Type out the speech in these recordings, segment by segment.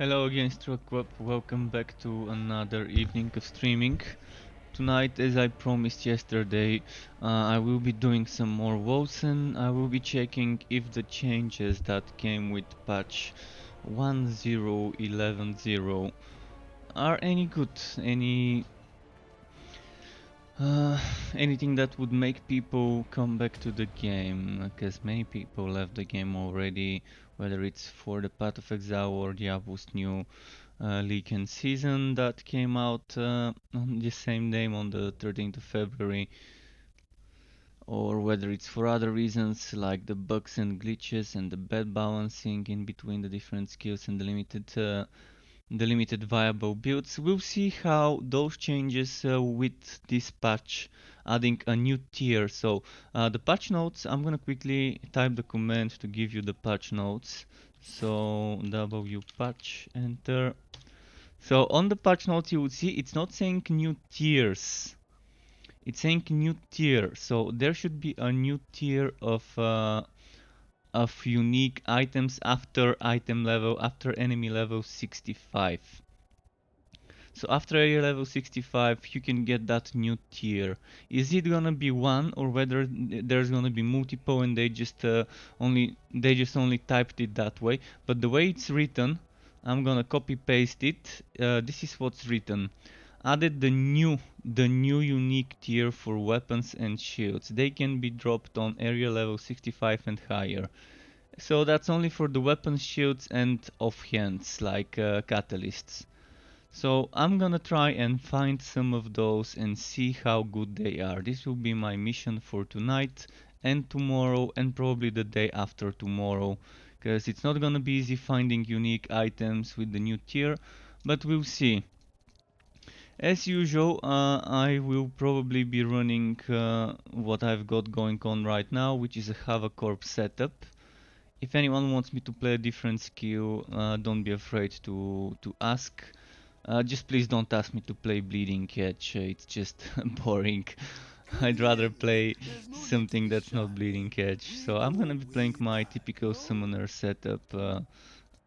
Hello again, Struck. Welcome back to another evening of streaming. Tonight, as I promised yesterday, I will be doing some more Wolcen. I will be checking if the changes that came with patch 10.11.0 are any good, any uh, anything that would make people come back to the game, because many people left the game already, whether it's for the Path of Exile or Diablo's new League and Season that came out on the same day, on the 13th of February, or whether it's for other reasons like the bugs and glitches and the bad balancing in between the different skills and the limited viable builds. We'll see how those changes with this patch, adding a new tier. So the patch notes, I'm gonna quickly type the command to give you the patch notes. So wpatch, enter. So on the patch notes you will see it's not saying new tiers. It's saying new tier. So there should be a new tier of unique items after item level, after enemy level 65. So after area level 65 you can get that new tier. Is it gonna be one, or whether there's gonna be multiple and they just only typed it that way? But the way it's written, I'm gonna copy paste it. This is what's written. Added the new unique tier for weapons and shields. They can be dropped on area level 65 and higher. So that's only for the weapons, shields and offhands like catalysts. So I'm gonna try and find some of those and see how good they are. This will be my mission for tonight and tomorrow and probably the day after tomorrow, because it's not gonna be easy finding unique items with the new tier, but we'll see. As usual, I will probably be running what I've got going on right now, which is a Havocorp setup. If anyone wants me to play a different skill, don't be afraid to ask. Just please don't ask me to play Bleeding Edge, it's just boring. I'd rather play something that's not Bleeding Edge. So I'm gonna be playing my typical summoner setup,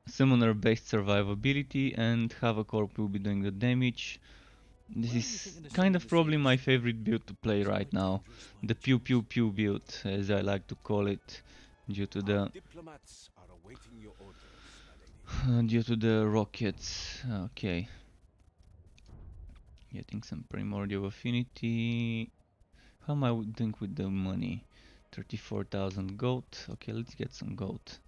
summoner based survivability, and Havocorp will be doing the damage. This is kind of probably my favorite build to play right now. The pew pew pew build, as I like to call it, due to the due to the rockets. Okay. Getting some primordial affinity. How am I doing with the money? 34,000 gold. Okay, let's get some gold.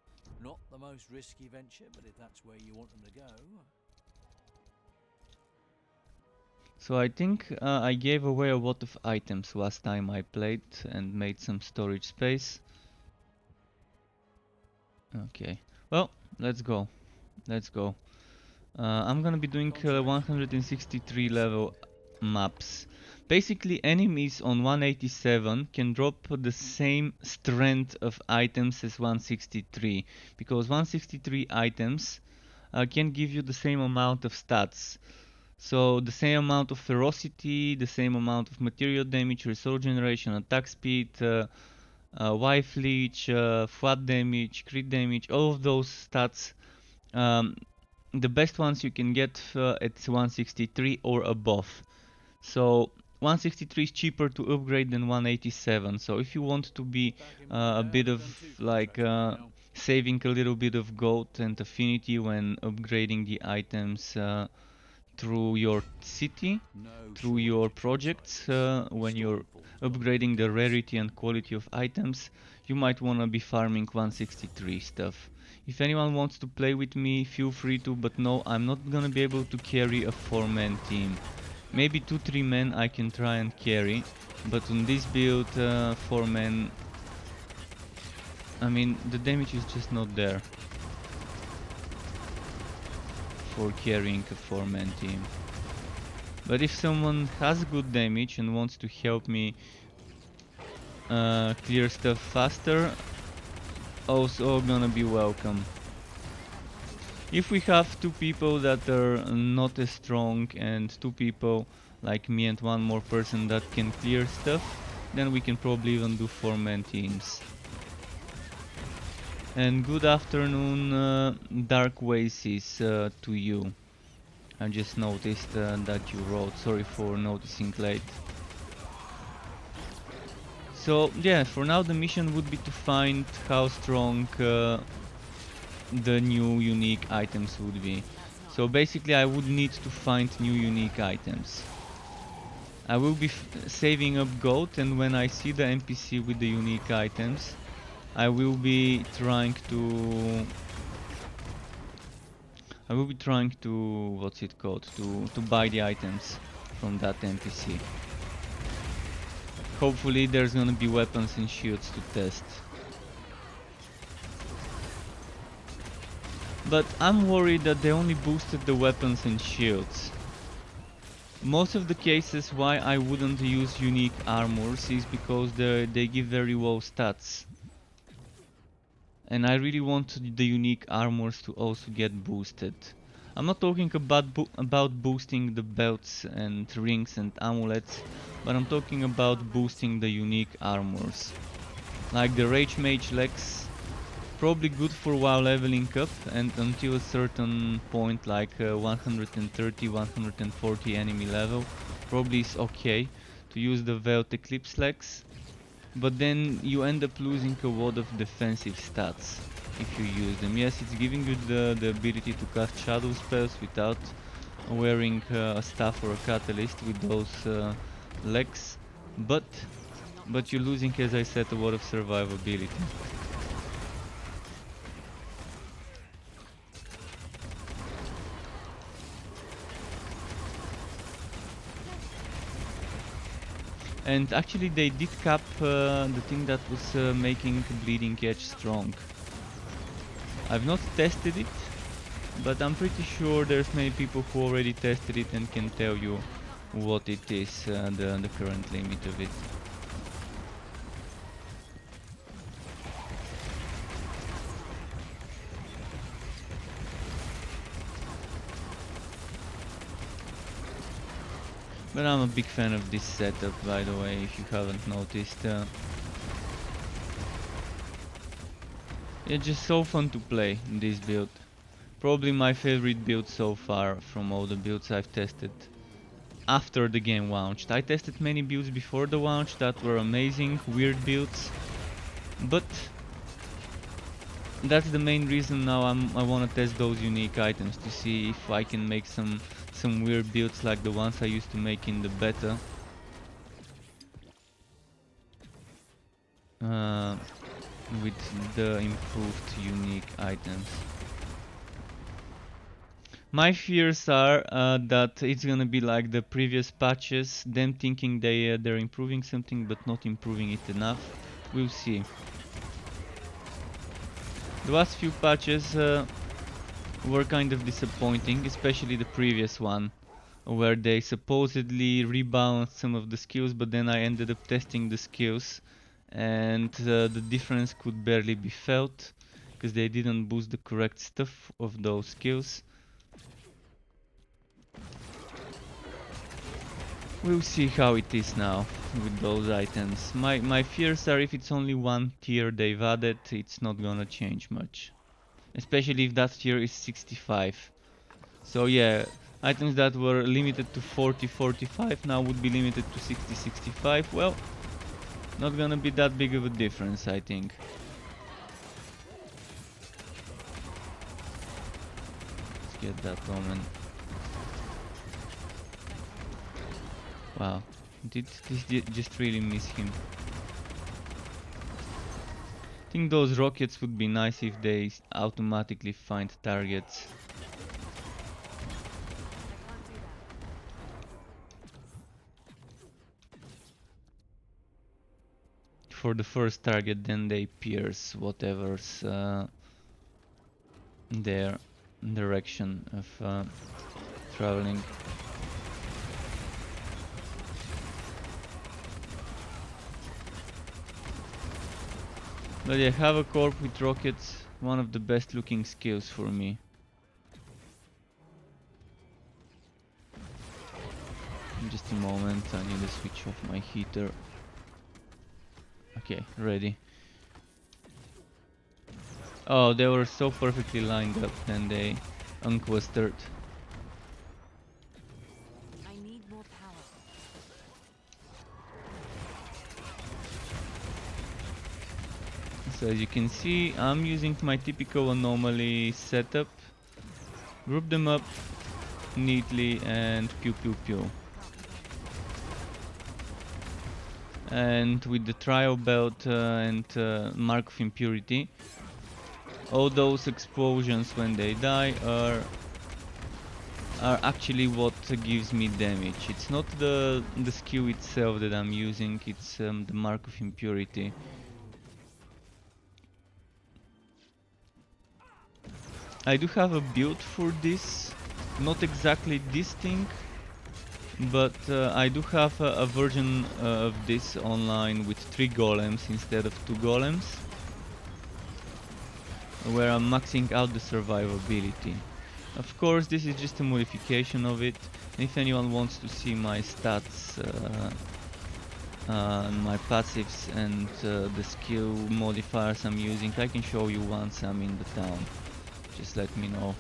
Not the most risky venture, but if that's where you want them to go. So I think I gave away a lot of items last time I played and made some storage space. Okay, well, let's go. Let's go. I'm gonna be doing 163 level maps. Basically, enemies on 187 can drop the same strength of items as 163, because 163 items can give you the same amount of stats. So the same amount of ferocity, the same amount of material damage, resource generation, attack speed, wife leech, flat damage, crit damage, all of those stats. The best ones you can get at 163 or above. So 163 is cheaper to upgrade than 187. So if you want to be a bit of like saving a little bit of gold and affinity when upgrading the items through your city, through your projects, when you're upgrading the rarity and quality of items, you might want to be farming 163 stuff. If anyone wants to play with me, feel free to, but no, I'm not gonna be able to carry a 4-man team. Maybe 2-3 men I can try and carry, but on this build, 4 men, I mean, the damage is just not there for carrying a 4-man team. But if someone has good damage and wants to help me clear stuff faster, also gonna be welcome. If we have 2 people that are not as strong and 2 people like me and 1 more person that can clear stuff, then we can probably even do 4-man teams. And good afternoon, Dark Oasis, to you. I just noticed that you wrote. Sorry for noticing late. So yeah, for now the mission would be to find how strong the new unique items would be. So basically I would need to find new unique items. I will be saving up gold, and when I see the NPC with the unique items, I will be trying to what's it called, to buy the items from that NPC. Hopefully there's gonna be weapons and shields to test. But I'm worried that they only boosted the weapons and shields. Most of the cases why I wouldn't use unique armors is because they give very low stats. And I really want the unique armors to also get boosted. I'm not talking about boosting the belts and rings and amulets, but I'm talking about boosting the unique armors. Like the Rage Mage legs, probably good for while leveling up, and until a certain point, like 130, 140 enemy level, probably is okay to use the Veiled Eclipse legs. But then you end up losing a lot of defensive stats if you use them. Yes, it's giving you the ability to cast shadow spells without wearing a staff or a catalyst with those legs, but you're losing, as I said, a lot of survivability. And actually they did cap the thing that was making Bleeding Edge strong. I've not tested it, but I'm pretty sure there's many people who already tested it and can tell you what it is, the current limit of it. But I'm a big fan of this setup, by the way, if you haven't noticed. It's just so fun to play this build. Probably my favorite build so far from all the builds I've tested after the game launched. I tested many builds before the launch that were amazing, weird builds, but that's the main reason now I want to test those unique items to see if I can make some weird builds like the ones I used to make in the beta. With the improved unique items. My fears are that it's gonna be like the previous patches, them thinking they're improving something but not improving it enough. We'll see. The last few patches were kind of disappointing, especially the previous one, where they supposedly rebalanced some of the skills, but then I ended up testing the skills and the difference could barely be felt because they didn't boost the correct stuff of those skills. We'll see how it is now with those items. My fears are if it's only one tier they've added, it's not gonna change much. Especially if that tier is 65. So yeah, items that were limited to 40, 45 now would be limited to 60, 65. Well, not gonna be that big of a difference, I think. Let's get that Omen. Wow, did this just really miss him? I think those rockets would be nice if they automatically find targets. For the first target, then they pierce whatever's their direction of traveling. But yeah, have a corp with rockets, one of the best looking skills for me. In just a moment, I need to switch off my heater. Okay, ready. Oh, they were so perfectly lined up and they unquestered. I need more power. So as you can see, I'm using my typical anomaly setup. Group them up neatly and pew pew pew. And with the trial belt and mark of impurity, all those explosions when they die are actually what gives me damage. It's not the skill itself that I'm using, it's the mark of impurity. I do have a build for this, not exactly this thing, but I do have a version of this online with 3 golems instead of 2 golems, where I'm maxing out the survivability. Of course, this is just a modification of it. If anyone wants to see my stats, my passives and the skill modifiers I'm using, I can show you once I'm in the town. Just let me know.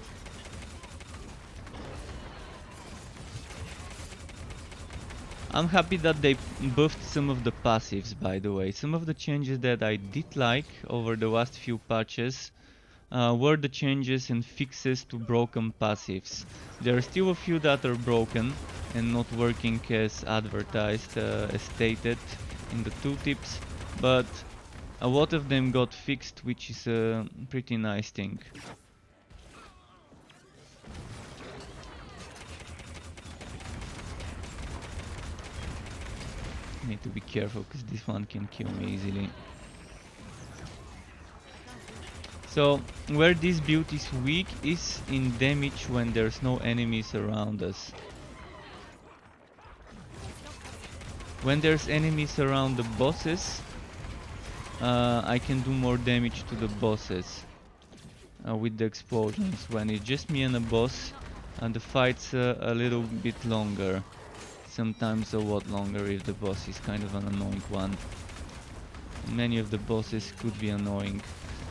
I'm happy that they buffed some of the passives, by the way. Some of the changes that I did like over the last few patches were the changes and fixes to broken passives. There are still a few that are broken and not working as advertised, as stated in the tooltips, but a lot of them got fixed, which is a pretty nice thing. Need to be careful because this one can kill me easily. So, where this build is weak is in damage when there's no enemies around us. When there's enemies around the bosses, I can do more damage to the bosses with the explosions. When it's just me and a boss, the fight's a little bit longer. Sometimes a lot longer if the boss is kind of an annoying one. Many of the bosses could be annoying.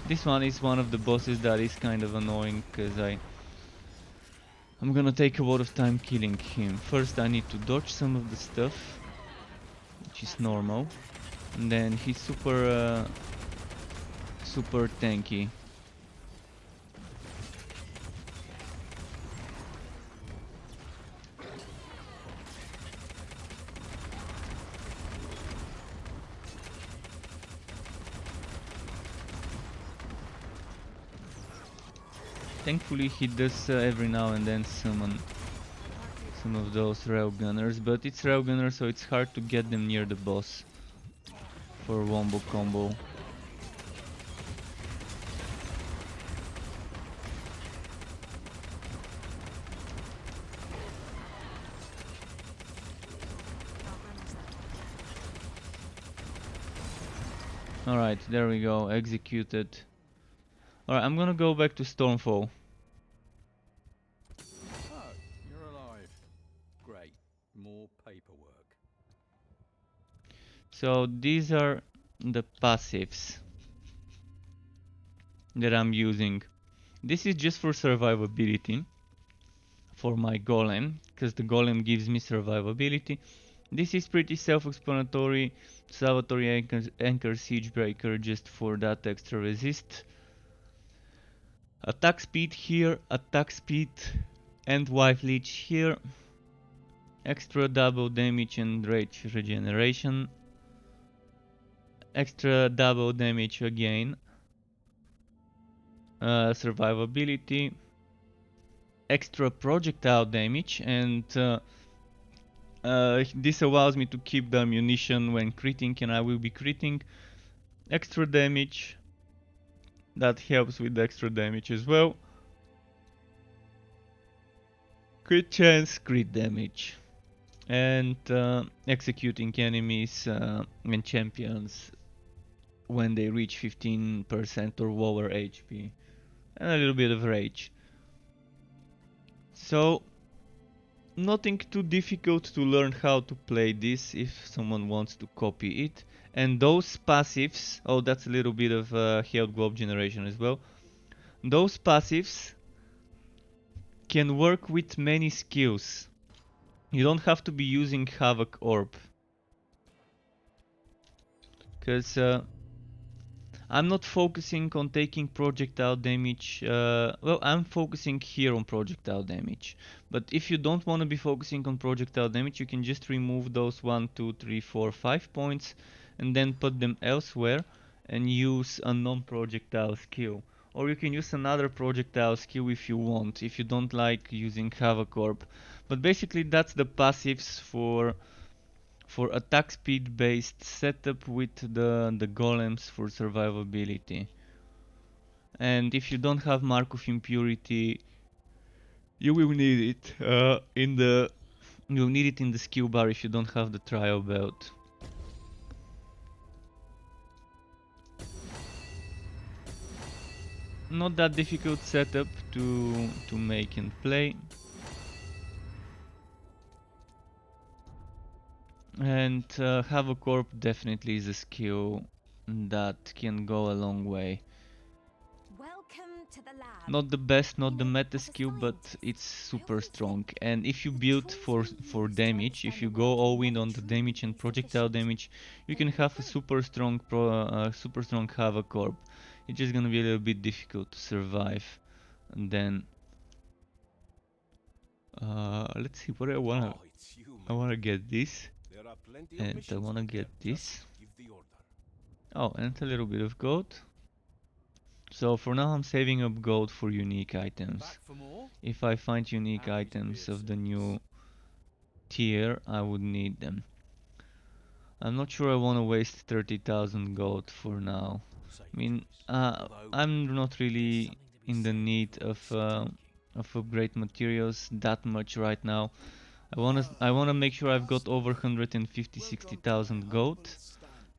This one is one of the bosses that is kind of annoying because I'm gonna take a lot of time killing him. First I need to dodge some of the stuff, which is normal, and then he's super tanky. Thankfully he does every now and then summon some of those railgunners, but it's railgunners so it's hard to get them near the boss for wombo combo. Alright, there we go, executed. Alright, I'm gonna go back to Stormfall. Oh, you're alive. Great. More paperwork. So these are the passives that I'm using. This is just for survivability for my golem, because the golem gives me survivability. This is pretty self-explanatory. Salvatory Anchor Siegebreaker just for that extra resist. Attack speed here, attack speed and Wife Leech here. Extra double damage and rage regeneration. Extra double damage again. Survivability. Extra projectile damage, and this allows me to keep the ammunition when critting, and I will be critting. Extra damage. That helps with the extra damage as well. Crit chance, crit damage. And executing enemies and champions when they reach 15% or lower HP. And a little bit of rage. So, nothing too difficult to learn how to play this if someone wants to copy it. And those passives, oh, that's a little bit of health globe generation as well. those passives can work with many skills. You don't have to be using Havoc Orb. Because I'm not focusing on taking projectile damage. Well, I'm focusing here on projectile damage. But if you don't want to be focusing on projectile damage, you can just remove those 1, 2, 3, 4, 5 points and then put them elsewhere and use a non-projectile skill. Or you can use another projectile skill if you want, if you don't like using Havoc Orb. But basically that's the passives for attack speed based setup with the golems for survivability. And if you don't have Mark of Impurity, you will need it you'll need it in the skill bar if you don't have the trial belt. Not that difficult setup to make and play. And Havoc Orb definitely is a skill that can go a long way. Welcome to the lab. Not the best, not the meta skill, but it's super strong. And if you build for damage, if you go all in on the damage and projectile damage, you can have a super strong Havoc Orb. It's just gonna be a little bit difficult to survive. And then let's see what I wanna. I wanna get this, and I wanna get this. Oh, and a little bit of gold. So for now I'm saving up gold for unique items. If I find unique items of the new tier, I would need them. I'm not sure I want to waste 30,000 gold for now. I mean, I'm not really in the need of upgrade materials that much right now. I wanna make sure I've got over 150-60,000 gold.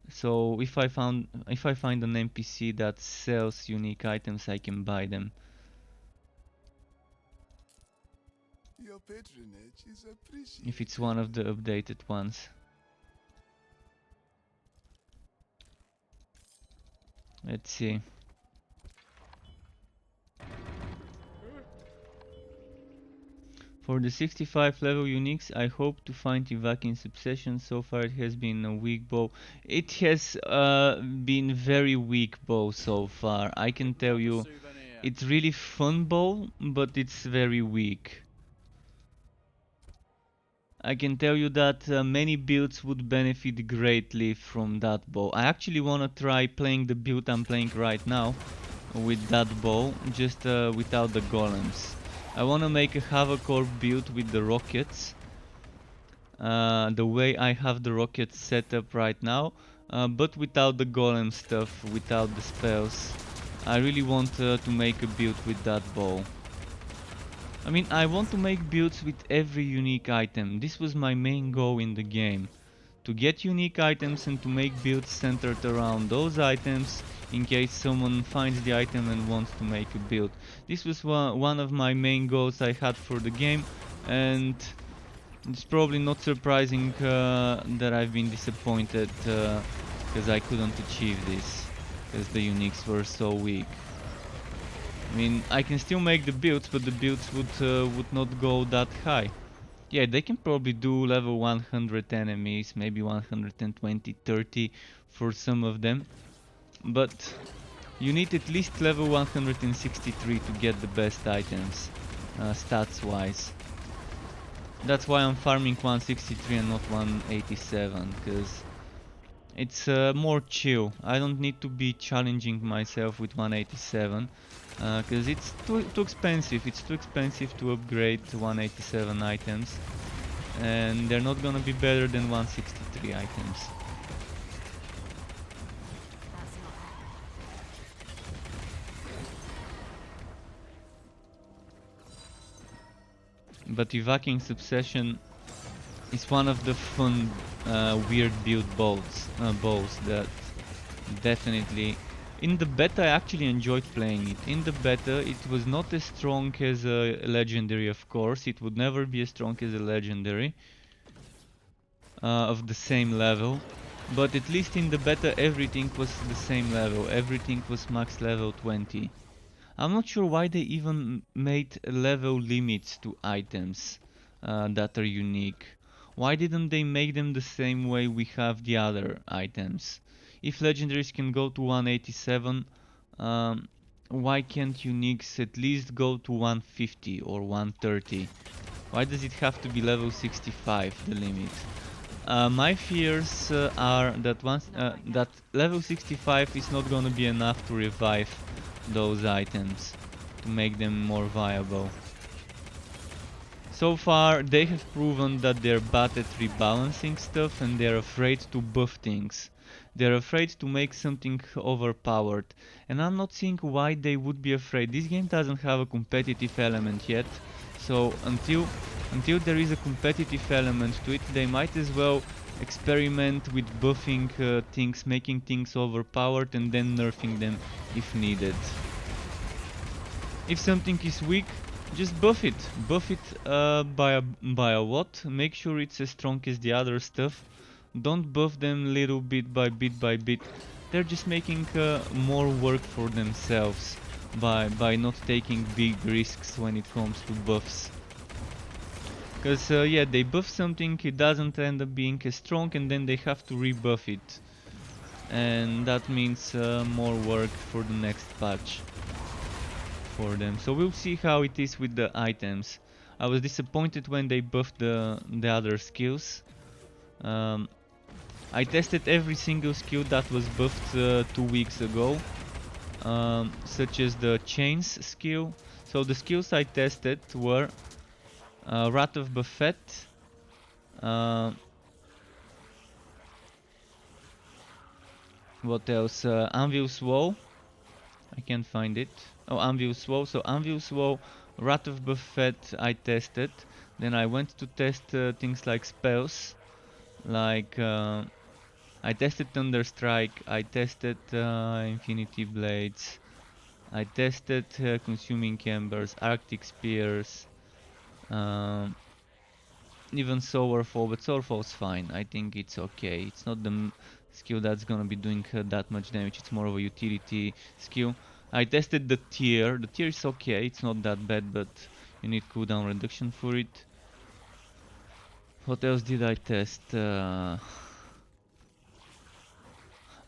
So if I find an NPC that sells unique items, I can buy them. Your patronage is appreciated. If it's one of the updated ones. Let's see. For the 65 level uniques, I hope to find Ivak in Succession. So far it has been a weak bow. It has been very weak bow so far. I can tell you, it's really fun bow, but it's very weak. I can tell you that many builds would benefit greatly from that bow. I actually want to try playing the build I'm playing right now with that bow, just without the golems. I want to make a Havoc Orb build with the rockets, the way I have the rockets set up right now, but without the golem stuff, without the spells. I really want to make a build with that bow. I mean, I want to make builds with every unique item. This was my main goal in the game. To get unique items and to make builds centered around those items in case someone finds the item and wants to make a build. This was one of my main goals I had for the game, and it's probably not surprising that I've been disappointed because I couldn't achieve this, because the uniques were so weak. I mean, I can still make the builds, but the builds would not go that high. Yeah, they can probably do level 100 enemies, maybe 120, 30 for some of them. But you need at least level 163 to get the best items, stats wise. That's why I'm farming 163 and not 187, because it's more chill. I don't need to be challenging myself with 187. Because it's too expensive. It's too expensive to upgrade 187 items, and they're not gonna be better than 163 items. But Evacuating Succession is one of the fun, weird build bows that definitely. In the beta I actually enjoyed playing it. In the beta it was not as strong as a legendary, of course. It would never be as strong as a legendary of the same level. But at least in the beta everything was the same level. Everything was max level 20. I'm not sure why they even made level limits to items that are unique. Why didn't they make them the same way we have the other items? If legendaries can go to 187, um, why can't uniques at least go to 150 or 130? Why does it have to be level 65, the limit? My fears are that that level 65 is not gonna be enough to revive those items, to make them more viable. So far, they have proven that they're bad at rebalancing stuff and they're afraid to buff things. They're afraid to make something overpowered. And I'm not seeing why they would be afraid. This game doesn't have a competitive element yet. So until there is a competitive element to it, they might as well experiment with buffing things, making things overpowered and then nerfing them if needed. If something is weak, just buff it. Buff it by a lot. Make sure it's as strong as the other stuff. Don't buff them little bit by bit by bit. They're just making more work for themselves by not taking big risks when it comes to buffs. Because yeah, they buff something, it doesn't end up being as strong, and then they have to rebuff it. And that means more work for the next patch for them. So we'll see how it is with the items. I was disappointed when they buffed the other skills. I tested every single skill that was buffed 2 weeks ago, such as the chains skill. So the skills I tested were Rat of Buffet, what else? Anvil's Woe. I can't find it. Oh, Anvil's Woe. So Anvil's Woe, Rat of Buffet I tested. Then I went to test things like spells. Like I tested Thunderstrike, I tested Infinity Blades, I tested Consuming Embers, Arctic Spears, even Sowerfall, but Sowerfall's fine. I think it's okay. It's not the skill that's gonna be doing that much damage. It's more of a utility skill. I tested the tier. The tier is okay. It's not that bad, but you need cooldown reduction for it. What else did I test?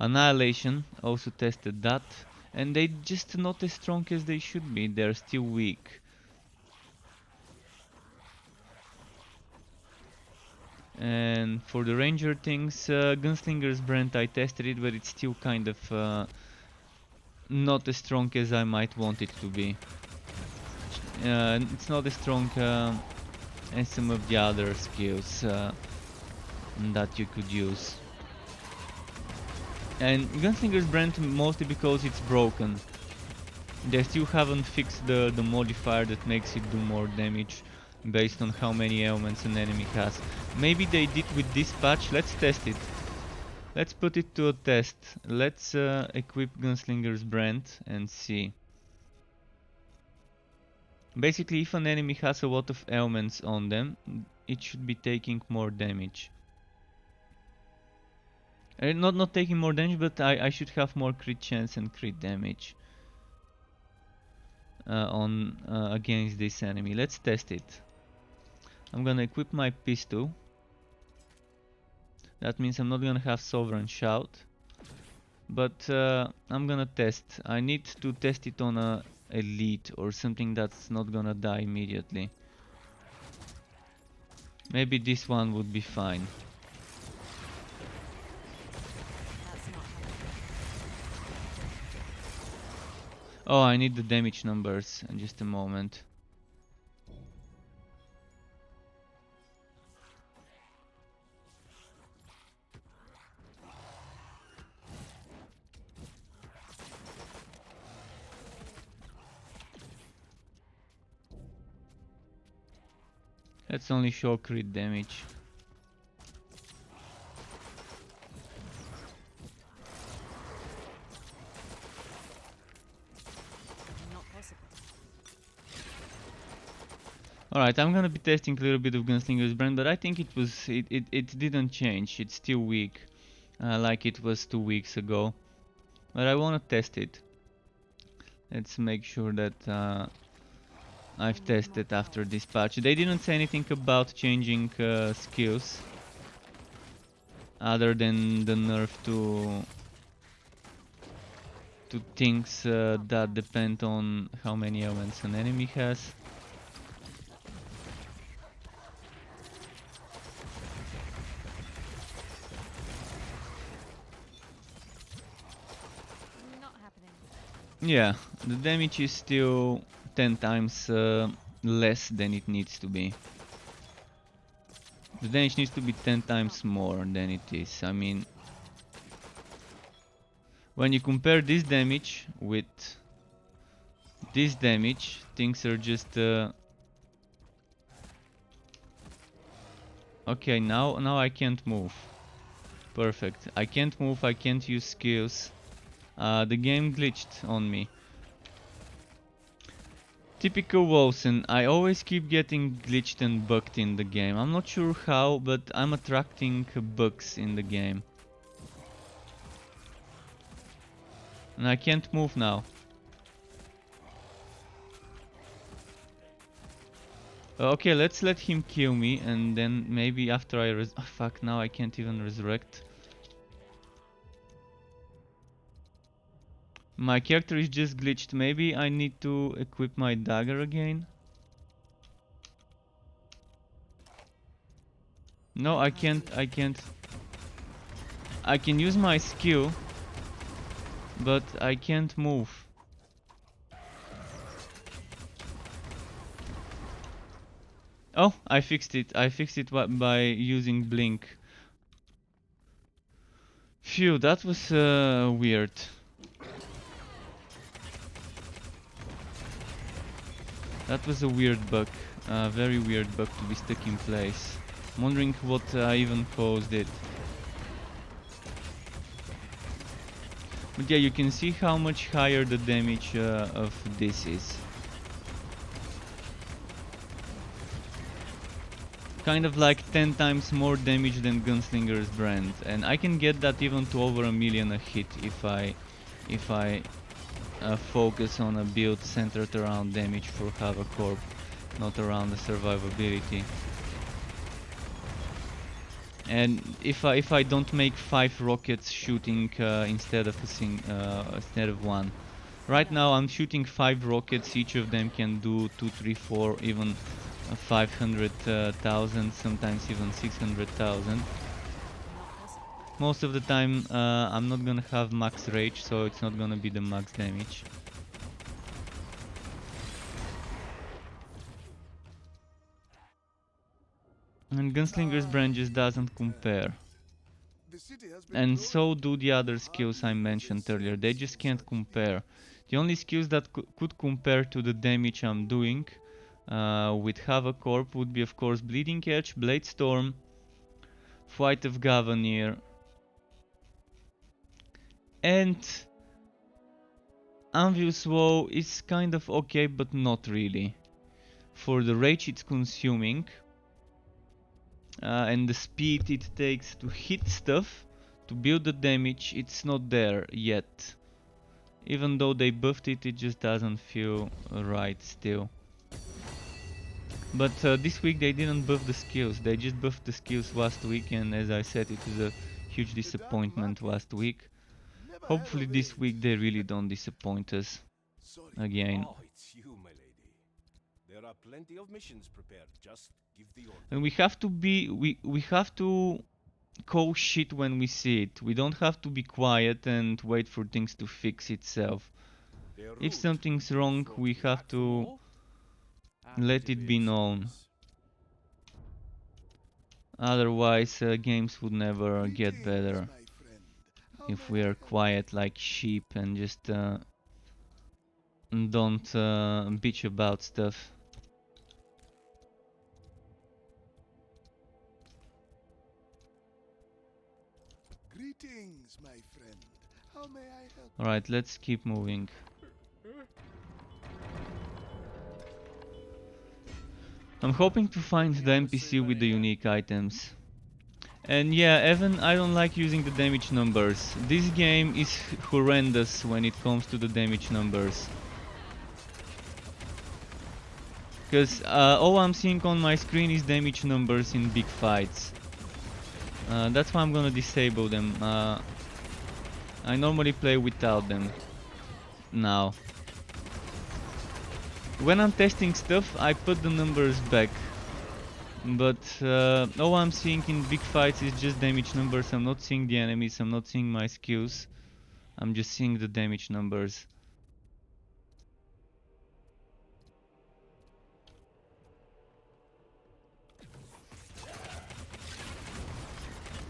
Annihilation, also tested that. And they just not as strong as they should be. They're still weak. And for the ranger things, Gunslinger's Brand, I tested it, but it's still kind of not as strong as I might want it to be. It's not as strong as some of the other skills that you could use. And Gunslinger's Brand mostly because it's broken. They still haven't fixed the modifier that makes it do more damage based on how many elements an enemy has. Maybe they did with this patch. Let's test it. Let's put it to a test. Let's equip Gunslinger's Brand and see. Basically, if an enemy has a lot of elements on them, it should be taking more damage. Not taking more damage, but I should have more crit chance and crit damage against this enemy. Let's test it. I'm gonna equip my pistol. That means I'm not gonna have Sovereign Shout. But I'm gonna test. I need to test it on a elite or something that's not gonna die immediately. Maybe this one would be fine. Oh, I need the damage numbers in just a moment. Let's only show crit damage. Alright, I'm gonna be testing a little bit of Gunslinger's Brand, but I think it didn't change. It's still weak, like it was 2 weeks ago. But I wanna test it. Let's make sure that I've tested after this patch. They didn't say anything about changing skills other than the nerf to things that depend on how many elements an enemy has. Not happening. Yeah, the damage is still 10 times less than it needs to be. The damage needs to be 10 times more than it is. I mean, when you compare this damage with this damage, things are just okay. Now I can't move. Perfect. I can't move. I can't use skills. The game glitched on me. Typical Wolcen. I always keep getting glitched and bugged in the game. I'm not sure how, but I'm attracting bugs in the game. And I can't move now. Okay, let's let him kill me, and then maybe after I oh, fuck, now I can't even resurrect. My character is just glitched. Maybe I need to equip my dagger again. No, I can't. I can use my skill, but I can't move. Oh, I fixed it. I fixed it by using blink. Phew, that was weird. That was a weird bug. A very weird bug to be stuck in place. I'm wondering what even caused it. But yeah, you can see how much higher the damage of this is. Kind of like 10 times more damage than Gunslinger's brand, and I can get that even to over 1,000,000 a hit if I focus on a build centered around damage for Havoc Corp, not around the survivability. And if I don't make 5 rockets shooting instead of 1. Right now I'm shooting 5 rockets, each of them can do 2, 3, 4, even 500,000, sometimes even 600,000. Most of the time I'm not gonna have max rage, so it's not gonna be the max damage. And Gunslinger's brand just doesn't compare. And so do the other skills I mentioned earlier, they just can't compare. The only skills that could compare to the damage I'm doing with Havoc Corp would be of course Bleeding Edge, Blade Storm, Flight of Gavanir, and Anvius Woe is kind of okay, but not really. For the rage it's consuming, and the speed it takes to hit stuff, to build the damage, it's not there yet. Even though they buffed it, it just doesn't feel right still. But this week they didn't buff the skills, they just buffed the skills last week, and as I said, it was a huge disappointment last week. Hopefully this week they really don't disappoint us again. Oh, it's you, my lady. There are plenty of missions prepared. Just give the order. And we have to be we have to call shit when we see it. We don't have to be quiet and wait for things to fix itself. If something's wrong, we have to let it be known. Otherwise, games would never get better if we are quiet like sheep and just don't bitch about stuff. Greetings, my friend. How may I help? Alright, let's keep moving. I'm hoping to find the NPC with the unique items. And yeah, Evan, I don't like using the damage numbers. This game is horrendous when it comes to the damage numbers. Because all I'm seeing on my screen is damage numbers in big fights. That's why I'm gonna disable them. I normally play without them now. When I'm testing stuff, I put the numbers back. But all I'm seeing in big fights is just damage numbers. I'm not seeing the enemies, I'm not seeing my skills. I'm just seeing the damage numbers.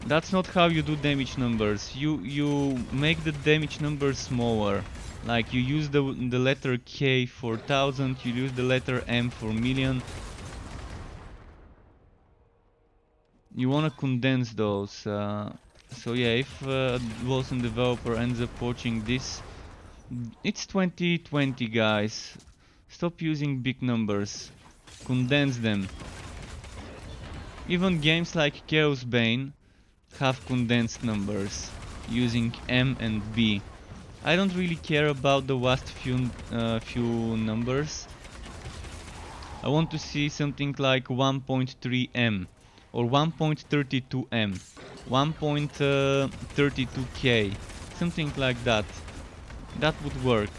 That's not how you do damage numbers. You make the damage numbers smaller. Like you use the letter K for 1000, you use the letter M for million. You wanna condense those. So yeah, if Wolcen developer ends up watching this, it's 2020, guys. Stop using big numbers. Condense them. Even games like Chaos Bane have condensed numbers using M and B. I don't really care about the last few numbers. I want to see something like 1.3M or 1.32M, 1.32K, something like that. That would work.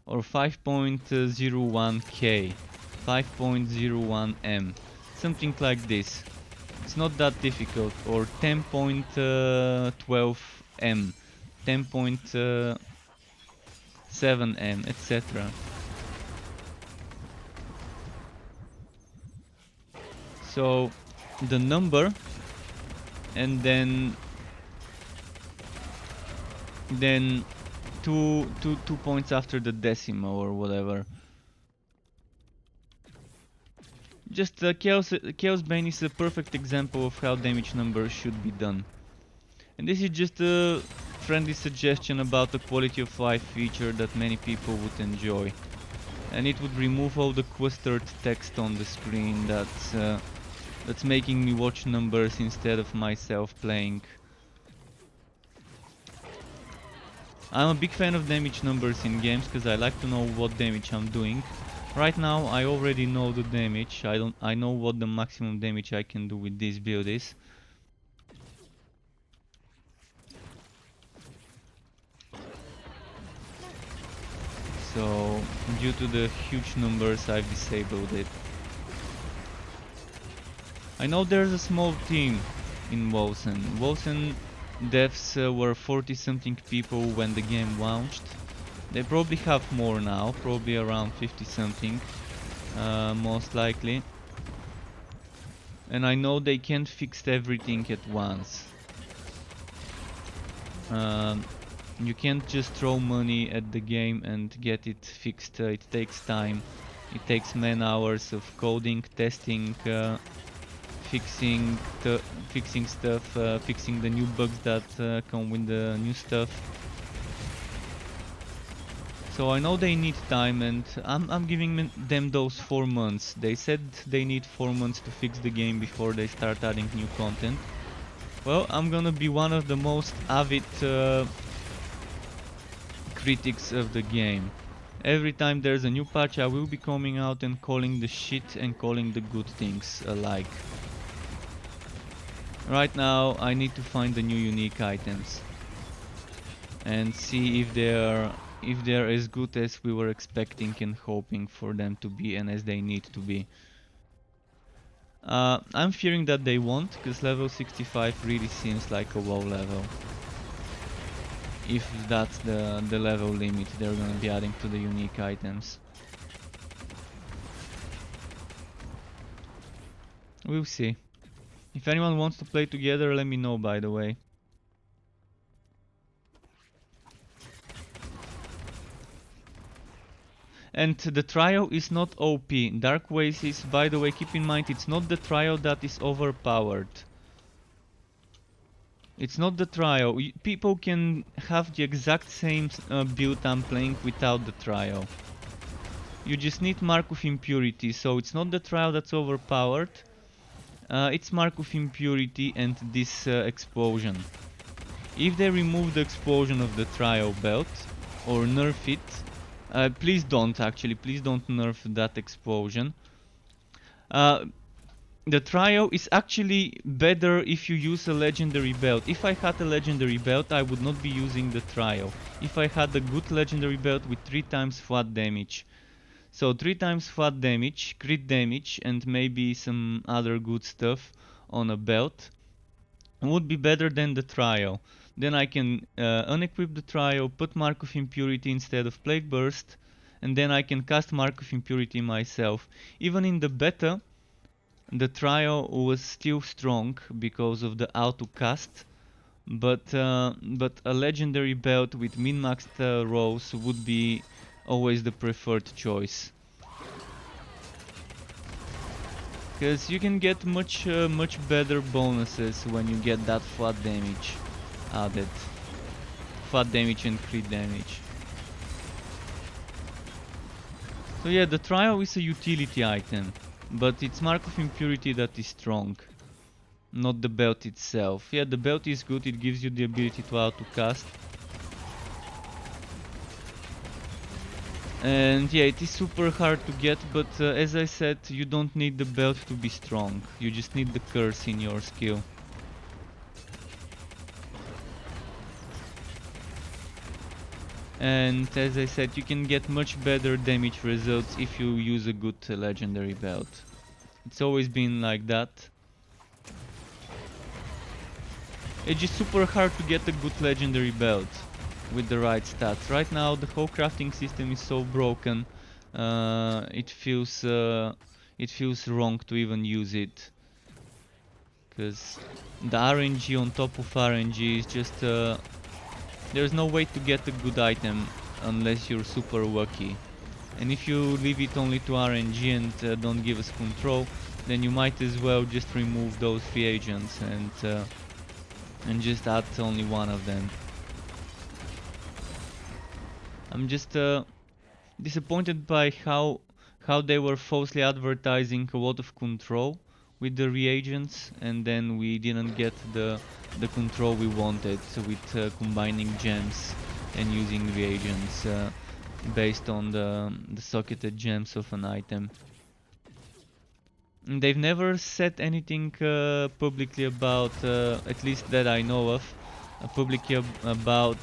Or 5.01K, 5.01M, something like this. It's not that difficult. Or 10.12M, 10.7M, etc. So the number, and then two points after the decimal or whatever. Just Chaos Bane is a perfect example of how damage numbers should be done. And this is just a friendly suggestion about a quality of life feature that many people would enjoy. And it would remove all the clustered text on the screen that's making me watch numbers instead of myself playing. I'm a big fan of damage numbers in games because I like to know what damage I'm doing. Right now I already know the damage. I know what the maximum damage I can do with this build is. So due to the huge numbers I've disabled it. I know there's a small team in Wolcen. Wolcen devs were 40 something people when the game launched. They probably have more now, probably around 50 something, most likely. And I know they can't fix everything at once. You can't just throw money at the game and get it fixed. It takes time. It takes man hours of coding, testing, fixing stuff, fixing the new bugs that come with the new stuff. So I know they need time, and I'm giving them those 4 months. They said they need 4 months to fix the game before they start adding new content. Well, I'm gonna be one of the most avid critics of the game. Every time there's a new patch, I will be coming out and calling the shit and calling the good things alike. Right now I need to find the new unique items and see if they're as good as we were expecting and hoping for them to be, and as they need to be. I'm fearing that they won't, because level 65 really seems like a low level. If that's the level limit they're gonna be adding to the unique items. We'll see. If anyone wants to play together, let me know, by the way. And the trio is not OP. Dark Ways is, by the way, keep in mind, it's not the trio that is overpowered. It's not the trio. People can have the exact same build I'm playing without the trio. You just need Mark of Impurity, so it's not the trio that's overpowered. It's Mark of Impurity and this explosion. If they remove the explosion of the trio belt or nerf it, Please don't, actually, please don't nerf that explosion. The trio is actually better if you use a legendary belt. If I had a legendary belt, I would not be using the trio. If I had a good legendary belt with 3 times flat damage. So 3 times flat damage, crit damage, and maybe some other good stuff on a belt would be better than the trio. Then I can unequip the trio, put Mark of Impurity instead of Plague Burst, and then I can cast Mark of Impurity myself. Even in the beta, the trio was still strong because of the auto cast, but a legendary belt with min-maxed rolls would be always the preferred choice. Because you can get much better bonuses when you get that flat damage added. Flat damage and crit damage. So yeah, the trio is a utility item, but it's Mark of Impurity that is strong, not the belt itself. Yeah, the belt is good, it gives you the ability to auto cast. And yeah, it is super hard to get, but as I said, you don't need the belt to be strong. You just need the curse in your skill. And as I said, you can get much better damage results if you use a good legendary belt. It's always been like that. It's just super hard to get a good legendary belt with the right stats. Right now the whole crafting system is so broken, it feels wrong to even use it, because the RNG on top of RNG is just there's no way to get a good item unless you're super lucky. And if you leave it only to RNG and don't give us control, then you might as well just remove those reagents and just add only one of them. I'm just disappointed by how they were falsely advertising a lot of control with the reagents, and then we didn't get the control we wanted with combining gems and using reagents based on the socketed gems of an item. And they've never said anything publicly about, at least that I know of, publicly about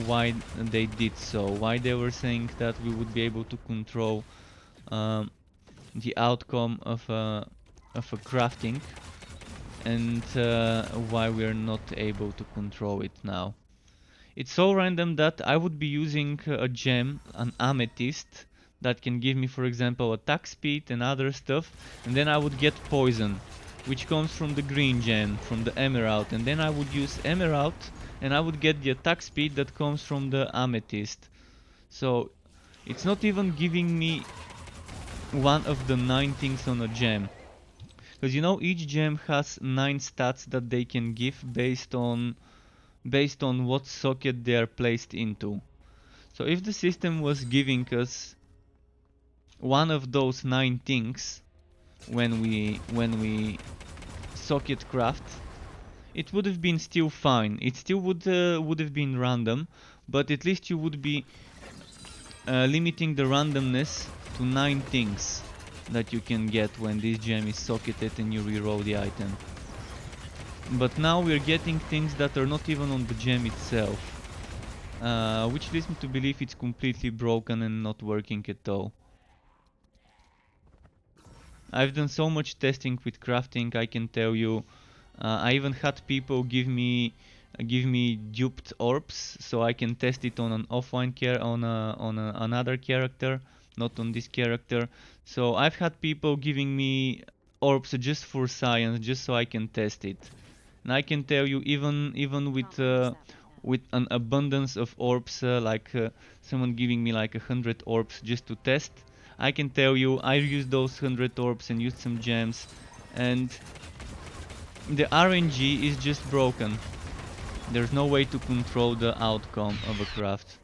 why they did so, why they were saying that we would be able to control the outcome of a crafting, and why we are not able to control it now. It's so random that I would be using a gem, an amethyst, that can give me, for example, attack speed and other stuff, and then I would get poison, which comes from the green gem, from the emerald, and then I would use emerald and I would get the attack speed that comes from the amethyst. So it's not even giving me one of the 9 things on a gem, because you know each gem has 9 stats that they can give based on what socket they are placed into. So if the system was giving us one of those 9 things when we socket craft, it would have been still fine. It still would have been random, but at least you would be limiting the randomness to 9 things that you can get when this gem is socketed and you reroll the item. But now we're getting things that are not even on the gem itself, which leads me to believe it's completely broken and not working at all. I've done so much testing with crafting, I can tell you. I even had people give me duped orbs, so I can test it on an offline another character, not on this character. So I've had people giving me orbs just for science, just so I can test it. And I can tell you, even with an abundance of orbs, like someone giving me like 100 orbs just to test, I can tell you I used those 100 orbs and used some gems, and the RNG is just broken. There's no way to control the outcome of a craft.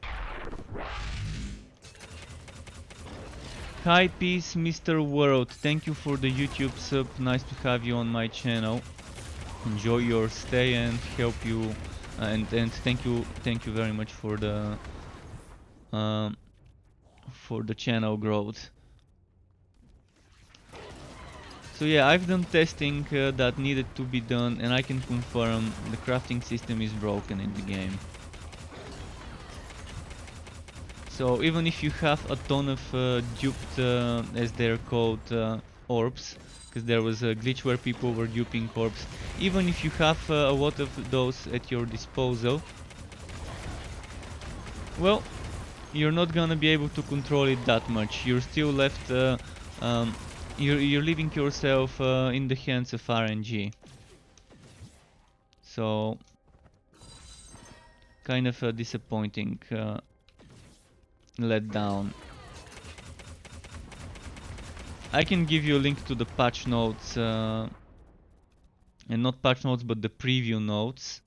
Hi peace Mr. World, thank you for the YouTube sub, nice to have you on my channel. Enjoy your stay and help you, and thank you very much for the for the channel growth. So yeah, I've done testing that needed to be done, and I can confirm the crafting system is broken in the game. So even if you have a ton of duped, as they're called, orbs, because there was a glitch where people were duping orbs, even if you have a lot of those at your disposal, well, you're not gonna be able to control it that much. You're still left, um, you're leaving yourself in the hands of RNG. So, kind of a disappointing letdown. I can give you a link to the patch notes, and not patch notes, but the preview notes.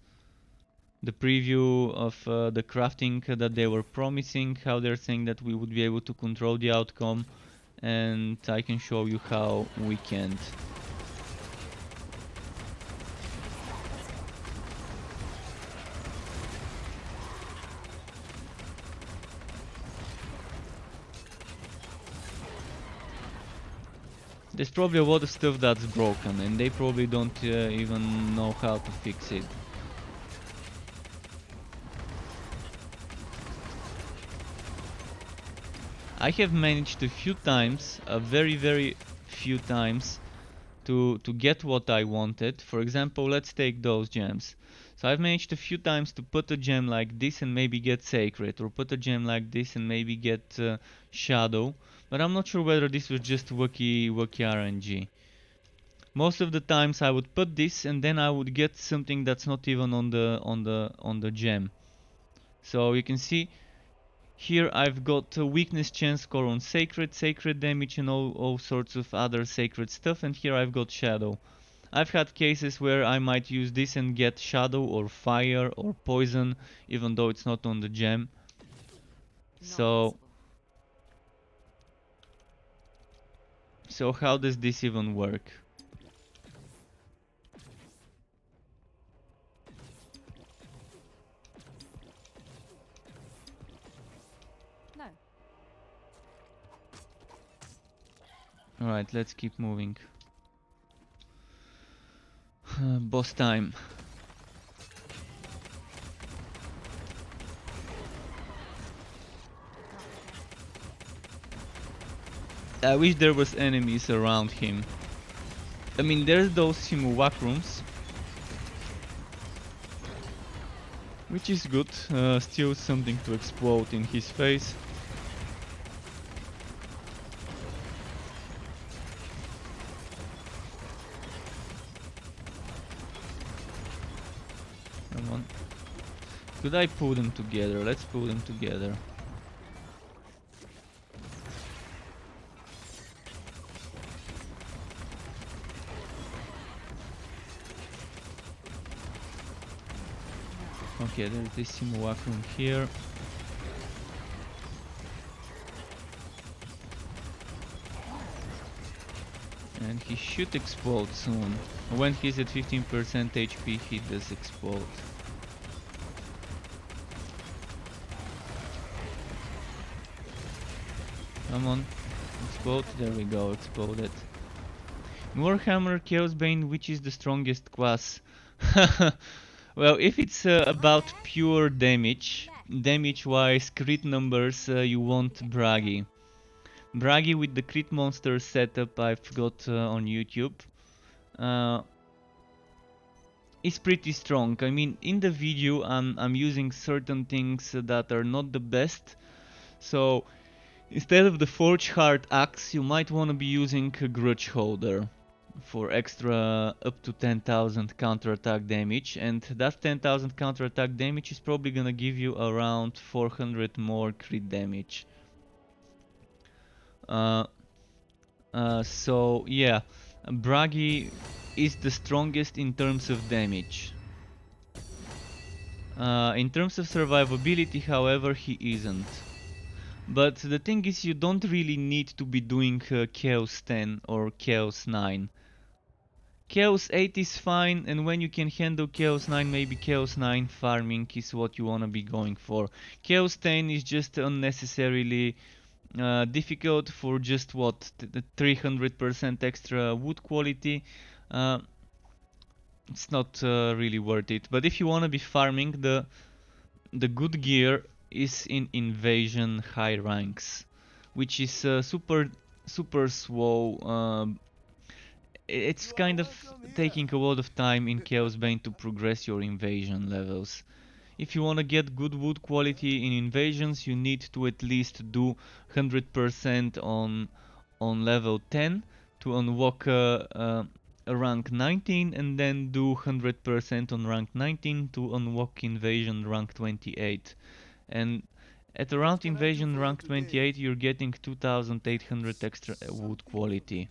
The preview of the crafting that they were promising, how they're saying that we would be able to control the outcome, and I can show you how we can't. There's probably a lot of stuff that's broken, and they probably don't even know how to fix it. I have managed a few times, a very few times, to get what I wanted. For example, let's take those gems. So I've managed a few times to put a gem like this and maybe get Sacred, or put a gem like this and maybe get Shadow, but I'm not sure whether this was just wacky RNG. Most of the times I would put this and then I would get something that's not even on the gem. So you can see here I've got a weakness chance score on sacred damage, and all sorts of other sacred stuff, and here I've got shadow. I've had cases where I might use this and get shadow or fire or poison, even though it's not on the gem. So how does this even work? No. Alright, let's keep moving. Boss time. I wish there was enemies around him. I mean, there's those simulacrums, which is good. Still something to explode in his face. Come on. Could I pull them together? Let's pull them together. Okay, there's this simulacrum here. And he should explode soon. When he's at 15% HP, he does explode. Come on, explode. There we go, exploded. Warhammer Chaosbane, which is the strongest class? Well, if it's about pure damage wise, crit numbers, you want Bragi. Bragi with the crit monster setup I've got on YouTube is pretty strong. I mean, in the video I'm using certain things that are not the best. So instead of the Forge Heart Axe, you might want to be using a Grudge Holder for extra up to 10,000 counterattack damage, and that 10,000 counterattack damage is probably gonna give you around 400 more crit damage. So yeah, Bragi is the strongest in terms of damage. In terms of survivability, however, he isn't. But the thing is, you don't really need to be doing Chaos 10 or Chaos 9. Chaos 8 is fine, and when you can handle Chaos 9, maybe Chaos 9 farming is what you wanna be going for. Chaos 10 is just unnecessarily difficult for just what, the 300% extra wood quality. Uh, it's not really worth it. But if you want to be farming, the good gear is in invasion high ranks, which is super slow. It's kind of taking a lot of time in Chaos Bane to progress your invasion levels. If you want to get good wood quality in invasions, you need to at least do 100% on level 10 to unlock a rank 19, and then do 100% on rank 19 to unlock invasion rank 28. And at around invasion rank 28 you're getting 2800 extra wood quality,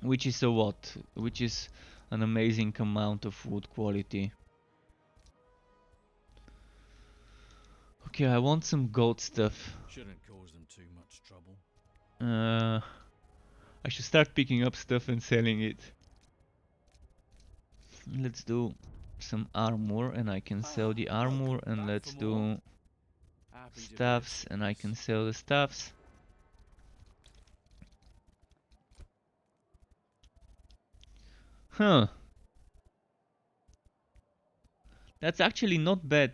which is a lot, which is an amazing amount of wood quality. Okay, I want some gold stuff. Shouldn't cause them too much trouble. I should start picking up stuff and selling it. Let's do some armor and I can sell the armor, and let's do Happy to be of staffs and I can sell the staffs. Huh. That's actually not bad.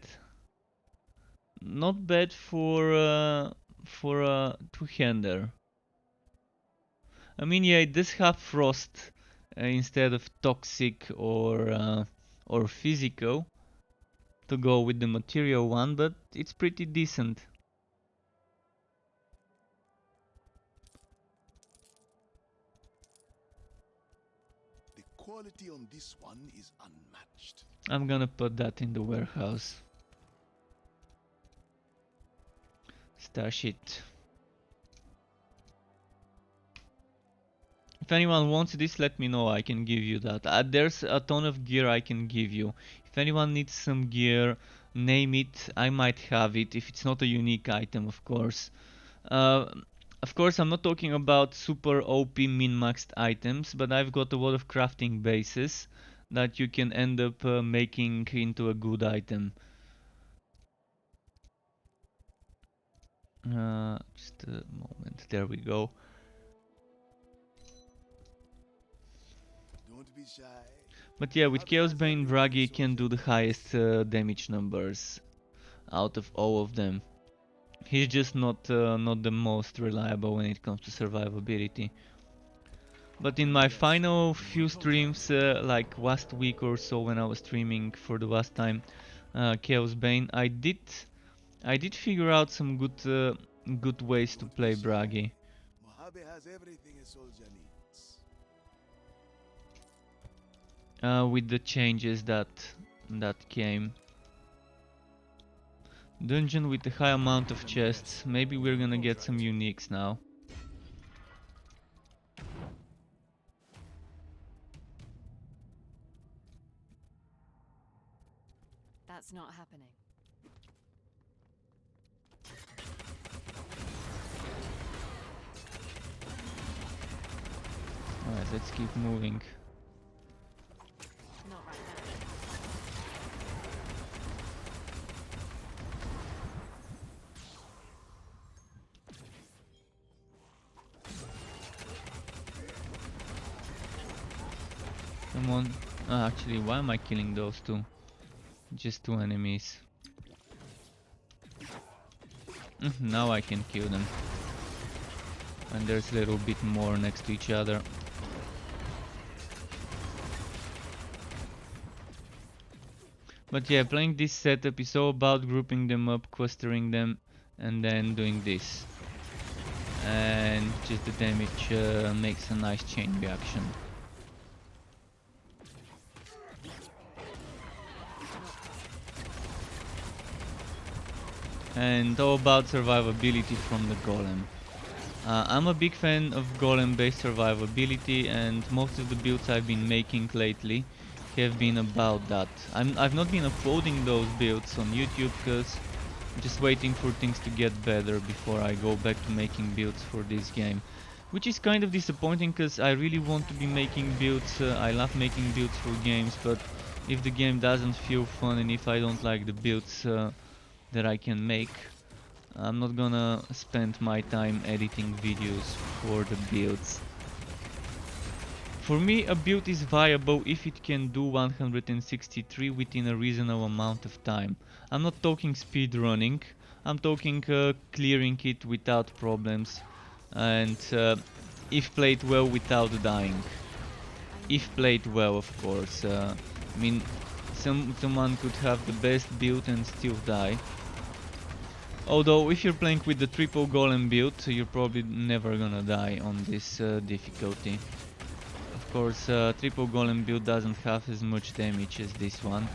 Not bad for a two-hander. I mean, yeah, it does have frost instead of toxic or physical to go with the material one, but it's pretty decent. The quality on this one is unmatched. I'm gonna put that in the warehouse. Stash it. If anyone wants this, let me know, I can give you that. There's a ton of gear I can give you. If anyone needs some gear, name it, I might have it, if it's not a unique item, of course. Of course, I'm not talking about super OP min-maxed items, but I've got a lot of crafting bases that you can end up making into a good item. Just a moment, there we go. Don't be shy. But yeah, with Chaos Bane, Bragi can do the highest damage numbers out of all of them. He's just not the most reliable when it comes to survivability. But in my final few streams, like last week or so when I was streaming for the last time, Chaos Bane, I did figure out some good ways to play Bragi. Mojave has everything a soldier needs. With the changes that came. Dungeon with a high amount of chests. Maybe we're gonna get some uniques now. That's not happening. Alright, let's keep moving. Not right now. Come on. Actually, why am I killing those two? Just two enemies. Now I can kill them. And there's a little bit more next to each other. But yeah, playing this setup is all about grouping them up, clustering them, and then doing this. And just the damage makes a nice chain reaction. And all about survivability from the golem. I'm a big fan of golem based survivability, and most of the builds I've been making lately have been about that. I've not been uploading those builds on YouTube because I'm just waiting for things to get better before I go back to making builds for this game. Which is kind of disappointing because I really want to be making builds, I love making builds for games, but if the game doesn't feel fun and if I don't like the builds that I can make, I'm not gonna spend my time editing videos for the builds. For me, a build is viable if it can do 163 within a reasonable amount of time. I'm not talking speed running, I'm talking clearing it without problems, and if played well without dying. If played well, of course. I mean, someone could have the best build and still die. Although, if you're playing with the triple golem build, you're probably never gonna die on this difficulty. Of course, triple golem build doesn't have as much damage as this one.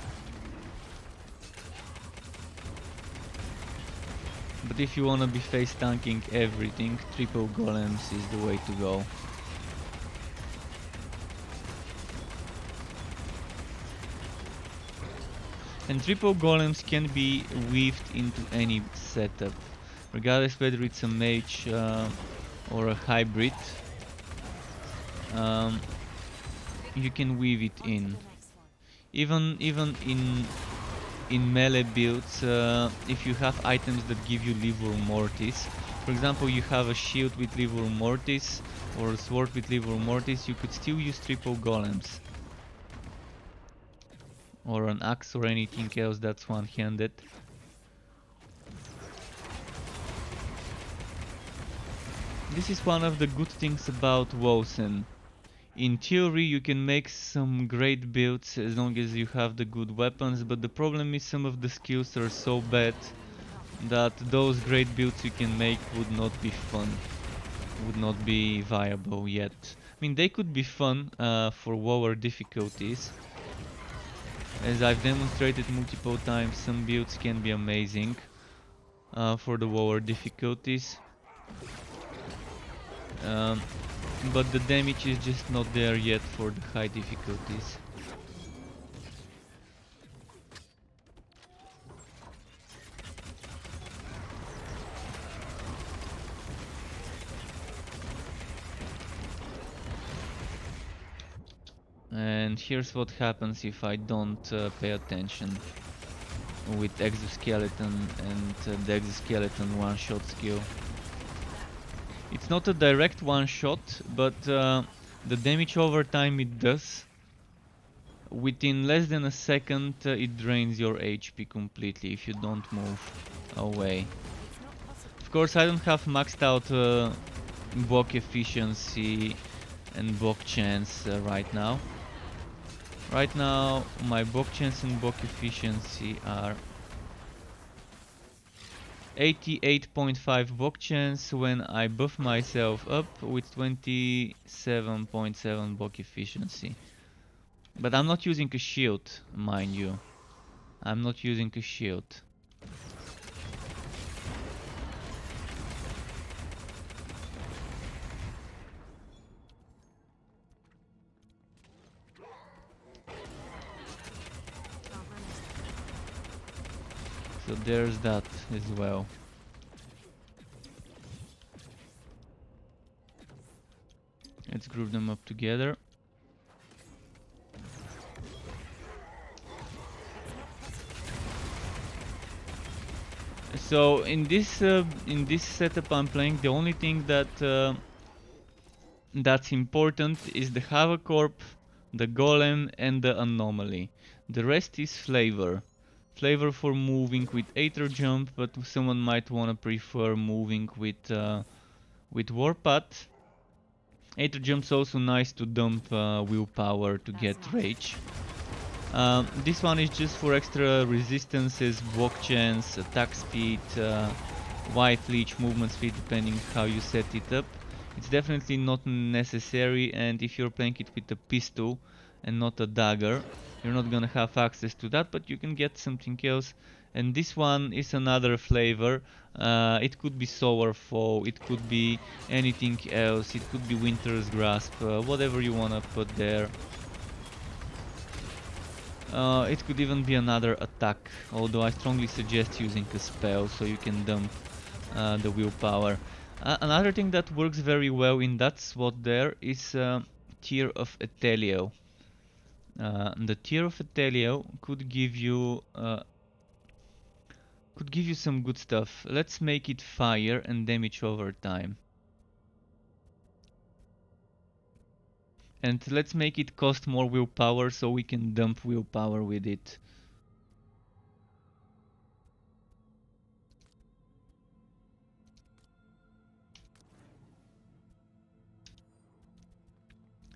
But if you wanna be face tanking everything, triple golems is the way to go. And triple golems can be weaved into any setup, regardless whether it's a mage or a hybrid. You can weave it in. Even in melee builds, if you have items that give you livor mortis, for example, you have a shield with livor mortis or a sword with livor mortis, you could still use triple golems. Or an axe or anything else that's one-handed. This is one of the good things about Wolcen. In theory you can make some great builds as long as you have the good weapons, but the problem is some of the skills are so bad that those great builds you can make would not be fun, would not be viable yet. I mean, they could be fun for lower difficulties. As I've demonstrated multiple times, some builds can be amazing for the lower difficulties. But the damage is just not there yet for the high difficulties. And here's what happens if I don't pay attention with exoskeleton and the exoskeleton one-shot skill. It's not a direct one-shot, but the damage over time it does, within less than a second it drains your HP completely if you don't move away. Of course, I don't have maxed out block efficiency and block chance right now. Right now my block chance and block efficiency are 88.5 block chance when I buff myself up with 27.7 block efficiency. But I'm not using a shield, mind you. I'm not using a shield. So there's that as well. Let's group them up together. So in this setup I'm playing, the only thing that that's important is the Havoc Orb, the Golem and the Anomaly. The rest is flavor. Flavor for moving with Aether Jump, but someone might wanna prefer moving with Warpath. Aether Jump's also nice to dump willpower to get rage. This one is just for extra resistances, block chance, attack speed, wipe leech, movement speed, depending how you set it up. It's definitely not necessary, and if you're playing it with a pistol and not a dagger, you're not gonna have access to that, but you can get something else. And this one is another flavor. It could be Sour Foe, it could be anything else, it could be Winter's Grasp, whatever you wanna put there. It could even be another attack, although I strongly suggest using a spell so you can dump the willpower. Another thing that works very well in that spot there is Tear of Ethelio. The Tear of Ethelio could give you could give you some good stuff. Let's make it fire and damage over time. And let's make it cost more willpower so we can dump willpower with it.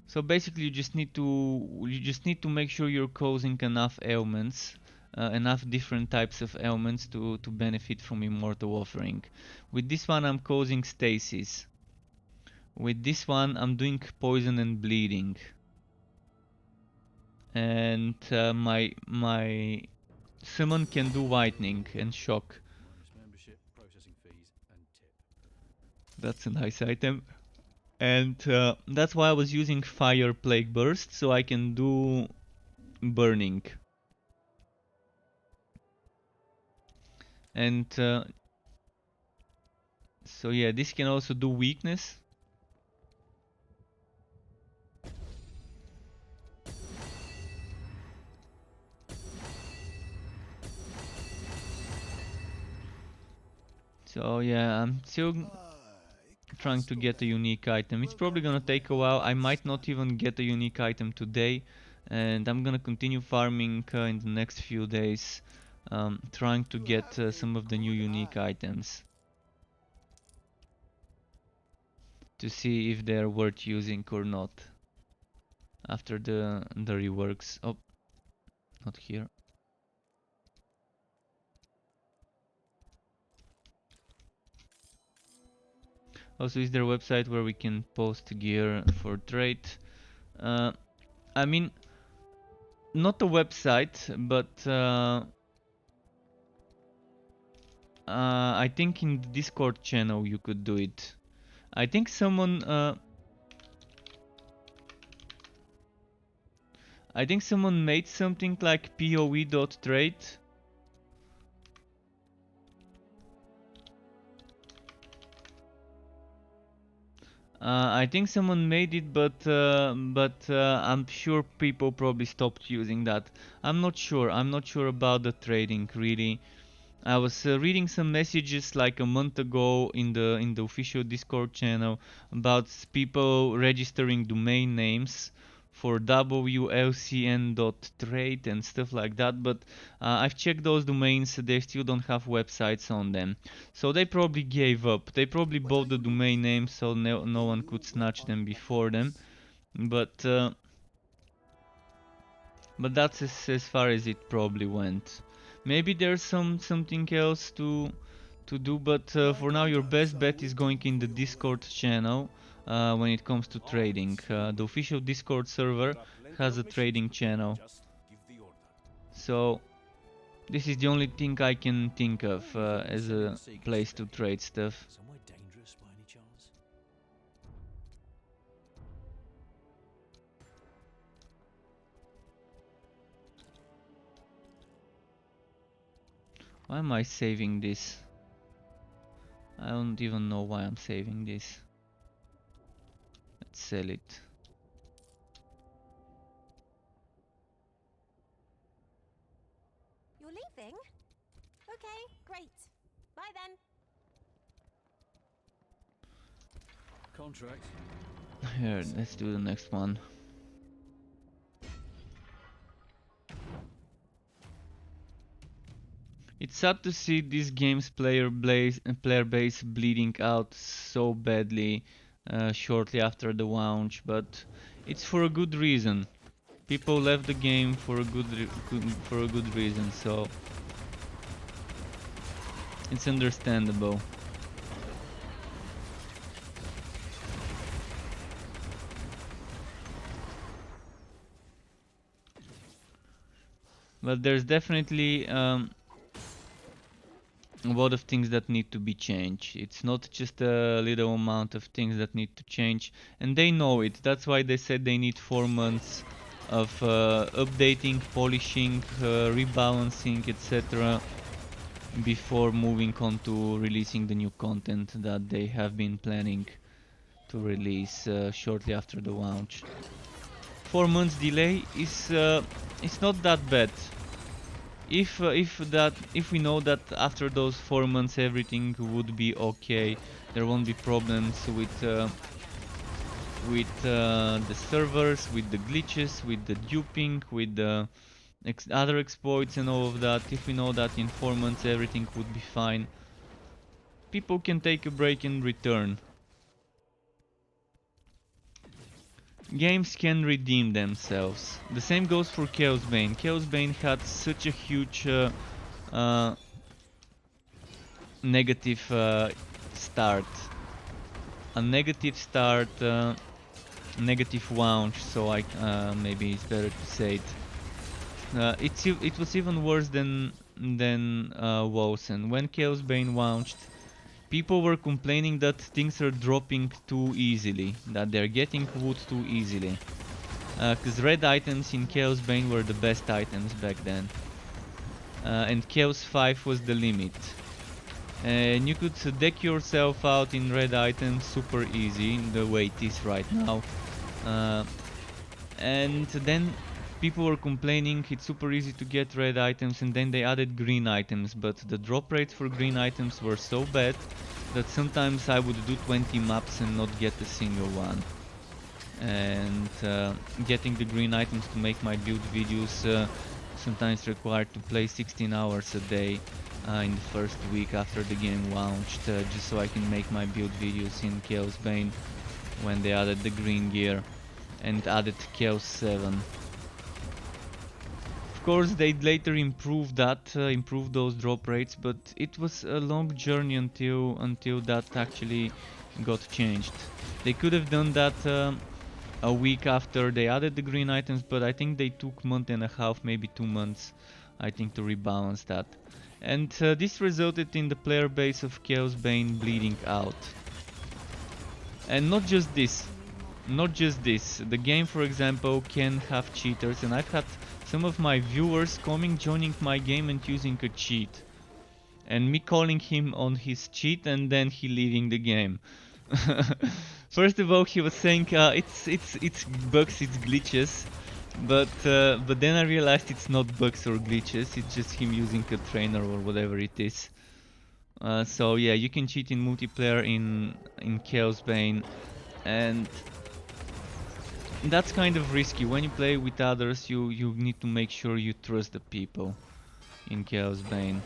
So basically you just need to make sure you're causing enough ailments, enough different types of ailments to benefit from Immortal Offering. With this one I'm causing stasis. With this one I'm doing poison and bleeding. And my summon can do whitening and shock. Membership, processing fees, and tip. That's a nice item. And that's why I was using Fire Plague Burst, so I can do burning. And so yeah, this can also do weakness. So yeah, I'm still trying to get a unique item. It's probably gonna take a while. I might not even get a unique item today, and I'm gonna continue farming in the next few days, trying to get some of the new unique items to see if they're worth using or not after the reworks. Oh, not here. Also, is there a website where we can post gear for trade? I mean, not a website, but I think in the Discord channel you could do it. I think someone made something like poe.trade. I think someone made it, but I'm sure people probably stopped using that. I'm not sure. I'm not sure about the trading really. I was reading some messages like a month ago in the official Discord channel about people registering domain names for wlcn.trade and stuff like that, but I've checked those domains, they still don't have websites on them. So they probably gave up. They probably bought the domain names so no one could snatch them before them. But that's as far as it probably went. Maybe there's something else to do, but for now your best bet is going in the Discord channel when it comes to trading. The official Discord server has a trading channel. So this is the only thing I can think of as a place to trade stuff. Somewhere dangerous by any chance? Why am I saving this? I don't even know why I'm saving this. Let's sell it. You're leaving? Okay, great. Bye then. Contract. Here, let's do the next one. It's sad to see this game's player base bleeding out so badly shortly after the launch, but it's for a good reason. People left the game for a good reason, so it's understandable. But there's definitely a lot of things that need to be changed. It's not just a little amount of things that need to change, and they know it. That's why they said they need 4 months of updating, polishing, rebalancing, etc. before moving on to releasing the new content that they have been planning to release shortly after the launch. 4 months delay is it's not that bad. if we know that after those 4 months everything would be okay, there won't be problems with the servers, with the glitches, with the duping, with the other exploits and all of that. If we know that in 4 months everything would be fine, people can take a break and return. Games can redeem themselves. The same goes for Chaos Bane. Chaos Bane had such a huge negative start. A negative start, negative launch, so maybe it's better to say it. It was even worse than Wolcen. When Chaos Bane launched, people were complaining that things are dropping too easily, that they're getting wood too easily. Because red items in Chaos Bane were the best items back then. And Chaos 5 was the limit. And you could deck yourself out in red items super easy, the way it is right now. And then people were complaining it's super easy to get red items, and then they added green items, but the drop rates for green items were so bad that sometimes I would do 20 maps and not get a single one. And getting the green items to make my build videos sometimes required to play 16 hours a day in the first week after the game launched, just so I can make my build videos in Chaos Bane when they added the green gear and added Chaos 7. Of course, they later improved that, improved those drop rates, but it was a long journey until that actually got changed. They could have done that a week after they added the green items, but I think they took a month and a half, maybe 2 months, I think, to rebalance that. And this resulted in the player base of Chaos Bane bleeding out. And not just this, the game, for example, can have cheaters, and I've had some of my viewers joining my game and using a cheat, and me calling him on his cheat and then he leaving the game. First of all, he was saying it's bugs, it's glitches, but then I realized it's not bugs or glitches, it's just him using a trainer or whatever it is. So yeah, you can cheat in multiplayer in Chaos Bane, and that's kind of risky. When you play with others, you need to make sure you trust the people in Chaos Bane.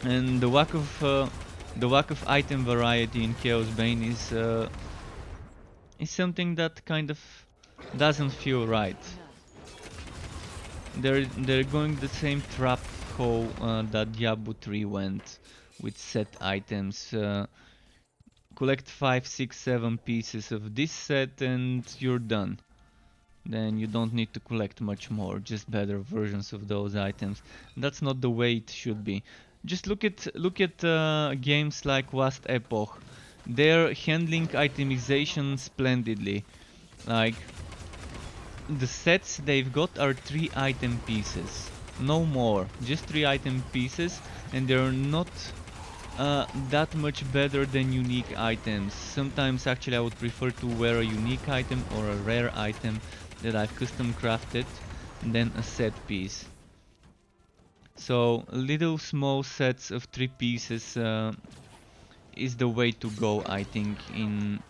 And the lack of item variety in Chaos Bane is something that kind of doesn't feel right. They're going the same trap hole that Diablo 3 went, with set items. Collect 5, 6, 7 pieces of this set and you're done. Then you don't need to collect much more, just better versions of those items. That's not the way it should be. Just look at games like Last Epoch. They're handling itemization splendidly. Like, the sets they've got are 3 item pieces, no more, just 3 item pieces, and they're not that much better than unique items. Sometimes actually I would prefer to wear a unique item or a rare item that I've custom crafted than a set piece. So little small sets of 3 pieces is the way to go, I think, in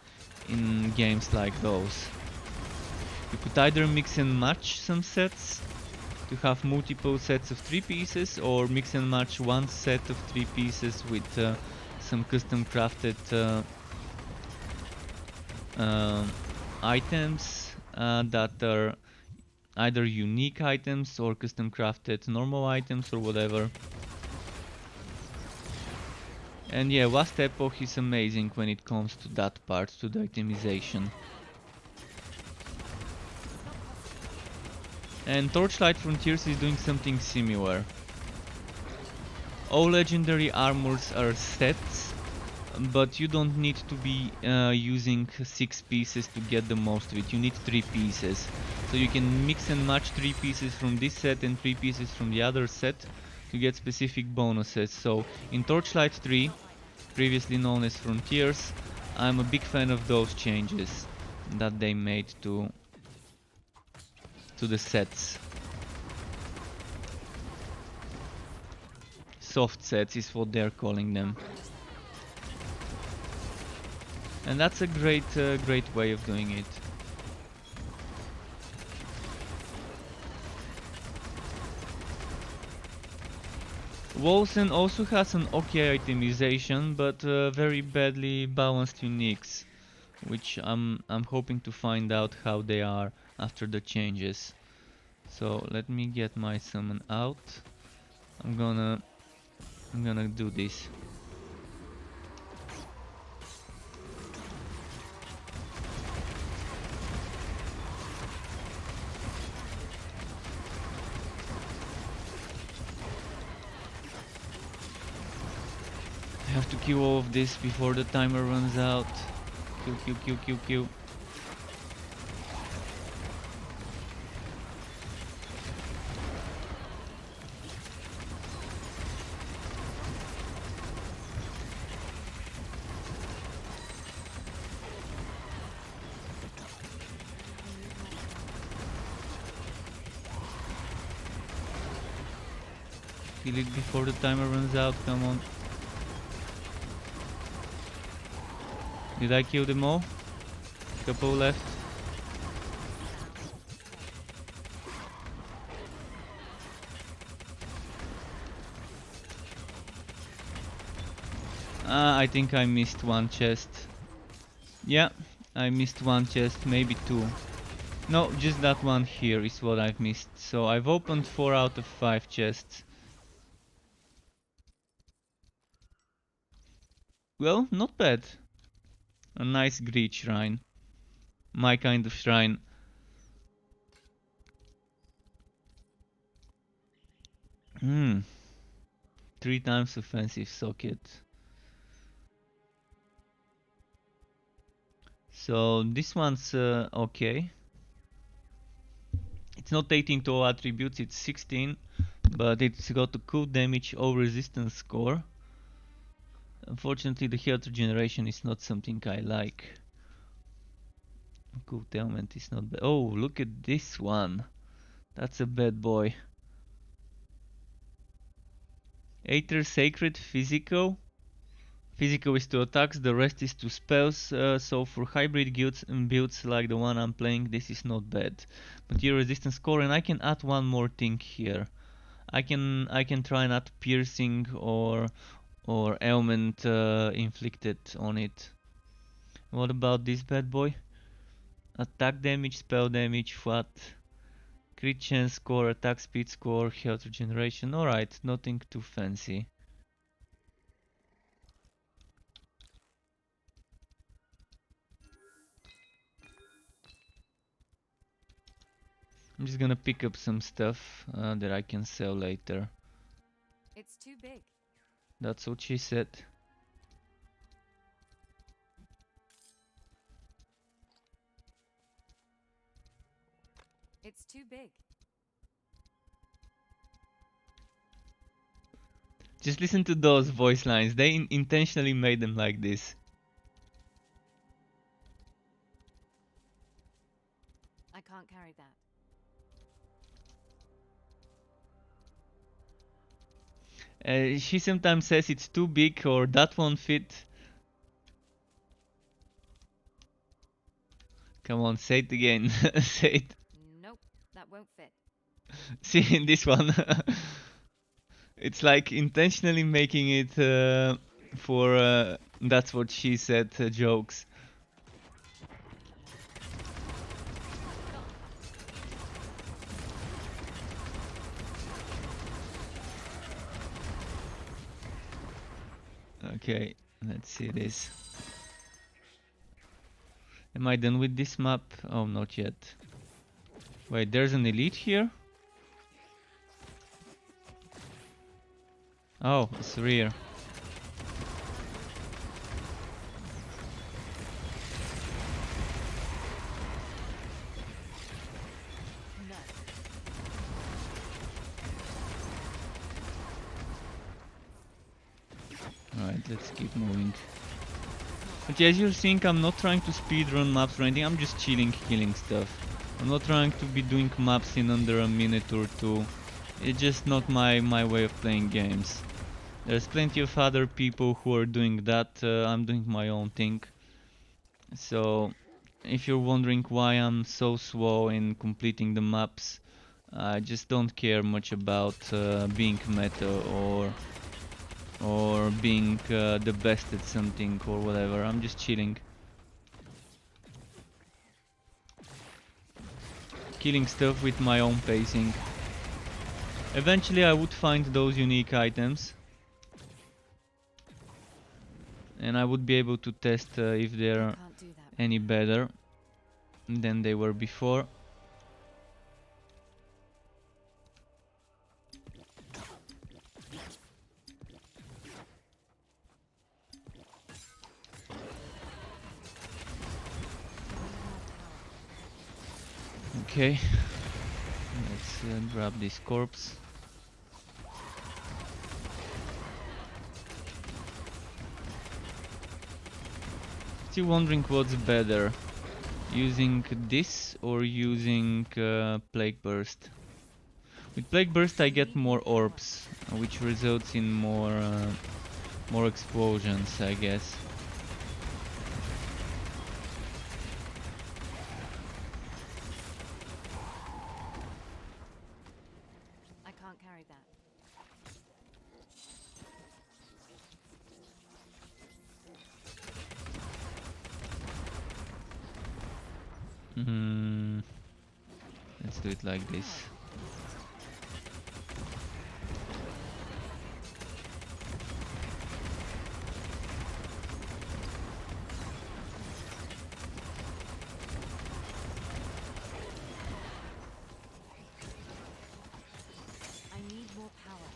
games like those. You could either mix and match some sets to have multiple sets of 3 pieces, or mix and match one set of 3 pieces with some custom crafted items that are either unique items or custom crafted normal items or whatever. And yeah, Last Epoch is amazing when it comes to that part, to the itemization. And Torchlight Frontiers is doing something similar. All legendary armors are sets, but you don't need to be using 6 pieces to get the most of it. You need 3 pieces. So you can mix and match 3 pieces from this set and 3 pieces from the other set to get specific bonuses. So in Torchlight 3, previously known as Frontiers, I'm a big fan of those changes that they made to the sets. soft sets is what they're calling them. And that's a great way of doing it. Wolcen also has an okay itemization, but very badly balanced uniques, which I'm hoping to find out how they are after the changes. So let me get my summon out. I'm gonna do this. I have to kill all of this before the timer runs out. Kill. Kill it before the timer runs out, come on. Did I kill them all? Couple left. I think I missed one chest. Yeah, I missed one chest, maybe two. No, just that one here is what I've missed. So I've opened 4 out of 5 chests. Well, not bad. A nice greed shrine. My kind of shrine. Hmm. 3 times offensive socket. So this one's okay. It's not 18 to all attributes, it's 16. But it's got a cool damage or resistance score. Unfortunately, the health regeneration is not something I like. Cool ailment is not bad. Oh, look at this one. That's a bad boy. Aether Sacred Physical. Physical is to attacks, the rest is to spells. So for hybrid builds like the one I'm playing, this is not bad. Material resistance score, and I can add one more thing here. I can try and add piercing or ailment inflicted on it. What about this bad boy? Attack damage, spell damage, what? Crit chance score, attack speed score, health regeneration. Alright, nothing too fancy. I'm just gonna pick up some stuff that I can sell later. It's too big. That's what she said. It's too big. Just listen to those voice lines. They intentionally made them like this. I can't carry that. She sometimes says it's too big or that won't fit. Come on, say it again. Say it. Nope, that won't fit. See, in this one. It's like intentionally making it for that's what she said jokes. Okay, let's see this. Am I done with this map? Oh, not yet. Wait, there's an elite here? Oh, it's rear. No. Alright, let's keep moving. But as you're seeing, I'm not trying to speedrun maps or anything, I'm just chilling, killing stuff. I'm not trying to be doing maps in under a minute or two. It's just not my way of playing games. There's plenty of other people who are doing that. I'm doing my own thing. So, if you're wondering why I'm so slow in completing the maps, I just don't care much about being meta or being the best at something or whatever. I'm just chilling. Killing stuff with my own pacing. Eventually I would find those unique items. And I would be able to test if they're Can't do that. any better than they were before. Okay, let's grab this corpse. Still wondering what's better, using this or using Plague Burst. With Plague Burst I get more orbs, which results in more explosions, I guess. I can't carry that. Let's do it like this. I need more power.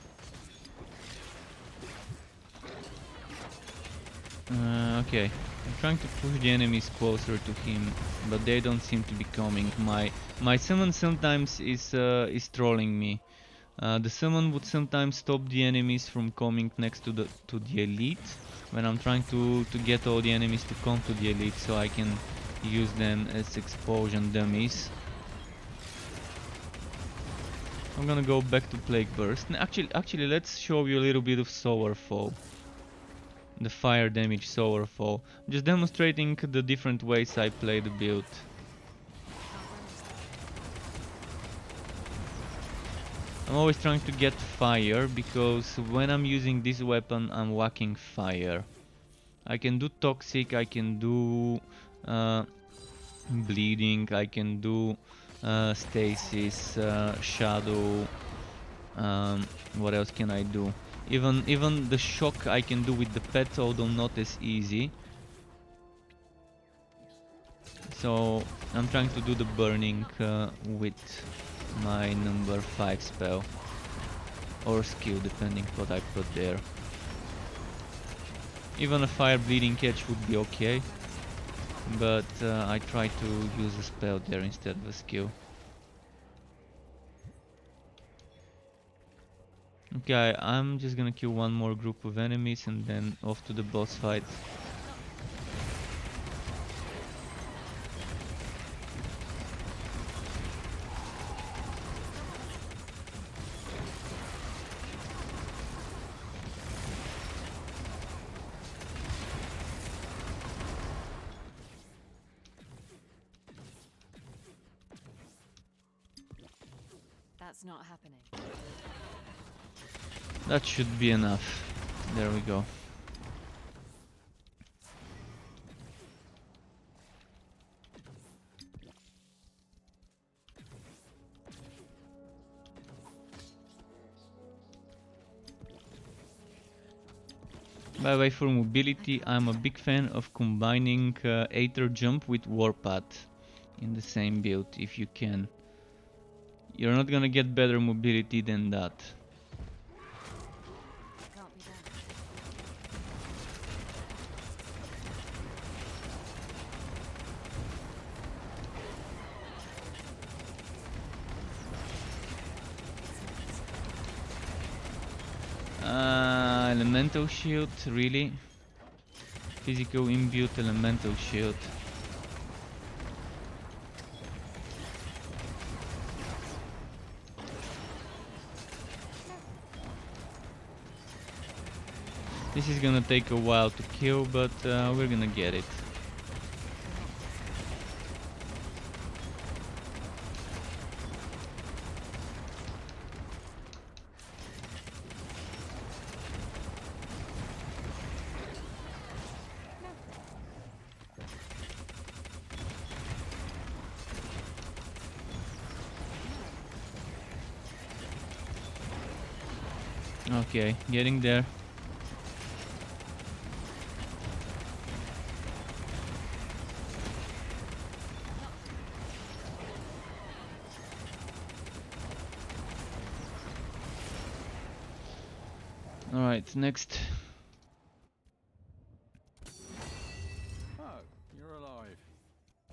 Okay, I'm trying to push the enemies closer to him, but they don't seem to be coming. My summon sometimes is trolling me. The summon would sometimes stop the enemies from coming next to the elite when I'm trying to get all the enemies to come to the elite so I can use them as explosion dummies. I'm gonna go back to Plague Burst. Actually, let's show you a little bit of Solar Fall. The fire damage Solar Fall. Just demonstrating the different ways I play the build. I'm always trying to get fire, because when I'm using this weapon I'm lacking fire. I can do toxic, I can do bleeding, I can do stasis, shadow, what else can I do? Even the shock I can do with the pet, although not as easy. So I'm trying to do the burning with my number 5 spell or skill, depending what I put there. Even a fire bleeding catch would be okay, but I try to use a spell there instead of a skill. Okay, I'm just gonna kill one more group of enemies and then off to the boss fight. That's not happening. That should be enough. There we go. By the way, for mobility, I'm a big fan of combining Aether Jump with Warpath in the same build, if you can. You're not gonna get better mobility than that. Can't be done. Elemental shield, really? Physical imbued elemental shield. This is gonna take a while to kill, but we're gonna get it. Okay, getting there. Alright, next. Oh, you're alive.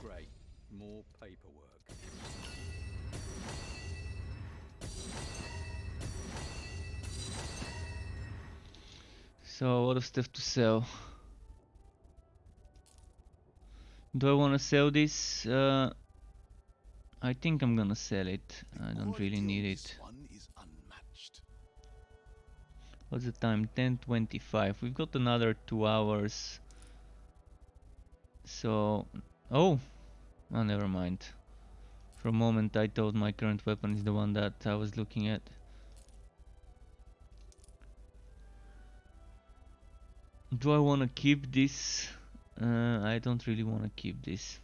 Great. More paperwork. So, a lot of stuff to sell. Do I want to sell this? I think I'm gonna sell it. I don't really need it. One is unmatched. What's the time? 10:25. We've got another 2 hours. So, oh, never mind. For a moment I thought my current weapon is the one that I was looking at. Do I want to keep this? I don't really want to keep this.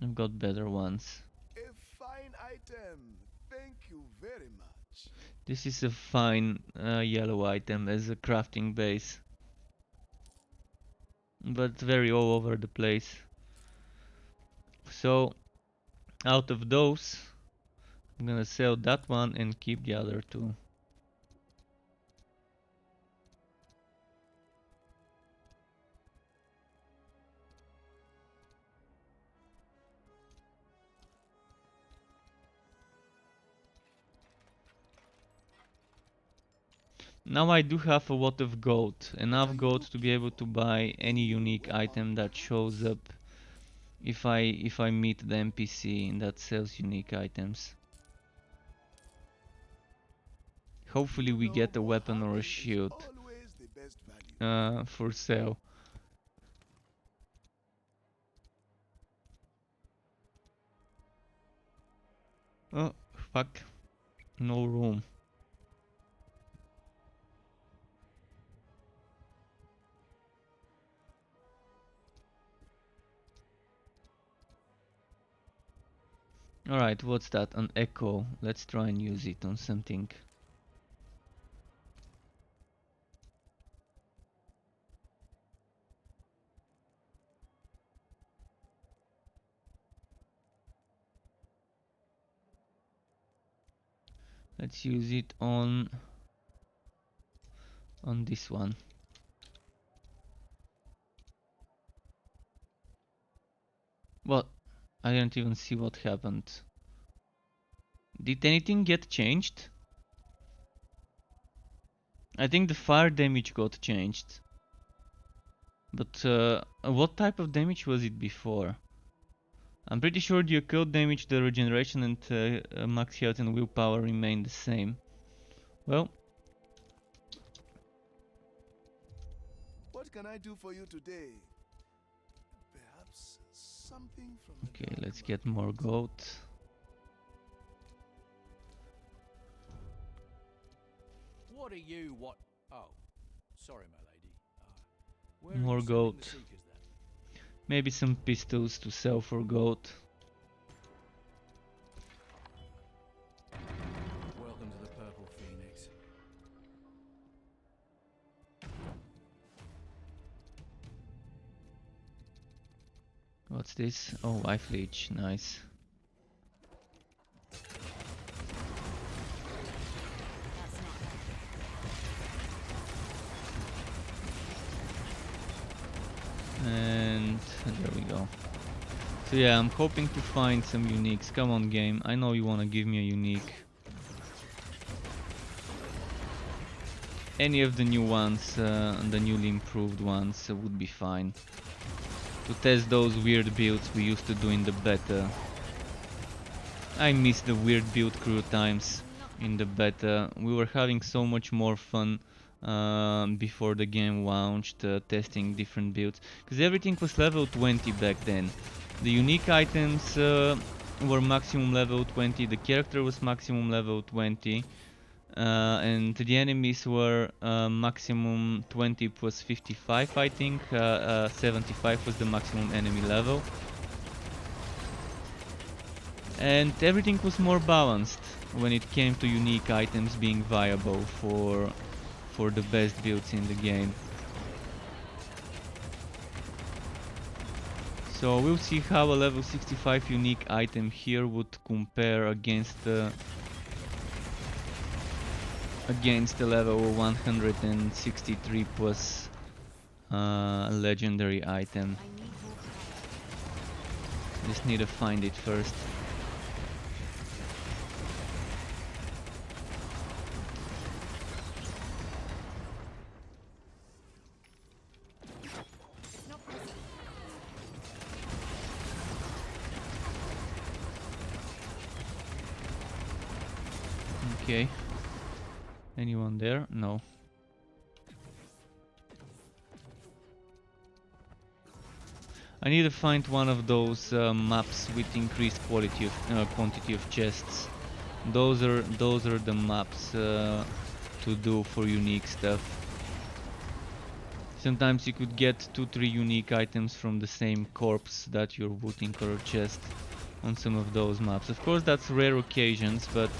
I've got better ones. A fine item. Thank you very much. This is a fine yellow item as a crafting base, but very all over the place. So out of those, I'm gonna sell that one and keep the other two. Now I do have a lot of gold, enough gold to be able to buy any unique item that shows up if I meet the NPC that sells unique items. Hopefully we get a weapon or a shield Always the best value. for sale. Oh fuck, no room. Alright, what's that? An echo. Let's try and use it on something. Let's use it on this one. What? I didn't even see what happened. Did anything get changed? I think the fire damage got changed. But what type of damage was it before? I'm pretty sure the occult damage, the regeneration and max health and willpower remain the same. Well, What can I do for you today? Perhaps something from the okay, dark let's get market. more gold. What are you? What? Oh, sorry, my lady. Where More are you sending gold. the seekers then? Maybe some pistols to sell for gold. Welcome to the Purple Phoenix. What's this? Oh, life leech, nice. That's not And there we go. So yeah, I'm hoping to find some uniques. Come on game, I know you wanna give me a unique. Any of the new ones, the newly improved ones would be fine. To test those weird builds we used to do in the beta. I miss the weird build crew times. in the beta. We were having so much more fun before the game launched, testing different builds, because everything was level 20 back then. The unique items were maximum level 20, the character was maximum level 20, and the enemies were maximum 20 plus 55, I think. 75 was the maximum enemy level. And everything was more balanced when it came to unique items being viable for the best builds in the game. So we'll see how a level 65 unique item here would compare against the level 163 plus legendary item. I need more power. Just need to find it first. It's not possible. Okay. Anyone there? No. I need to find one of those maps with increased quality of quantity of chests. Those are the maps to do for unique stuff. Sometimes you could get 2-3 unique items from the same corpse that you're putting or chest on some of those maps. Of course, that's rare occasions, but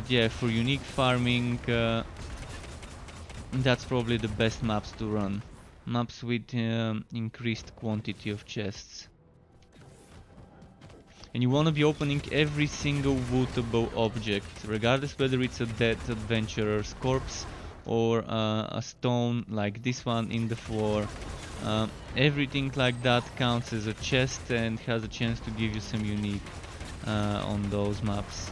yeah, for unique farming, that's probably the best maps to run. Maps with increased quantity of chests. And you want to be opening every single lootable object, regardless whether it's a dead adventurer's corpse or a stone like this one in the floor. Everything like that counts as a chest and has a chance to give you some unique on those maps.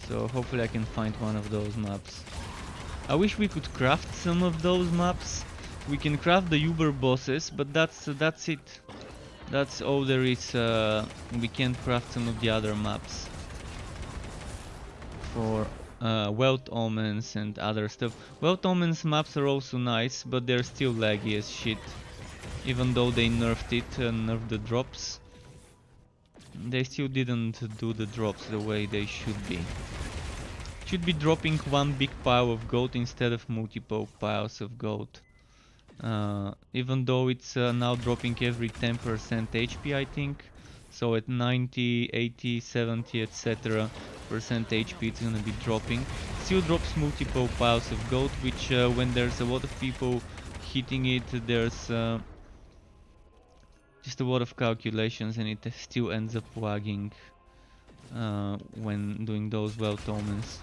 So hopefully I can find one of those maps. I wish we could craft some of those maps. We can craft the Uber bosses, but that's it. That's all there is. We can't craft some of the other maps for Wealth Omens and other stuff. Wealth Omens maps are also nice, but they're still laggy as shit. Even though they nerfed it, nerfed the drops, they still didn't do the drops the way they should be. Should be dropping one big pile of gold instead of multiple piles of gold. Even though it's now dropping every 10% HP, I think. So at 90, 80, 70, etc. percent HP it's gonna be dropping. Still drops multiple piles of gold, which when there's a lot of people hitting it, there's just a lot of calculations and it still ends up lagging when doing those Wealth Omens.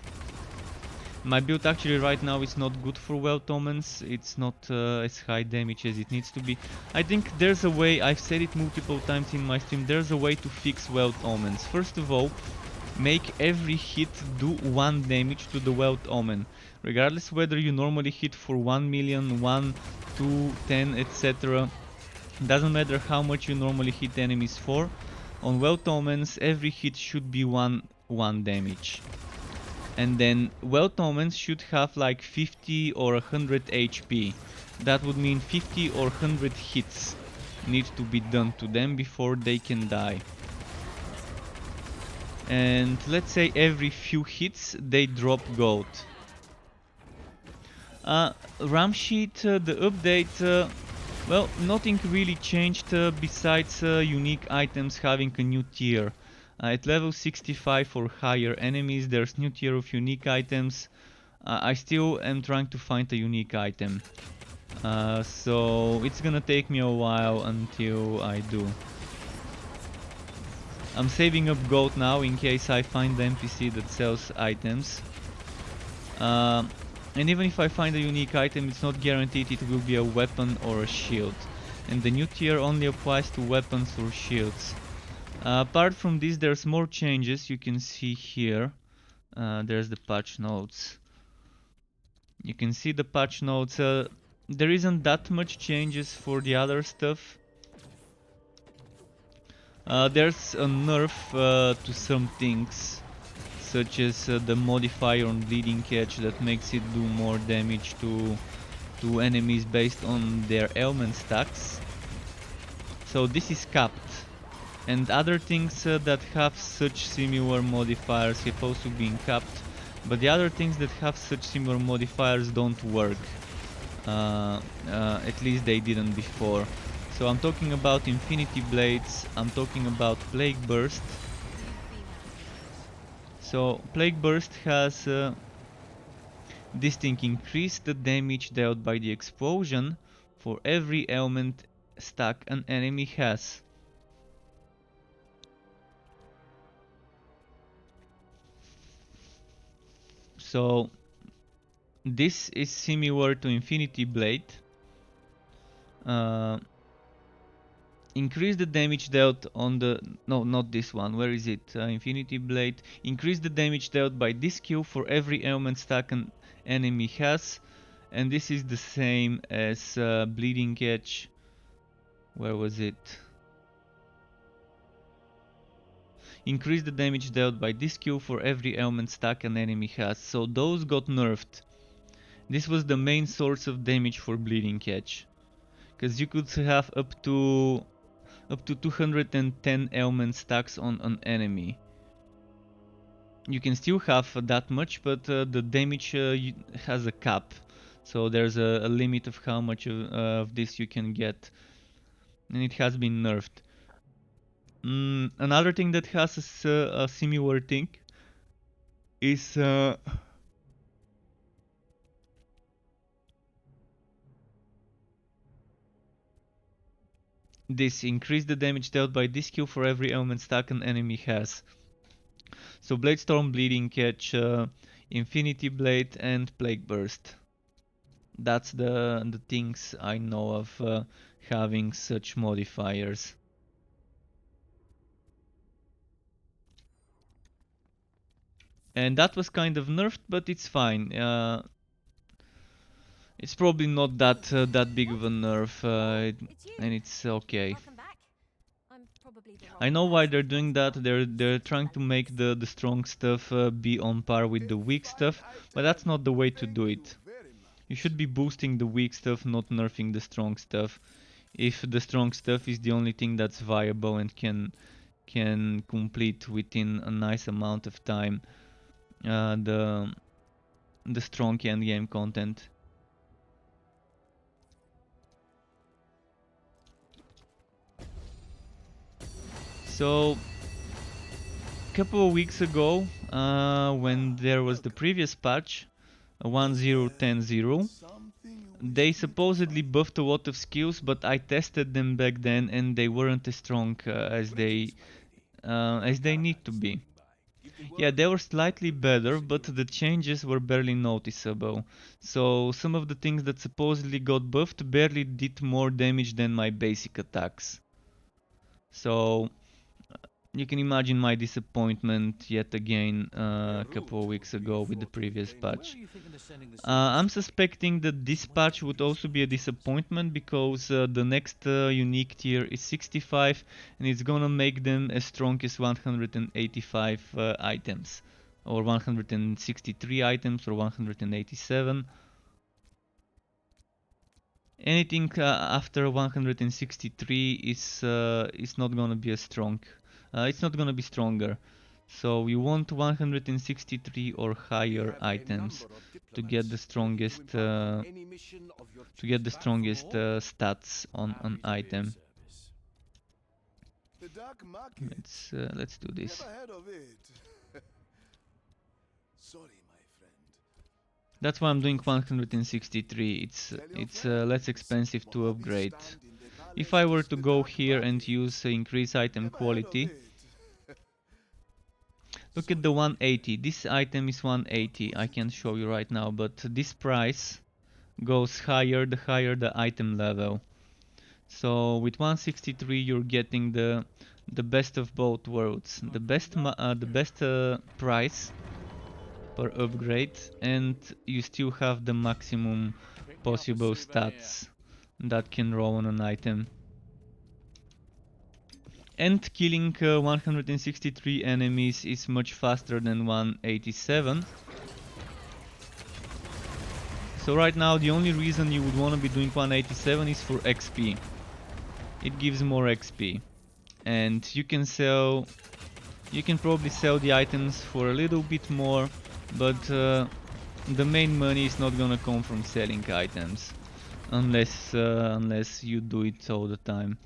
My build actually right now is not good for Wealth Omens. It's not as high damage as it needs to be. I think there's a way, I've said it multiple times in my stream, there's a way to fix Wealth Omens. First of all, make every hit do 1 damage to the Wealth Omen. Regardless whether you normally hit for 1 million, 1, 2, 10, etc. Doesn't matter how much you normally hit enemies for. On Wealth Omens, every hit should be 1 damage. And then Wealth Omens should have like 50 or 100 HP. That would mean 50 or 100 hits need to be done to them before they can die. And let's say every few hits they drop gold. RAM sheet, the update, well, nothing really changed besides unique items having a new tier. At level 65 or higher enemies, there's new tier of unique items. I still am trying to find a unique item. So it's gonna take me a while until I do. I'm saving up gold now in case I find the NPC that sells items. And even if I find a unique item, it's not guaranteed it will be a weapon or a shield. And the new tier only applies to weapons or shields. Apart from this, there's more changes you can see here. There's the patch notes. You can see the patch notes. There isn't that much changes for the other stuff. There's a nerf to some things, such as the modifier on bleeding catch that makes it do more damage to enemies based on their ailment stacks. So this is capped. And other things that have such similar modifiers have also been capped, but the other things that have such similar modifiers don't work. At least they didn't before. So I'm talking about Infinity Blades, I'm talking about Plague Burst. So Plague Burst has this thing: increase the damage dealt by the explosion for every ailment stack an enemy has. So this is similar to Infinity Blade. Increase the damage dealt on the... no, not this one. Where is it? Infinity Blade. Increase the damage dealt by this skill for every ailment stack an enemy has. And this is the same as Bleeding Edge. Where was it? Increase the damage dealt by this skill for every ailment stack an enemy has. So those got nerfed. This was the main source of damage for Bleeding Edge. Because you could have up to 210 ailment stacks on an enemy. You can still have that much, but the damage has a cap. So there's a limit of how much of this you can get. And it has been nerfed. Another thing that has a similar thing is this: increase the damage dealt by this skill for every ailment stack an enemy has. So Bladestorm, Bleeding Catch, Infinity Blade and Plague Burst. That's the things I know of having such modifiers. And that was kind of nerfed, but it's fine. It's probably not that big of a nerf, and it's okay. Welcome back. I'm probably the I wrong know why person they're to doing ask that. about. They're trying to make the strong stuff be on par with the weak stuff, but that's not the way to do it. You should be boosting the weak stuff, not nerfing the strong stuff. If the strong stuff is the only thing that's viable and can complete within a nice amount of time the strong endgame content. So a couple of weeks ago, when there was the previous patch, 1010, they supposedly buffed a lot of skills, but I tested them back then and they weren't as strong as they need to be. Yeah, they were slightly better, but the changes were barely noticeable. So some of the things that supposedly got buffed barely did more damage than my basic attacks. So you can imagine my disappointment yet again a couple of weeks ago with the previous patch. I'm suspecting that this patch would also be a disappointment because the next unique tier is 65 and it's gonna make them as strong as 185 items, or 163 items, or 187. Anything after 163 is not gonna be as strong. It's not gonna be stronger. So we want 163 or higher items to get the strongest stats on an item. Let's do this. Sorry, my friend. That's why I'm doing 163. It's less expensive to upgrade. If I were to go here and use increase item quality, look at the 180. This item is 180. I can't show you right now, but this price goes higher the higher the item level. So with 163 you're getting the best of both worlds. The best price per upgrade, and you still have the maximum Pick me up a possible souvenir. stats that can roll on an item. And killing 163 enemies is much faster than 187. So right now the only reason you would want to be doing 187 is for XP. It gives more XP. And you can probably sell the items for a little bit more, but the main money is not gonna come from selling items unless you do it all the time.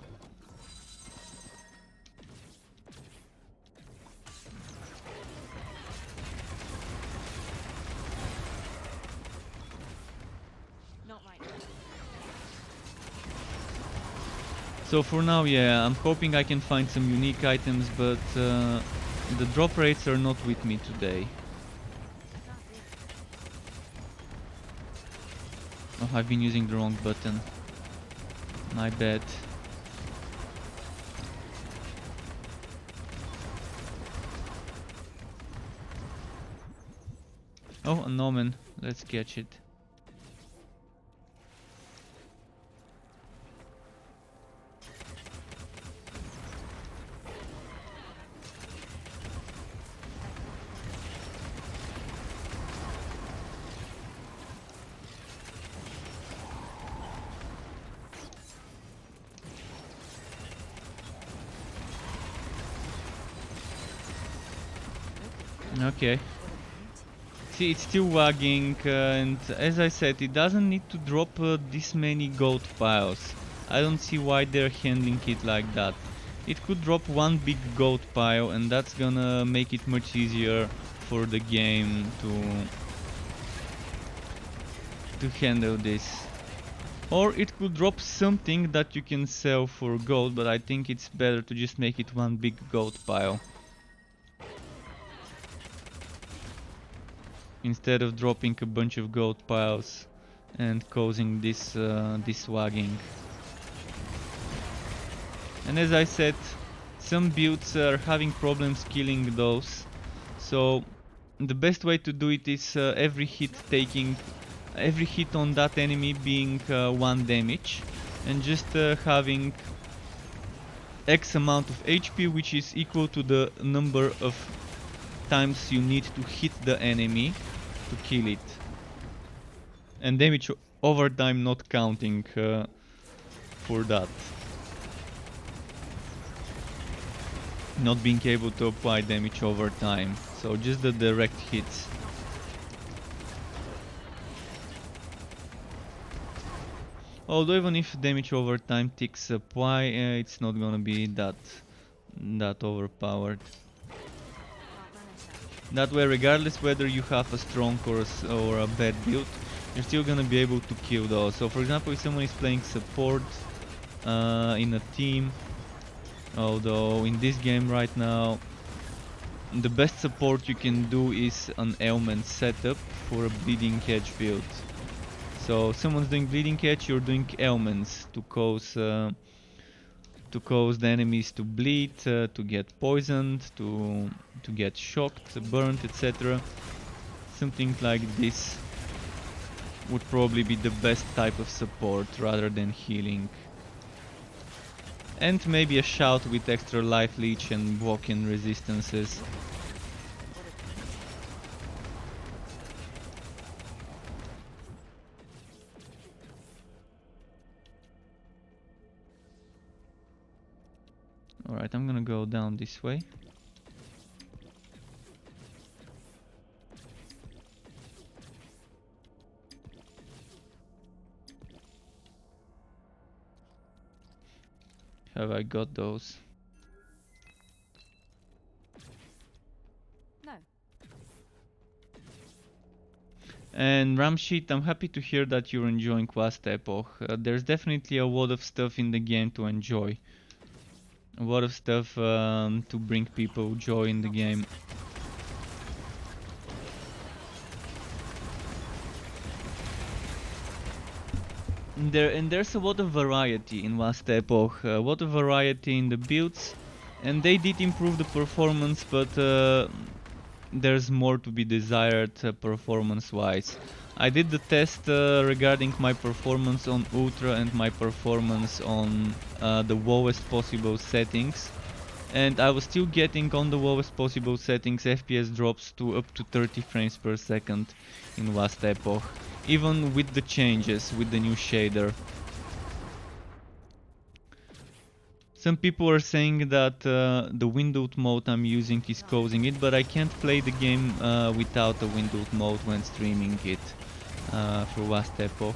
Not right now. So for now, yeah, I'm hoping I can find some unique items, but the drop rates are not with me today. Oh, I've been using the wrong button. My bad. Oh, a Nomen. Let's catch it. Okay. See, it's still wagging, and as I said, it doesn't need to drop this many gold piles. I don't see why they're handling it like that. It could drop one big gold pile, and that's gonna make it much easier for the game to handle this. Or it could drop something that you can sell for gold, but I think it's better to just make it one big gold pile, instead of dropping a bunch of gold piles and causing this wagging. And as I said, some builds are having problems killing those, so the best way to do it is every hit on that enemy being 1 damage, and just having X amount of HP, which is equal to the number of times you need to hit the enemy to kill it. And damage over time not counting for that. Not being able to apply damage over time, so just the direct hits. Although even if damage over time ticks up Y, it's not gonna be that overpowered. That way, regardless whether you have a strong or a bad build, you're still gonna be able to kill those. So for example, if someone is playing support in a team, although in this game right now the best support you can do is an ailment setup for a bleeding edge build. So someone's doing bleeding edge, you're doing ailments to cause the enemies to bleed, to get poisoned, to get shocked, burnt, etc. Something like this would probably be the best type of support rather than healing. And maybe a shout with extra life leech and walk-in resistances. Alright, I'm gonna go down this way. Have I got those? No. And Ramsheet, I'm happy to hear that you're enjoying Quest Epoch. There's definitely a lot of stuff in the game to enjoy. A lot of stuff to bring people joy in the game. There's a lot of variety in Last Epoch, a lot of variety in the builds, and they did improve the performance, but there's more to be desired performance-wise. I did the test regarding my performance on Ultra and my performance on the lowest possible settings, and I was still getting on the lowest possible settings FPS drops to up to 30 frames per second in last epoch, even with the changes, with the new shader. Some people are saying that the windowed mode I'm using is causing it, but I can't play the game without a windowed mode when streaming it for last epoch.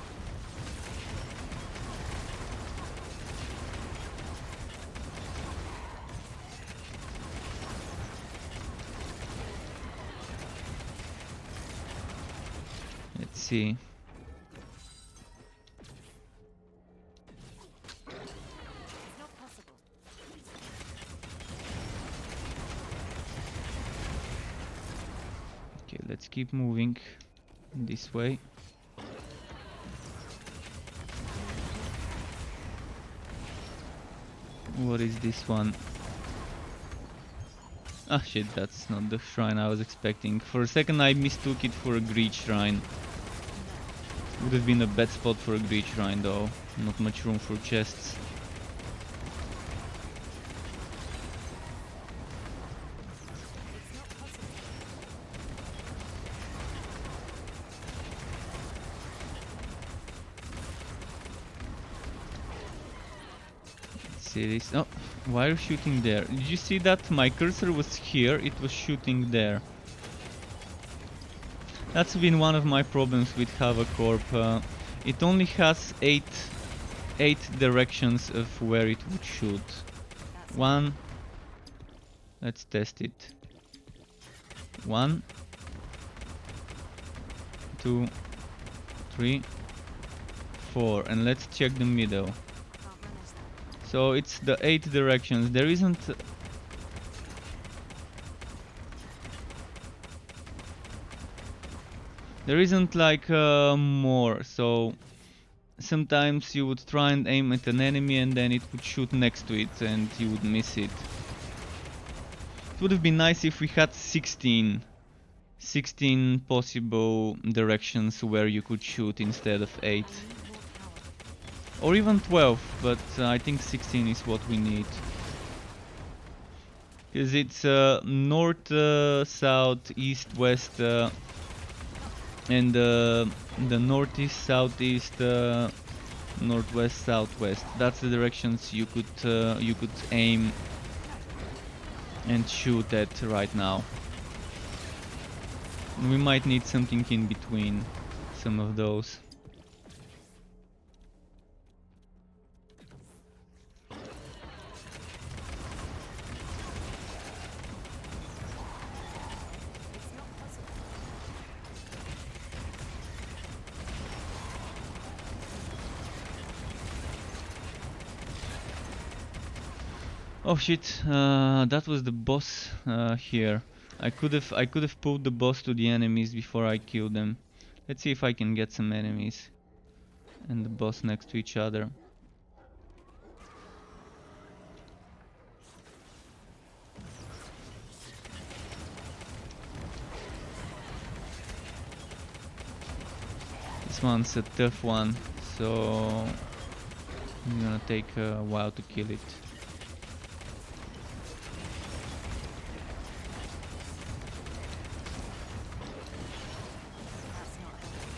Let's see. It's not possible. Okay, let's keep moving this way. What is this one? Ah shit, that's not the shrine I was expecting. For a second I mistook it for a greed shrine. Would have been a bad spot for a greed shrine though. Not much room for chests. It's not possible. See this? Oh, why are you shooting there? Did you see that my cursor was here? It was shooting there. That's been one of my problems with Havocorp. It only has eight directions of where it would shoot. One. Let's test it. 1, 2, 3, 4, and let's check the middle. Can't manage that. So it's the 8 directions. There isn't like more. So sometimes you would try and aim at an enemy and then it would shoot next to it and you would miss it. It would have been nice if we had 16 possible directions where you could shoot instead of 8. I need more power. Or even 12, but I think 16 is what we need. Because it's north, south, east, west, and the northeast, southeast, northwest, southwest. That's the directions you could aim and shoot at right now. We might need something in between some of those. It's not possible. Oh shit! That was the boss here. I could have pulled the boss to the enemies before I killed them. Let's see if I can get some enemies and the boss next to each other. This one's a tough one, so it's gonna take a while to kill it. That's not helpful.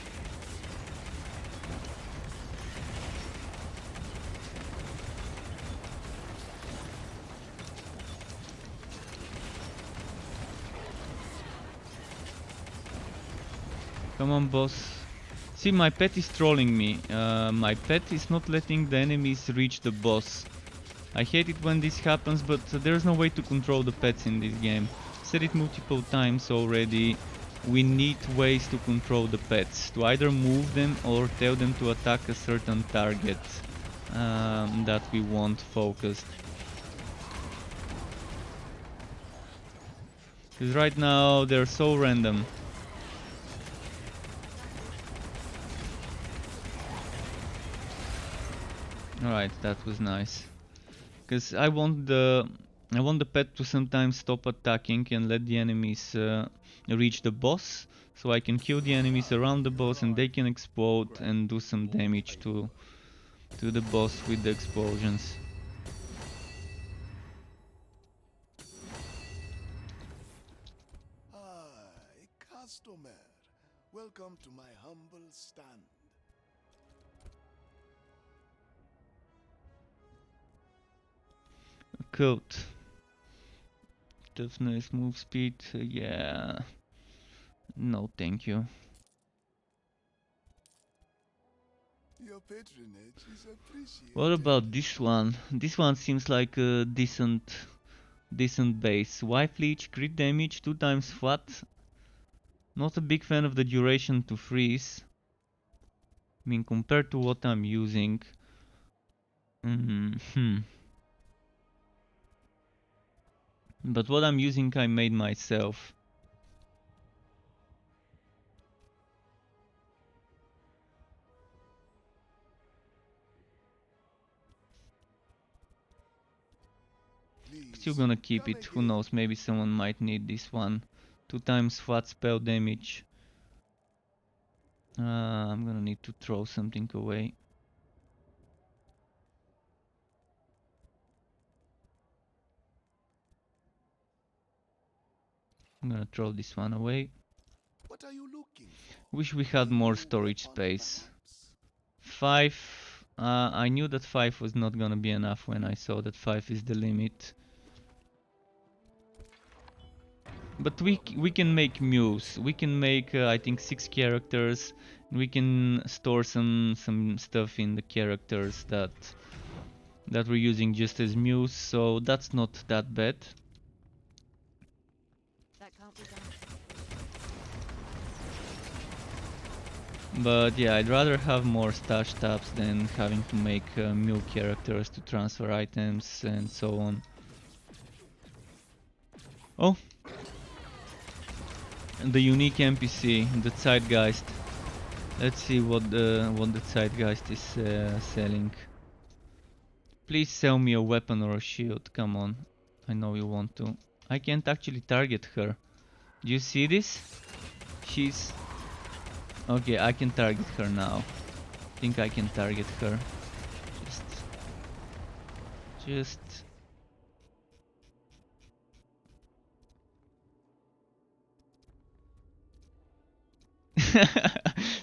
Come on, boss. See, my pet is trolling me. My pet is not letting the enemies reach the boss. I hate it when this happens, but there's no way to control the pets in this game. Said it multiple times already. We need ways to control the pets. To either move them or tell them to attack a certain target that we want focused. Because right now they're so random. Alright, that was nice. Because I want the I want the pet to sometimes stop attacking and let the enemies reach the boss, so I can kill the enemies around the boss and they can explode and do some damage to the boss with the explosions. A customer. Welcome to my humble stand. Coat. Toughness, move speed, yeah. No, thank you. Your patronage is appreciated. What about this one? This one seems like a decent base. Wife Leech, crit damage, 2 times flat. Not a big fan of the duration to freeze. I mean, compared to what I'm using. But what I'm using I made myself. Still gonna keep it, who knows, maybe someone might need this one. 2 times flat spell damage. I'm gonna need to throw something away. I'm gonna throw this one away. What are you looking for? Wish we had more storage space. 5. I knew that 5 was not gonna be enough when I saw that 5 is the limit. But we can make mules. We can make I think 6 characters. We can store some stuff in the characters that we're using just as mules. So that's not that bad. That can't be done. But yeah, I'd rather have more stash tabs than having to make mule characters to transfer items and so on. Oh, and the unique NPC, the Zeitgeist. Let's see what the Zeitgeist is selling. Please sell me a weapon or a shield. Come on, I know you want to. I can't actually target her. Do you see this? She's okay. I can target her now. I think I can target her. Just.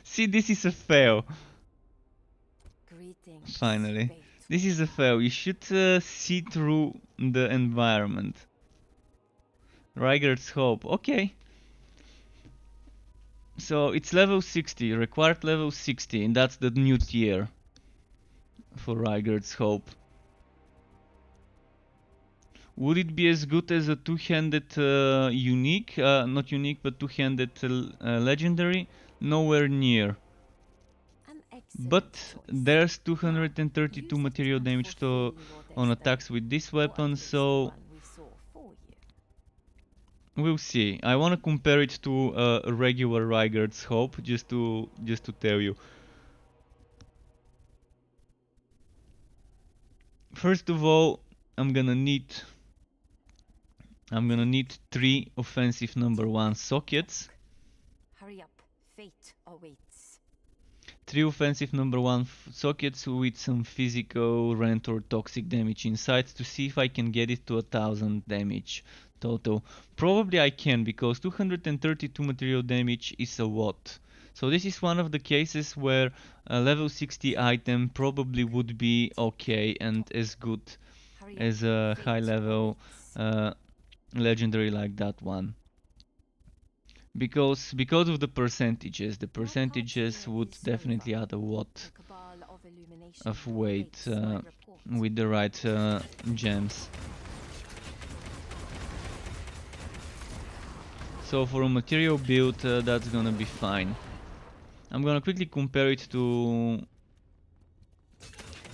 See, this is a fail. Greetings. Finally. Fate. This is a fail. You should see through the environment. Rygar's Hope. Okay. So it's level 60. Required level 60. And that's the new tier for Rygar's Hope. Would it be as good as a two-handed unique? Not unique, but two-handed legendary? Nowhere near. An excellent But choice. there's 232 Use it material and damage fulfill to your on destiny. attacks with this Or at weapon, least the so one we saw for you. we'll see. I wanna compare it to a regular Rygar's Hope, just to tell you. First of all, I'm gonna need 3 offensive number 1 sockets. Hurry up. Fate awaits. 3 offensive number 1 sockets with some physical, rent or toxic damage inside to see if I can get it to 1000 damage total. Probably I can, because 232 material damage is a lot. So this is one of the cases where a level 60 item probably would be okay and as good Hurry as up. a Fate high level awaits. legendary like that one. Because of the percentages would definitely add a lot The cabal of illumination of weight awaits my report. with the right gems. So for a material build, that's gonna be fine. I'm gonna quickly compare it to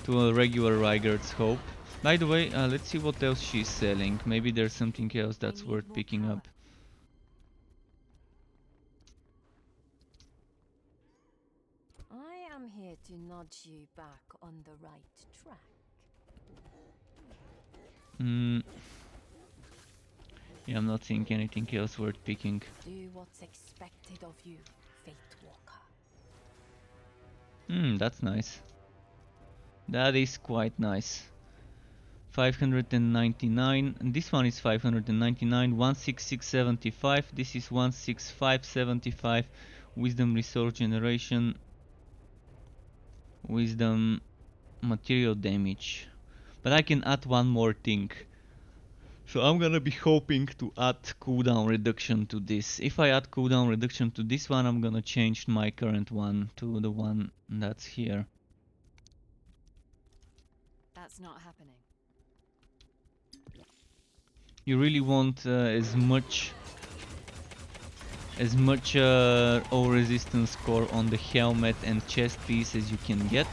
a regular Rygar's Hope. By the way, let's see what else she's selling. Maybe there's something else that's need worth more picking power. up. I am here to nudge you back on the right track. Yeah, I'm not seeing anything else worth picking. Do what's expected of you, Fate Walker. That's nice. That is quite nice. 599, and this one is 599, 16675, this is 16575, wisdom resource generation, wisdom material damage. But I can add one more thing. So I'm gonna be hoping to add cooldown reduction to this. If I add cooldown reduction to this one, I'm gonna change my current one to the one that's here. That's not happening. You really want as much all resistance score on the helmet and chest piece as you can get.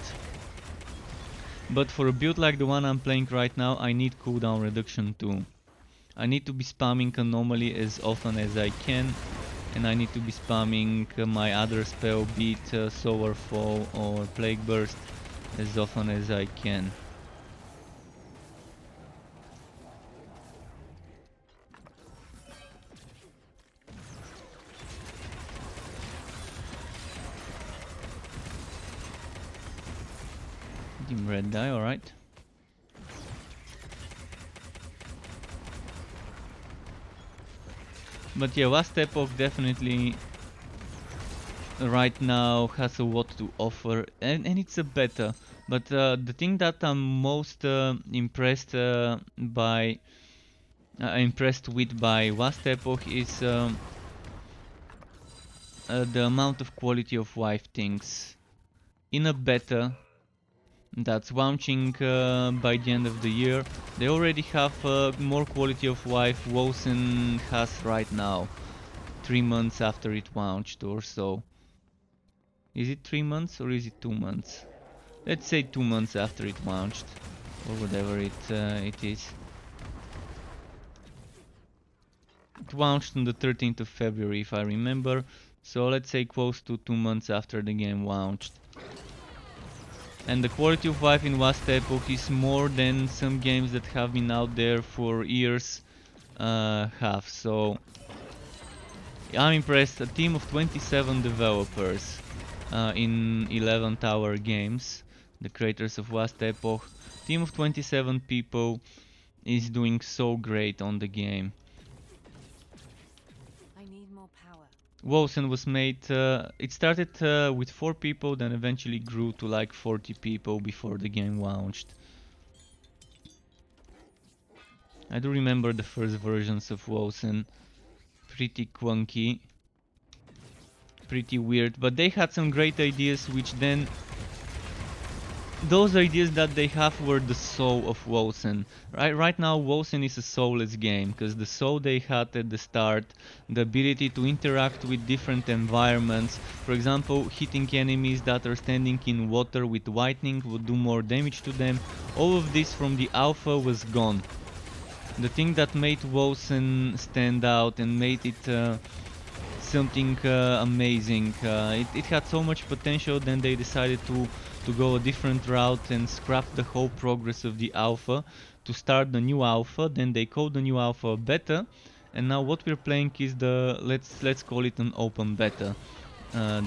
But for a build like the one I'm playing right now, I need cooldown reduction too. I need to be spamming Anomaly as often as I can, and I need to be spamming my other spell, be it Solar Fall or Plague Burst, as often as I can. Dim red die, alright. But yeah, Last Epoch definitely right now has a lot to offer, and it's a beta. But the thing that I'm most impressed with by Last Epoch is the amount of quality of life things. In a beta that's launching by the end of the year, they already have more quality of life Wolcen has right now, 3 months after it launched or so. Is it 3 months or is it 2 months? Let's say 2 months after it launched, or whatever it is. It launched on the 13th of February if I remember, so let's say close to 2 months after the game launched. And the quality of life in Last Epoch is more than some games that have been out there for years have, so I'm impressed. A team of 27 developers in 11 Tower Games, the creators of Last Epoch, team of 27 people is doing so great on the game. I need more power. Wolcen was made, it started with 4 people, then eventually grew to like 40 people before the game launched. I do remember the first versions of Wolcen, pretty clunky, pretty weird, but they had some great ideas which then those ideas that they have were the soul of Wolcen. Right now Wolcen is a soulless game, because the soul they had at the start, the ability to interact with different environments, for example hitting enemies that are standing in water with lightning would do more damage to them, all of this from the alpha was gone. The thing that made Wolcen stand out and made it something amazing, it had so much potential, then they decided to go a different route and scrap the whole progress of the alpha to start the new alpha. Then they called the new alpha a beta, and now what we're playing is the let's call it an open beta,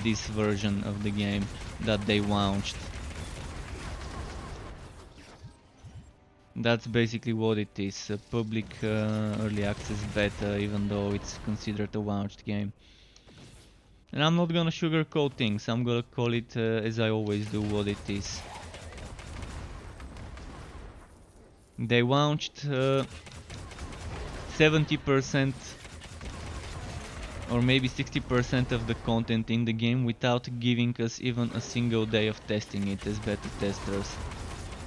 this version of the game that they launched. That's basically what it is, a public early access beta, even though it's considered a launched game. And I'm not gonna sugarcoat things, I'm gonna call it as I always do, what it is. They launched 70% or maybe 60% of the content in the game without giving us even a single day of testing it as beta testers.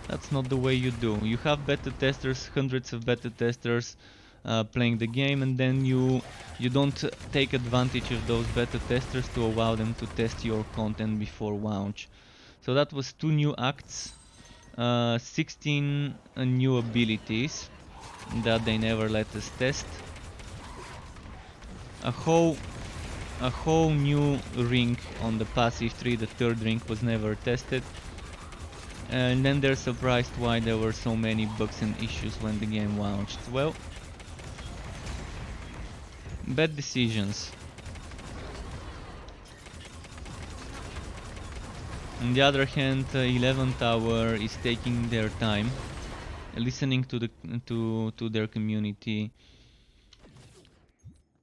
That's not the way you do. You have beta testers, hundreds of beta testers playing the game, and then you don't take advantage of those beta testers to allow them to test your content before launch. So that was 2 new acts, 16 new abilities that they never let us test, a whole new ring on the passive tree. The 3rd ring was never tested. And then they're surprised why there were so many bugs and issues when the game launched. Well, Bad decisions. On the other hand, 11th Tower is taking their time, listening to their community,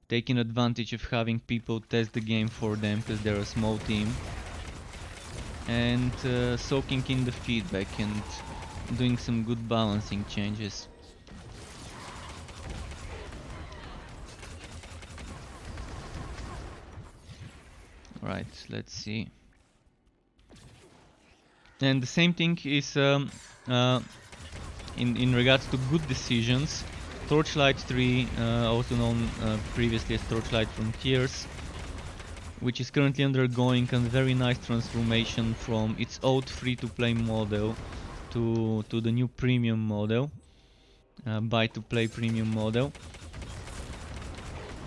taking advantage of having people test the game for them because they're a small team, and soaking in the feedback and doing some good balancing changes. Right, let's see. And the same thing is in regards to good decisions. Torchlight 3, also known previously as Torchlight Frontiers, which is currently undergoing a very nice transformation from its old free-to-play model to the new premium model, buy-to-play premium model.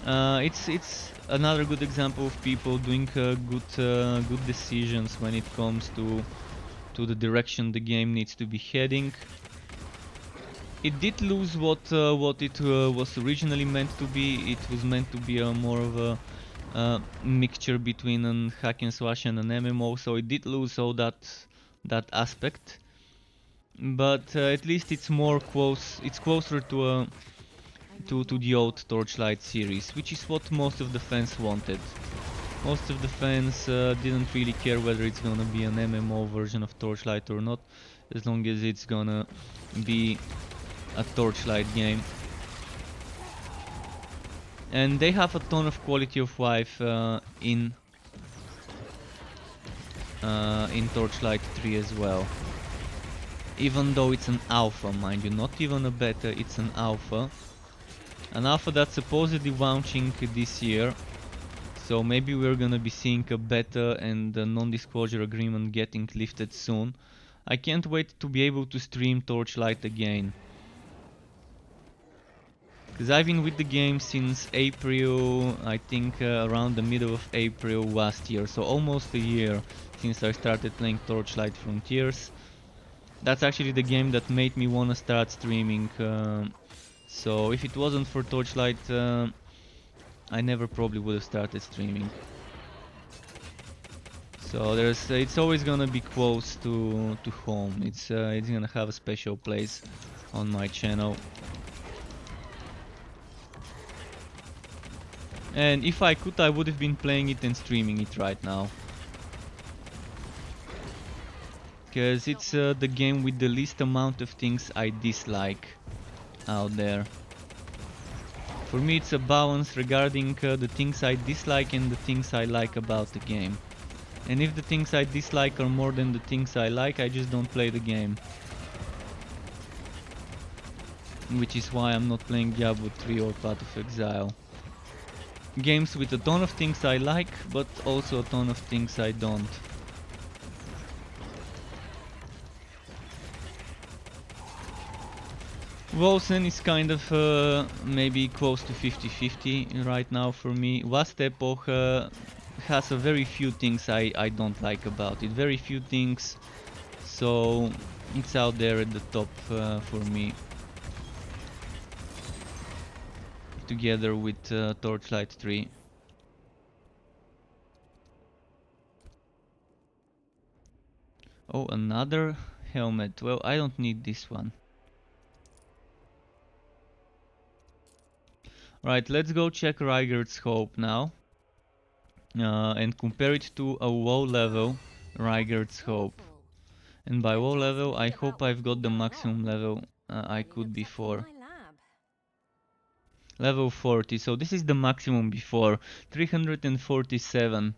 It's another good example of people doing good decisions when it comes to the direction the game needs to be heading. It did lose what it was originally meant to be. It was meant to be a more of a mixture between a hack and slash and an MMO, so it did lose all that aspect. But at least it's more close. It's closer to the old Torchlight series, which is what most of the fans wanted. Most of the fans didn't really care whether it's gonna be an MMO version of Torchlight or not, as long as it's gonna be a Torchlight game. And they have a ton of quality of life in Torchlight 3 as well. Even though it's an alpha, mind you, not even a beta, it's an alpha. An alpha that's supposedly launching this year. So maybe we're gonna be seeing a beta and a non-disclosure agreement getting lifted soon. I can't wait to be able to stream Torchlight again. Because I've been with the game since April, I think around the middle of April last year. So almost a year since I started playing Torchlight Frontiers. That's actually the game that made me wanna start streaming. So if it wasn't for Torchlight, I never probably would have started streaming. So it's always gonna be close to home. It's gonna have a special place on my channel. And if I could, I would have been playing it and streaming it right now. Because it's the game with the least amount of things I dislike out there. For me it's a balance regarding the things I dislike and the things I like about the game. And if the things I dislike are more than the things I like, I just don't play the game. Which is why I'm not playing Diablo 3 or Path of Exile. Games with a ton of things I like, but also a ton of things I don't. Wolcen is kind of maybe close to 50-50 right now for me. Last Epoch has a very few things I don't like about it. Very few things, so it's out there at the top for me. Together with Torchlight 3. Oh, another helmet. Well, I don't need this one. Right, let's go check Rygar's Hope now. And compare it to a low level Rygar's Hope. And by low level, I hope I've got the maximum level I could before. Level 40, so this is the maximum before. 347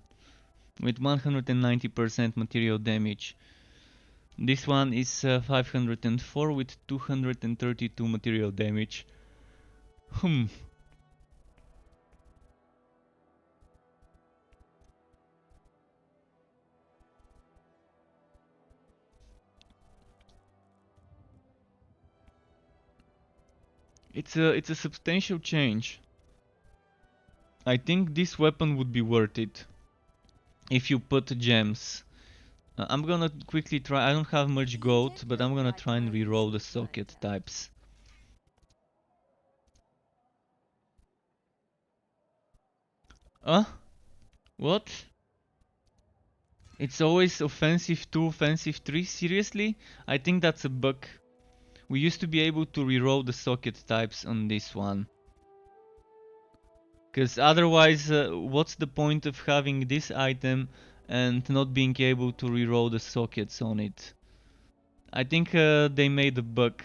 with 190% material damage. This one is 504 with 232 material damage. It's a substantial change. I think this weapon would be worth it if you put gems. I'm gonna quickly try. I don't have much gold, but I'm gonna try and reroll the socket types. What? It's always offensive 2, offensive 3? Seriously? I think that's a bug. We used to be able to reroll the socket types on this one. Because otherwise, what's the point of having this item and not being able to reroll the sockets on it? I think they made a bug.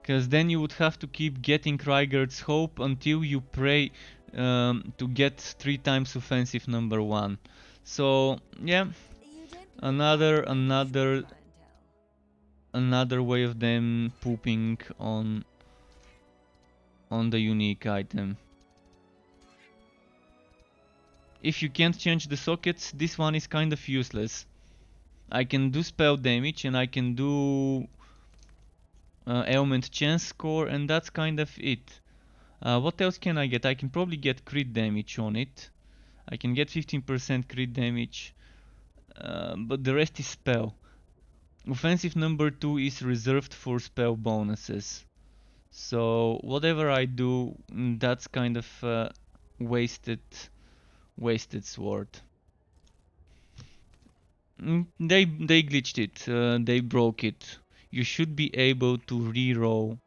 Because then you would have to keep getting Rygar's Hope until you pray to get 3 times offensive number 1. So, yeah, You don't look another like my usual another clientele. another way of them pooping on the unique item. If you can't change the sockets, this one is kind of useless. I can do spell damage and I can do ailment chance score, and that's kind of it. What else can I get? I can probably get crit damage on it. I can get 15% crit damage, but the rest is spell. Offensive number 2 is reserved for spell bonuses. So whatever I do, that's kind of wasted sword. They glitched it. They broke it. You should be able to reroll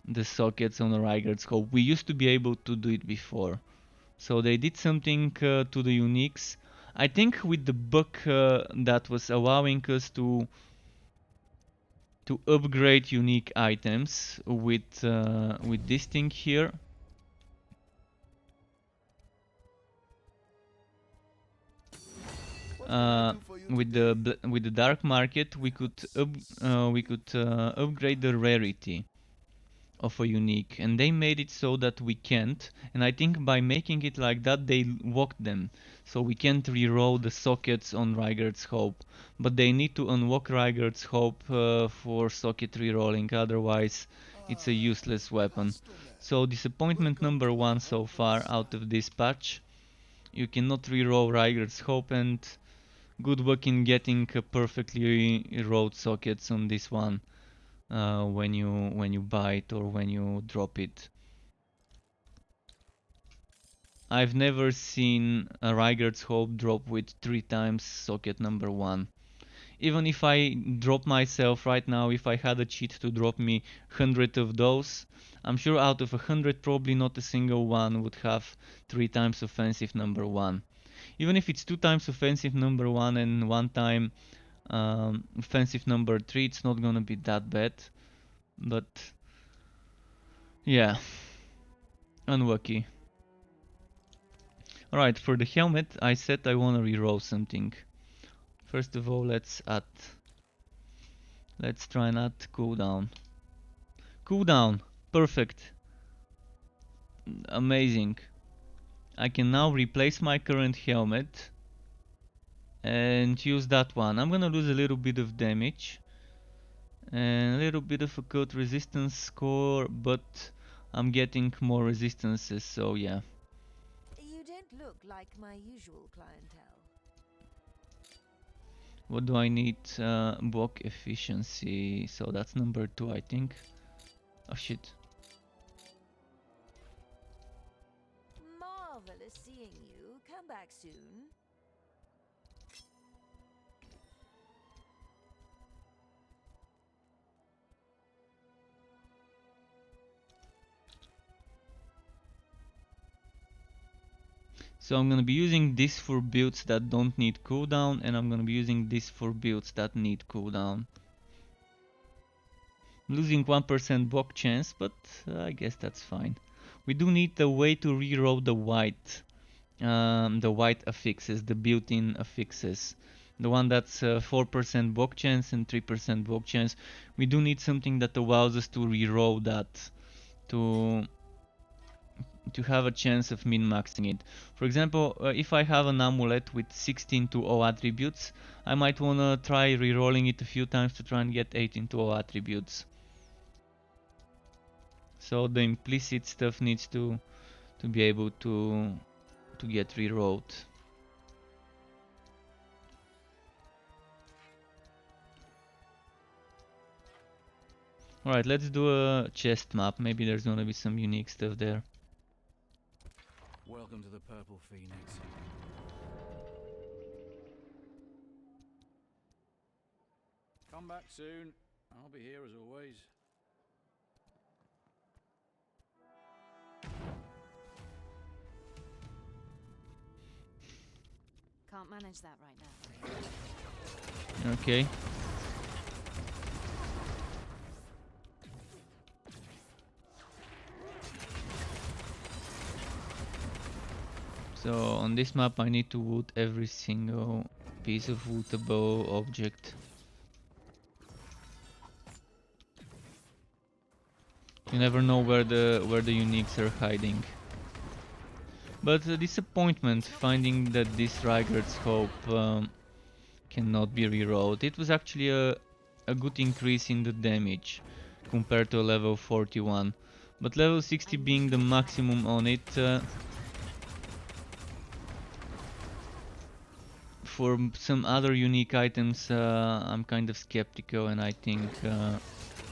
the sockets on a Rygar's Hope. We used to be able to do it before. So they did something to the uniques. I think with the bug that was allowing us to upgrade unique items with this thing here. With the dark market, we could upgrade the rarity of a unique, and they made it so that we can't. And I think by making it like that, they locked them, so we can't reroll the sockets on Rygar's Hope. But they need to unlock Rygar's Hope for socket rerolling, otherwise it's a useless weapon. So disappointment number 1 so far out of this patch. You cannot reroll Rygar's Hope, and good luck in getting perfectly rolled sockets on this one when you buy it or when you drop it. I've never seen a Rygar's Hope drop with 3 times socket number 1. Even if I drop myself right now, if I had a cheat to drop me 100 of those, I'm sure out of 100 probably not a single one would have 3 times offensive number 1. Even if it's 2 times offensive number 1 and 1 time offensive number 3, it's not gonna be that bad. But yeah, unlucky. Alright, for the helmet, I said I wanna reroll something. First of all, let's try and add cooldown. Cooldown, perfect. Amazing. I can now replace my current helmet and use that one. I'm gonna lose a little bit of damage and a little bit of a code resistance score, but I'm getting more resistances, so yeah. You don't look like my usual clientele. What do I need? Block efficiency, so that's number 2, I think. Oh shit. Marvelous seeing you. Come back soon. So I'm gonna be using this for builds that don't need cooldown, and I'm gonna be using this for builds that need cooldown. Losing 1% block chance, but I guess that's fine. We do need a way to reroll the white affixes, the built-in affixes. The one that's 4% block chance and 3% block chance. We do need something that allows us to reroll that to have a chance of min-maxing it. For example, if I have an amulet with 16 to all attributes, I might wanna try rerolling it a few times to try and get 18 to all attributes. So the implicit stuff needs to be able to get rerolled. Alright, let's do a chest map. Maybe there's gonna be some unique stuff there. Welcome to the Purple Phoenix. Come back soon. I'll be here as always. Can't manage that right now. Okay. So on this map I need to wood every single piece of woodable object. You never know where the uniques are hiding. But the disappointment finding that this Rygar's Hope cannot be rerolled. It was actually a good increase in the damage compared to a level 41. But level 60 being the maximum on it, for some other unique items I'm kind of skeptical, and I think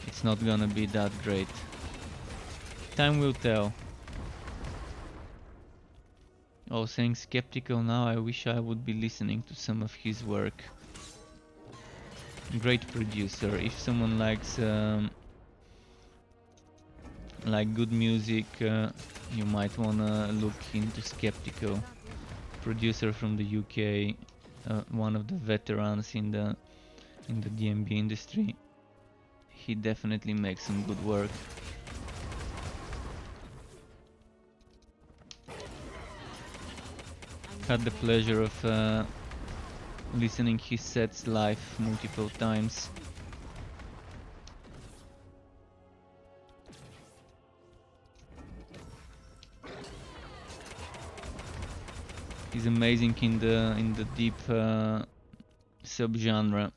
it's not gonna be that great. Time will tell. Oh, saying skeptical now, I wish I would be listening to some of his work. Great producer. If someone likes like good music, you might wanna look into Skeptical. Producer from the UK, one of the veterans in the DMB industry. He definitely makes some good work. Had the pleasure of listening his sets live multiple times. He's amazing in the deep subgenre.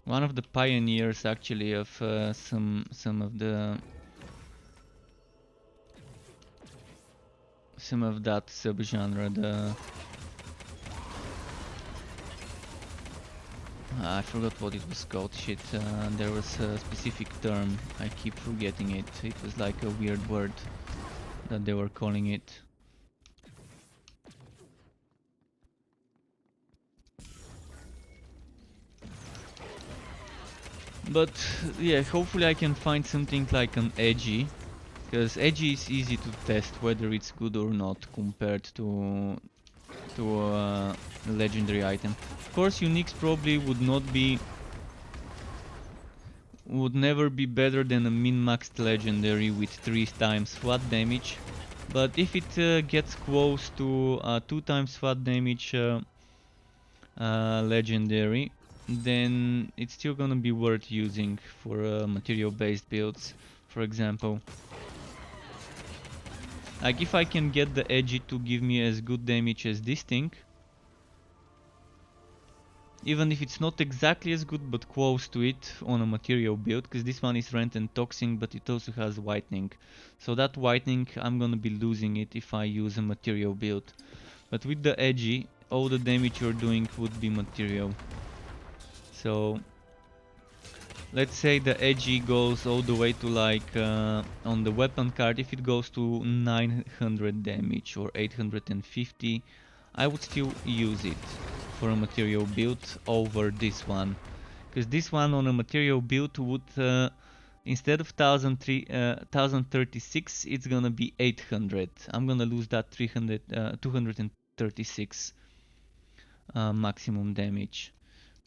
One of the pioneers, actually, of some of that subgenre. I forgot what it was called. Shit, there was a specific term. I keep forgetting it. It was like a weird word that they were calling it. But yeah, hopefully I can find something like an edgy, because edgy is easy to test whether it's good or not compared to a legendary item. Of course, uniques probably would never be better than a min-maxed legendary with 3 times flat damage. But if it gets close to 2 times flat damage legendary, then it's still gonna be worth using for material based builds, for example. Like if I can get the edgy to give me as good damage as this thing, even if it's not exactly as good but close to it on a material build, because this one is rent and toxin, but it also has whitening. So that whitening, I'm gonna be losing it if I use a material build. But with the edgy, all the damage you're doing would be material. So let's say the edgy goes all the way to like on the weapon card, if it goes to 900 damage or 850, I would still use it for a material build over this one, because this one on a material build would instead of 1036, it's gonna be 800. I'm gonna lose that 236 maximum damage.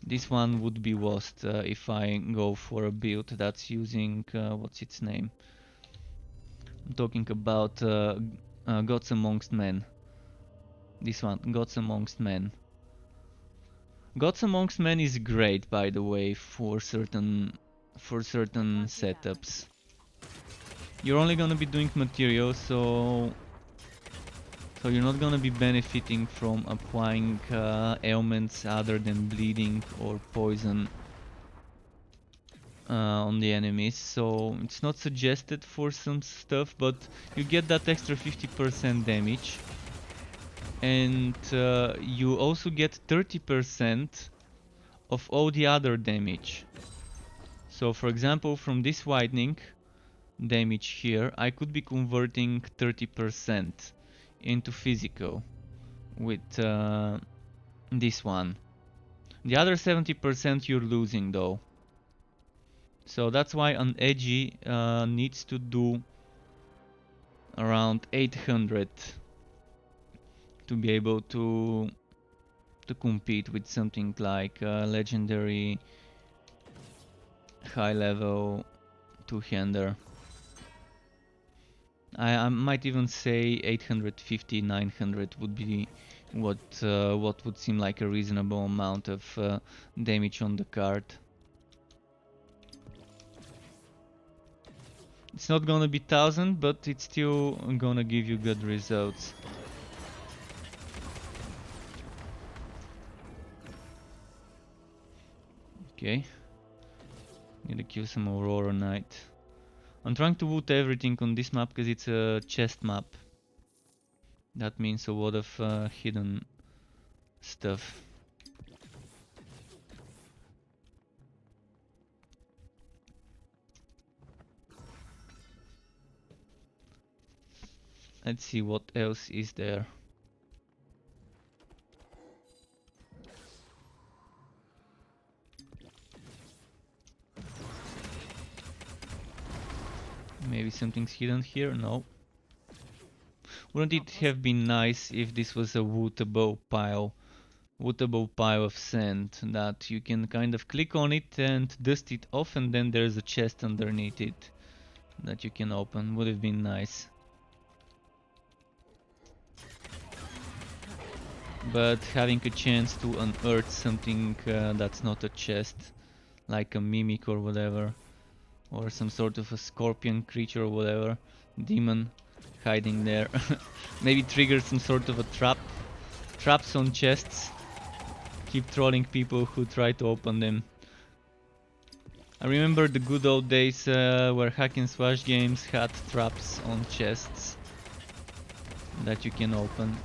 This one would be lost if I go for a build that's using what's its name? I'm talking about Gods Amongst Men. This one, Gods Amongst Men. Gods Amongst Men is great, by the way, for certain setups. You're only gonna be doing material, so you're not gonna be benefiting from applying ailments other than bleeding or poison on the enemies. So it's not suggested for some stuff, but you get that extra 50% damage. And you also get 30% of all the other damage. So for example, from this widening damage here, I could be converting 30% into physical with this one. The other 70% you're losing though. So that's why an edgy needs to do around 800 to be able to compete with something like legendary high level two-hander. I might even say 850, 900 would be what would seem like a reasonable amount of damage on the card. It's not gonna be 1000, but it's still gonna give you good results. Okay. Need to kill some Aurora Knight. I'm trying to loot everything on this map because it's a chest map. That means a lot of hidden stuff. Let's see what else is there. Maybe something's hidden here? No. Wouldn't it have been nice if this was a wootable pile of sand that you can kind of click on it and dust it off, and then there's a chest underneath it that you can open? Would have been nice. But having a chance to unearth something that's not a chest, like a mimic or whatever, or some sort of a scorpion creature or whatever, demon hiding there. Maybe trigger some sort of a traps on chests. Keep trolling people who try to open them. I remember the good old days where hack and slash games had traps on chests that you can open.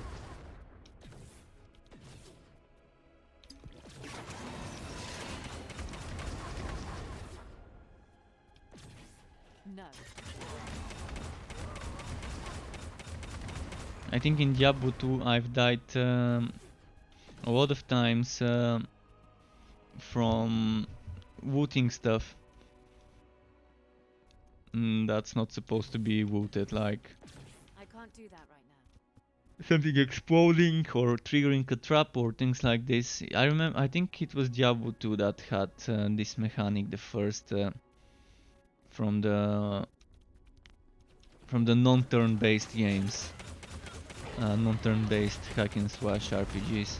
No. I think in Diablo 2 I've died a lot of times from looting stuff that's not supposed to be looted, like I can't do that right now. something exploding or triggering a trap or things like this. I think it was Diablo 2 that had this mechanic, the first from the non-turn based games, non-turn based hack and slash RPGs.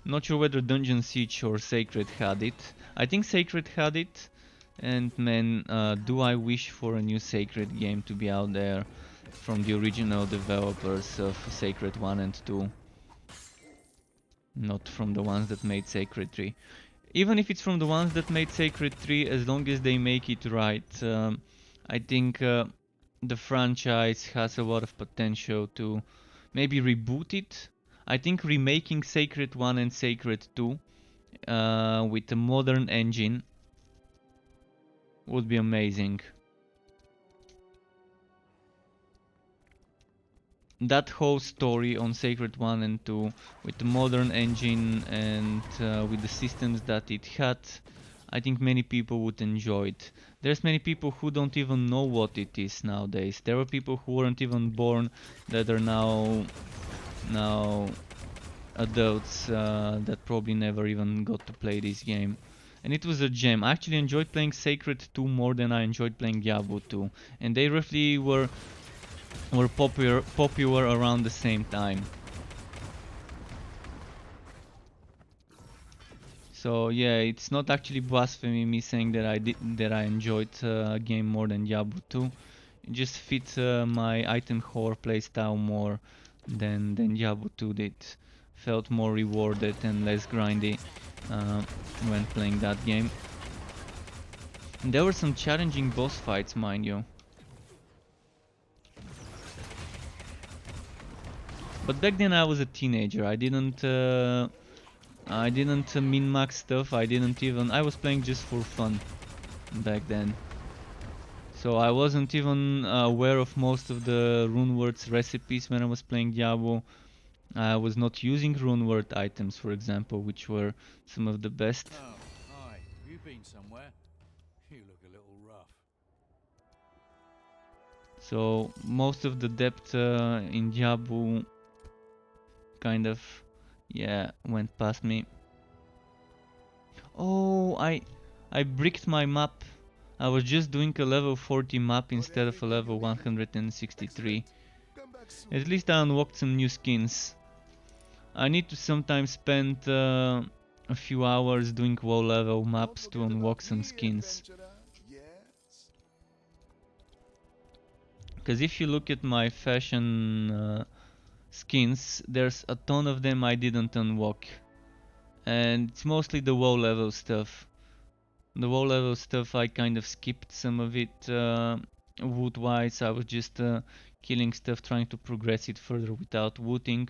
Not sure whether Dungeon Siege or Sacred had it. I think Sacred had it, and man, do I wish for a new Sacred game to be out there from the original developers of Sacred 1 and 2. Not from the ones that made Sacred 3. Even if it's from the ones that made Sacred 3, as long as they make it right, I think the franchise has a lot of potential to maybe reboot it. I think remaking Sacred 1 and Sacred 2 with a modern engine would be amazing. That whole story on Sacred 1 and 2 with the modern engine and with the systems that it had, I think many people would enjoy it. There's many people who don't even know what it is nowadays. There are people who weren't even born that are now adults that probably never even got to play this game. And it was a gem. I actually enjoyed playing Sacred 2 more than I enjoyed playing Diablo 2. And they roughly were popular around the same time. So yeah, it's not actually blasphemy me saying that I enjoyed a game more than Diablo 2. It just fit my item whore playstyle more than Diablo 2 did. Felt more rewarded and less grindy when playing that game. And there were some challenging boss fights, mind you. But back then I was a teenager. I didn't I didn't min-max stuff. I was playing just for fun back then. So I wasn't even aware of most of the runewords recipes when I was playing Diablo. I was not using runeword items, for example, which were some of the best. Oh, hi. Have you been somewhere? You look a little rough. So most of the depth in Diablo kind of, yeah, went past me. Oh, I bricked my map. I was just doing a level 40 map instead of a level 163. Come back soon. At least I unlocked some new skins. I need to sometimes spend a few hours doing low level maps Don't to forget unlock about some me, skins. adventurer. Yes. Because if you look at my fashion skins, there's a ton of them I didn't unlock. And it's mostly the low level stuff. The low level stuff I kind of skipped some of it wood wise. I was just killing stuff, trying to progress it further without looting.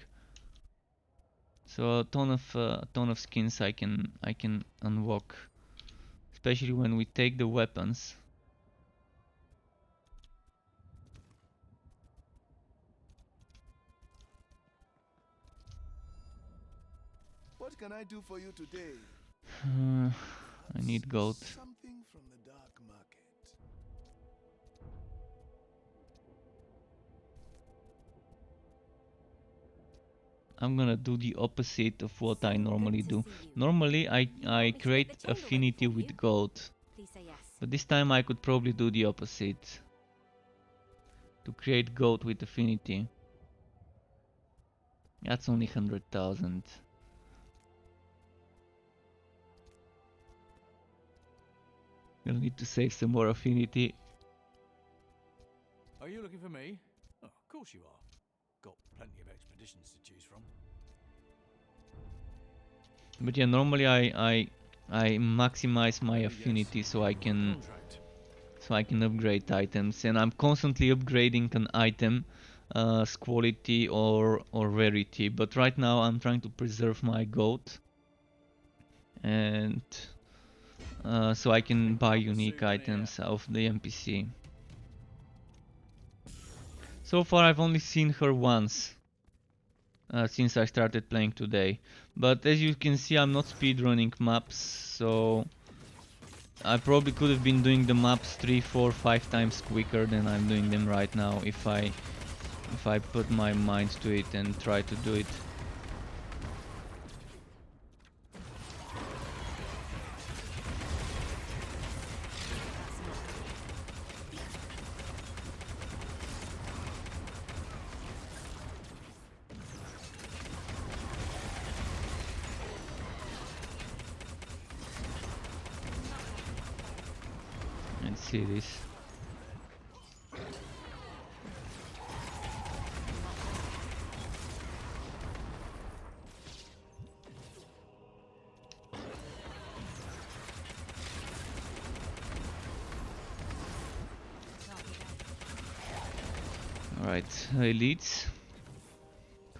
So a ton of skins I can unlock, especially when we take the weapons. What can I do for you today? I need gold. Something from the dark market. I'm gonna do the opposite of what I So normally good to do. see you. Normally I Want me to get create the chamber ready affinity for you? with gold, Please say yes. but this time I could probably do the opposite. To create gold with affinity. That's only 100,000. Gonna need to save some more affinity. Are you looking for me? Oh, of course you are. Got plenty of expeditions to choose from. But yeah, normally I maximize my Oh, affinity yes. so I Your can contract. upgrade items, and I'm constantly upgrading an item quality or rarity. But right now I'm trying to preserve my gold, and so I can buy Proper unique souvenir. items off the NPC. So far I've only seen her once since I started playing today. But as you can see, I'm not speedrunning maps, so I probably could have been doing the maps 3, 4, 5 times quicker than I'm doing them right now if I put my mind to it and try to do it. Let's see this. Alright, elites.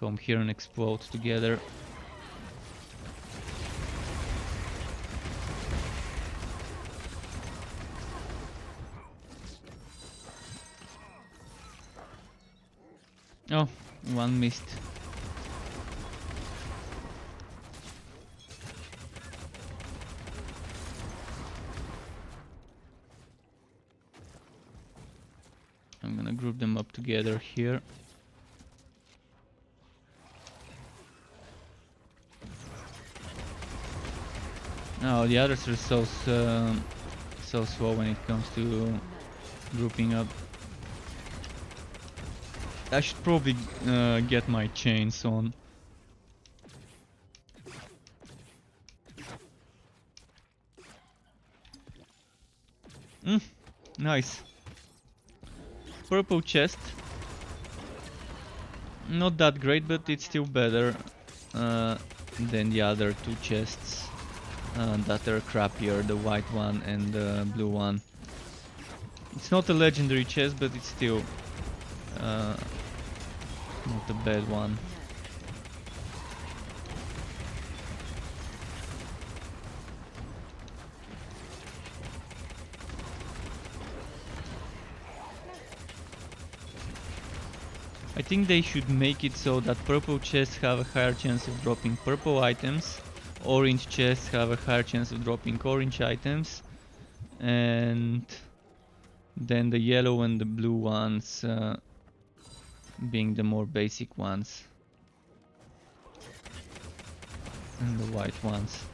Come here and explode together. Oh, one missed. I'm gonna group them up together here. Oh, the others are so slow when it comes to grouping up. I should probably get my chains on. Nice. Purple chest. Not that great, but it's still better than the other two chests that are crappier, the white one and the blue one. It's not a legendary chest, but it's still not a bad one. I think they should make it so that purple chests have a higher chance of dropping purple items, orange chests have a higher chance of dropping orange items, and then the yellow and the blue ones being the more basic ones, and the white ones.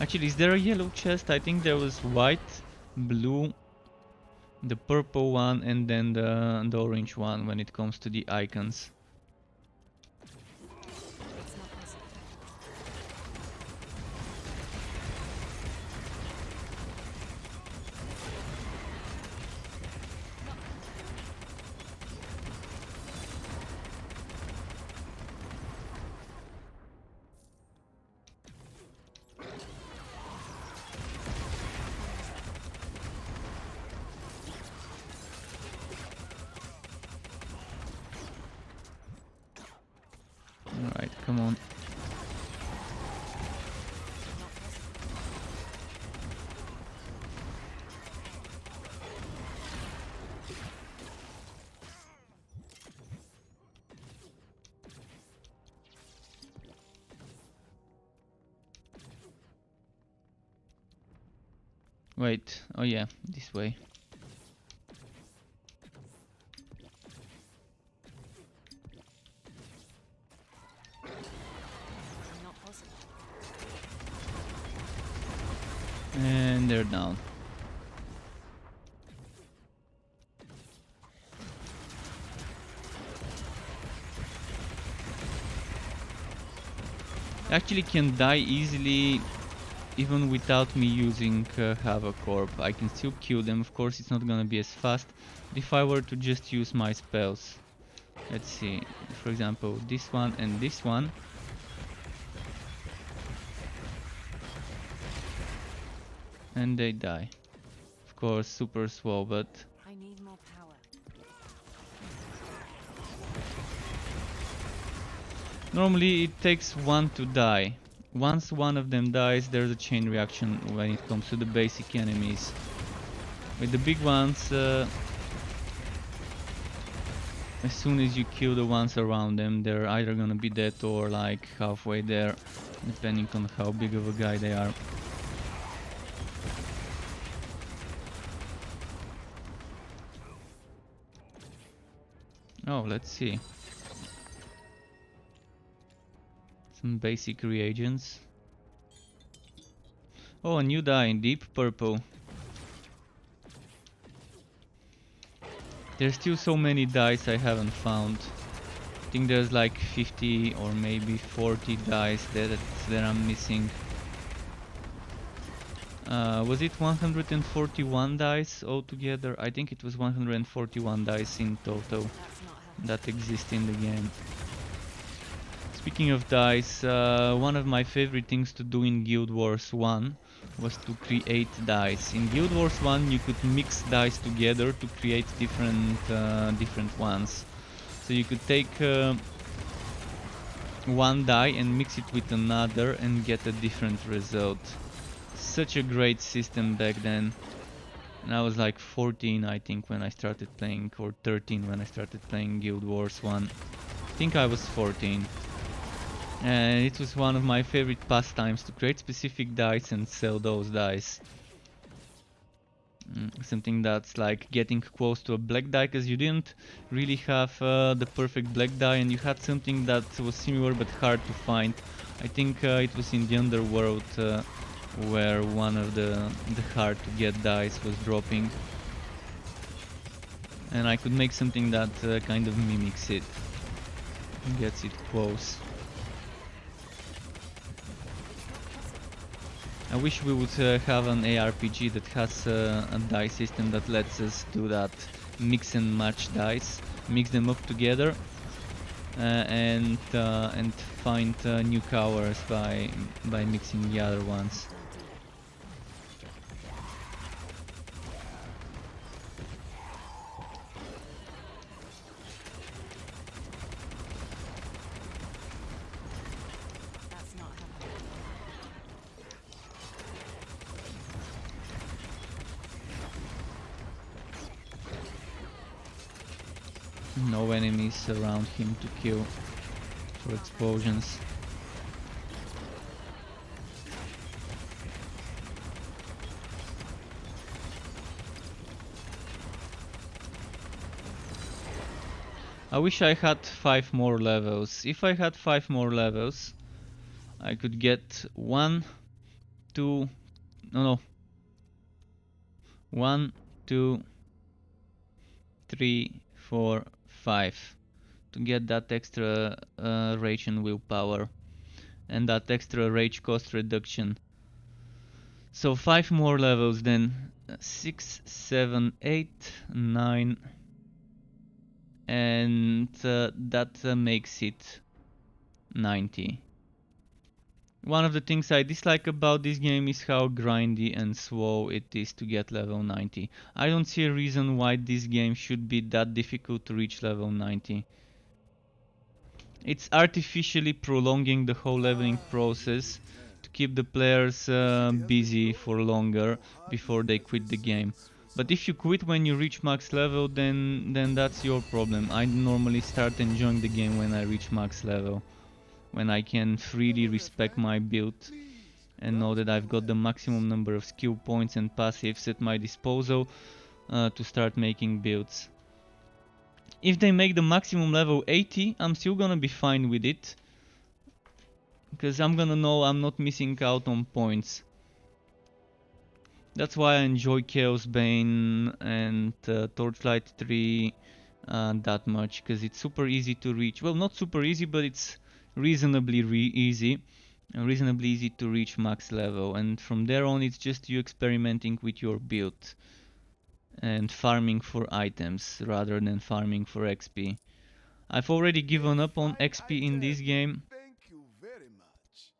Actually, is there a yellow chest? I think there was white, blue, the purple one, and then the orange one when it comes to the icons. It's not possible. Alright, come on. Wait, oh yeah, this way. Not possible. And they're down. Actually can die easily even without me using Havoc Orb. I can still kill them. Of course it's not gonna be as fast, but if I were to just use my spells. Let's see, for example this one and this one. And they die. Of course super slow, but I need more power. normally it takes one to die. Once one of them dies, there's a chain reaction when it comes to the basic enemies. With the big ones, as soon as you kill the ones around them, they're either gonna be dead or like halfway there, depending on how big of a guy they are. Oh, let's see. Some basic reagents. Oh, a new dye in deep purple. There's still so many dyes I haven't found. I think there's like 50 or maybe 40 dyes that I'm missing. Was it 141 dyes altogether? I think it was 141 dyes in total That's not happening. that exist in the game. Speaking of dice, one of my favorite things to do in Guild Wars 1 was to create dice. In Guild Wars 1 you could mix dice together to create different ones. So you could take one die and mix it with another and get a different result. Such a great system back then. And I was like 14 I think when I started playing, or 13 when I started playing Guild Wars 1. I think I was 14. And it was one of my favorite pastimes to create specific dice and sell those dice. Something that's like getting close to a black die, because you didn't really have the perfect black die, and you had something that was similar but hard to find. I think it was in the Underworld where one of the hard to get dice was dropping. And I could make something that kind of mimics it, gets it close. I wish we would have an ARPG that has a die system that lets us do that, mix and match dice, mix them up together, and find new colors by mixing the other ones. That's not happening. No enemies around him to kill for explosions. I wish I had 5 more levels. If I had 5 more levels, I could get 1, 2, no, 1, 2, 3, 4, 5 to get that extra rage and willpower and that extra rage cost reduction. So 5 more levels then. 6, 7, 8, 9, and that makes it 90. One of the things I dislike about this game is how grindy and slow it is to get level 90. I don't see a reason why this game should be that difficult to reach level 90. It's artificially prolonging the whole leveling process to keep the players busy for longer before they quit the game. But if you quit when you reach max level, then that's your problem. I normally start enjoying the game when I reach max level, when I can freely respec my build and know that I've got the maximum number of skill points and passives at my disposal to start making builds. If they make the maximum level 80, I'm still gonna be fine with it, because I'm gonna know I'm not missing out on points. That's why I enjoy Chaos Bane and Torchlight 3 that much, because it's super easy to reach. Well, not super easy, but it's reasonably easy to reach max level, and from there on it's just you experimenting with your build and farming for items rather than farming for XP. I've already given up on XP in this game, Thank you very much.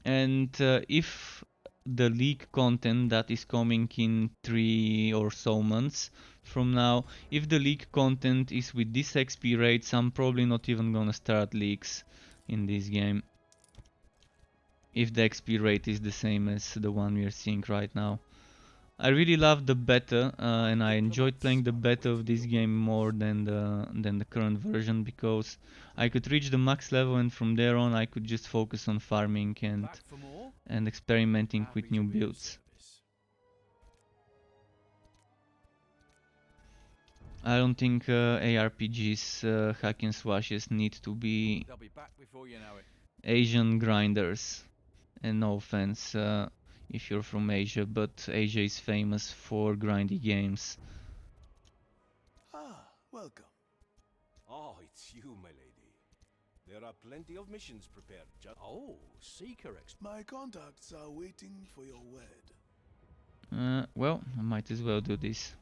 and if the league content that is coming in 3 or so months from now, if the league content is with this XP rates, I'm probably not even gonna start leagues in this game, if the XP rate is the same as the one we are seeing right now. I really love the beta, and I enjoyed playing the beta of this game more than the current version, because I could reach the max level and from there on I could just focus on farming Back for more? and experimenting Happy with new to be of builds. service. I don't think ARPGs, hack and slashes need to be They'll be back before you know it. Asian grinders. And no offense if you're from Asia, but Asia is famous for grindy games. Ah, welcome. Oh, it's you, my lady. There are plenty of missions prepared just... Oh, Seeker My contacts are waiting for your word. Well, I might as well do this.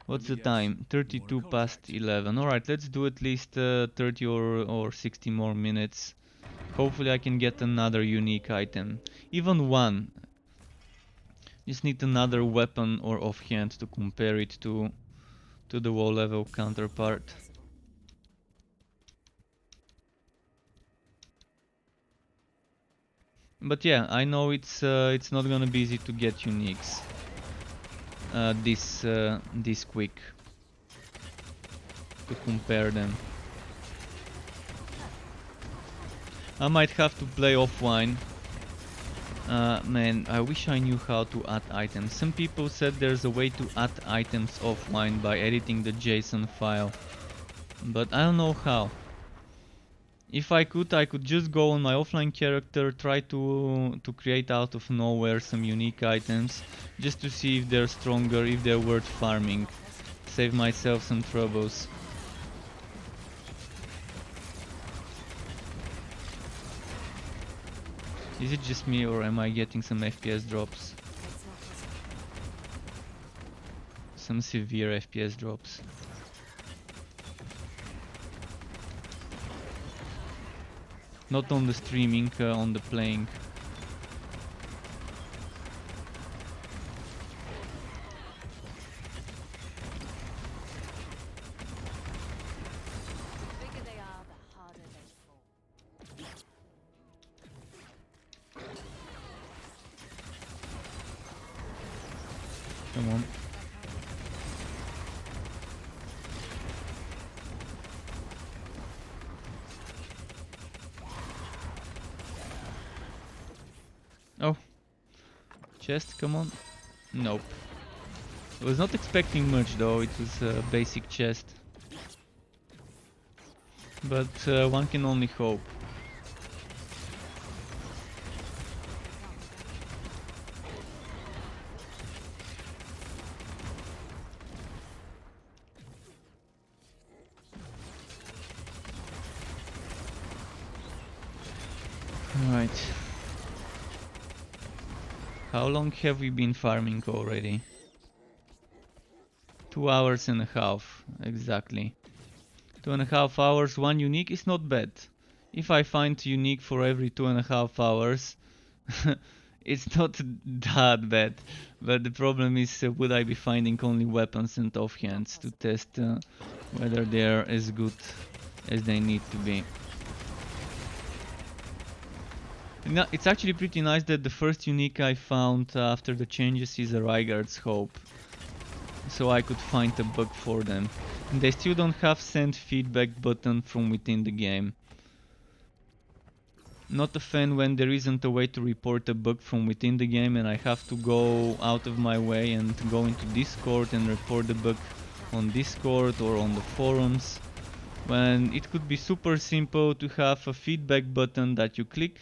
What's the Yes, time? you 32 wanna past contact? 11. Alright, let's do at least 30 or 60 more minutes. Hopefully I can get another unique item. Even one. Just need another weapon or offhand to compare it to the low level counterpart. But yeah, I know it's not gonna be easy to get uniques this quick to compare them. I might have to play offline. Man, I wish I knew how to add items. Some people said there's a way to add items offline by editing the JSON file, but I don't know how. If I could just go on my offline character, try to create out of nowhere some unique items, just to see if they're stronger, if they're worth farming. Save myself some troubles. Is it just me, or am I getting some FPS drops? Some severe FPS drops. Not on the streaming, on the playing. The bigger they are, the harder they fall. Come on. Chest, come on. Nope. I was not expecting much though, it was a basic chest. But one can only hope. Right. How long have we been farming already? 2 hours and a half, exactly. 2.5 hours, 1 unique is not bad. If I find unique for every 2.5 hours, it's not that bad. But the problem is, would I be finding only weapons and offhands to test whether they're as good as they need to be. It's actually pretty nice that the first unique I found after the changes is a Rygarde's Hope. So I could find a bug for them. And they still don't have send feedback button from within the game. Not a fan when there isn't a way to report a bug from within the game and I have to go out of my way and go into Discord and report the bug on Discord or on the forums. When it could be super simple to have a feedback button that you click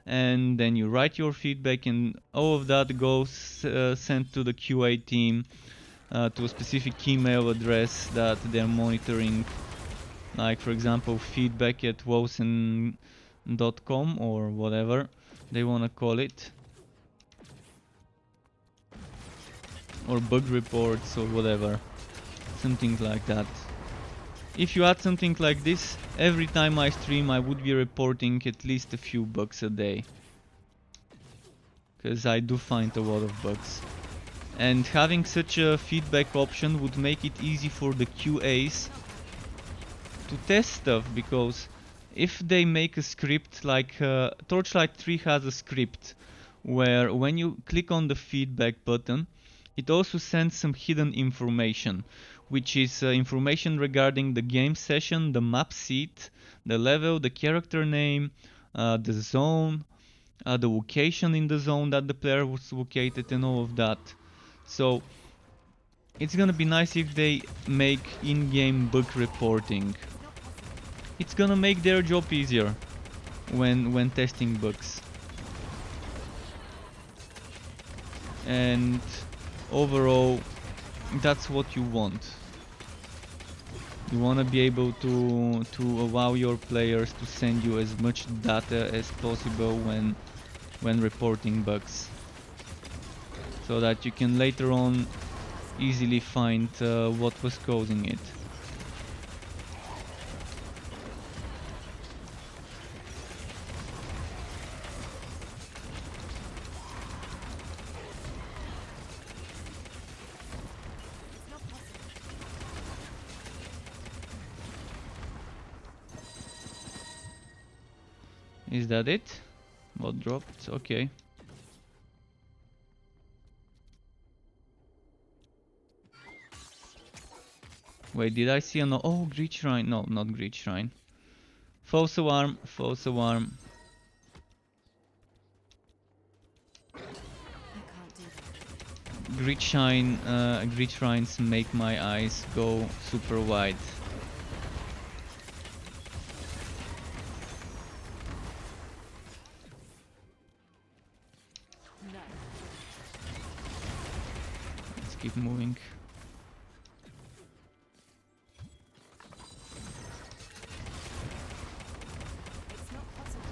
and then you write your feedback and all of that goes sent to the QA team to a specific email address that they're monitoring, like for example feedback at Wolcen.com or whatever they want to call it, or bug reports or whatever, something like that. If you add something like this, every time I stream I would be reporting at least a few bugs a day. Because I do find a lot of bugs. And having such a feedback option would make it easy for the QAs to test stuff, because if they make a script like Torchlight 3 has a script where when you click on the feedback button it also sends some hidden information, which is information regarding the game session, the map seed, the level, the character name, the zone, the location in the zone that the player was located and all of that. So it's gonna be nice if they make in-game bug reporting. It's gonna make their job easier when testing bugs. And overall, that's what you want. You wanna be able to allow your players to send you as much data as possible when reporting bugs, so that you can later on easily find what was causing it. Is that it? What dropped? Okay. Wait, did I see an... Oh, Greed Shrine. No, not Greed Shrine. False alarm, false alarm. I can't do that. Greed Shrines make my eyes go super wide. No. Let's keep moving. It's not possible.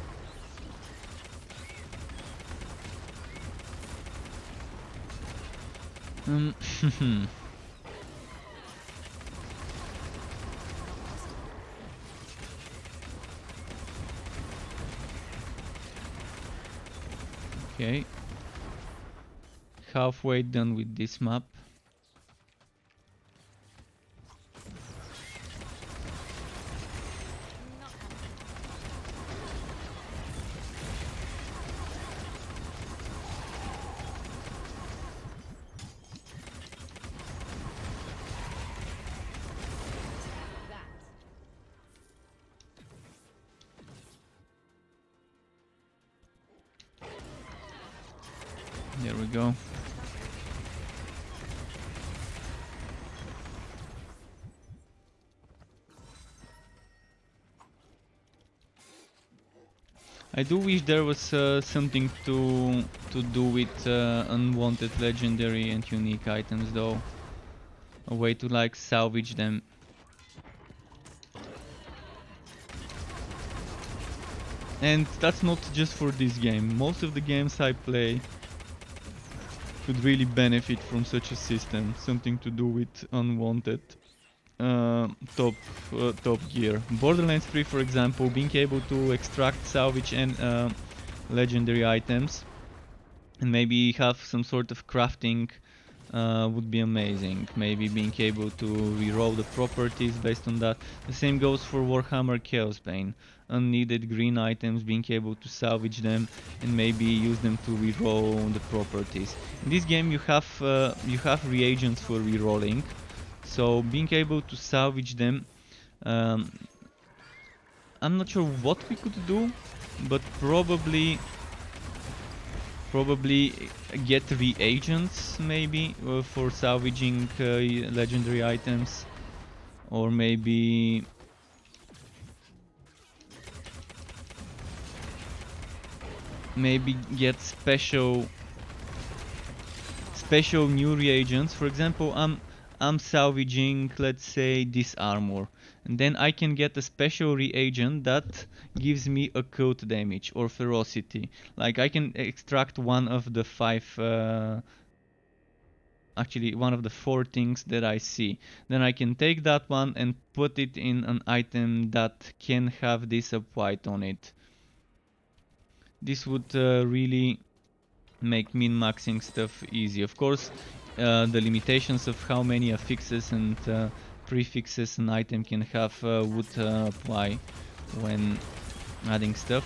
Okay. Halfway done with this map. There we we go. I do wish there was something to do with unwanted legendary and unique items though. A way to like salvage them. And that's not just for this game. Most of the games I play could really benefit from such a system. Something to do with unwanted top gear. Borderlands 3, for example, being able to extract, salvage and legendary items and maybe have some sort of crafting would be amazing. Maybe being able to reroll the properties based on that. The same goes for Warhammer Chaosbane. Unneeded green items, being able to salvage them and maybe use them to reroll the properties. In this game you have reagents for rerolling, so being able to salvage them, I'm not sure what we could do, but probably get reagents maybe for salvaging legendary items, or maybe get special new reagents. For example, I'm salvaging, let's say, this armor, and then I can get a special reagent that gives me occult damage or ferocity. Like I can extract one of the actually one of the 4 things that I see. Then I can take that one and put it in an item that can have this applied on it. This would really make min-maxing stuff easy. Of course, the limitations of how many affixes and prefixes an item can have would apply when adding stuff.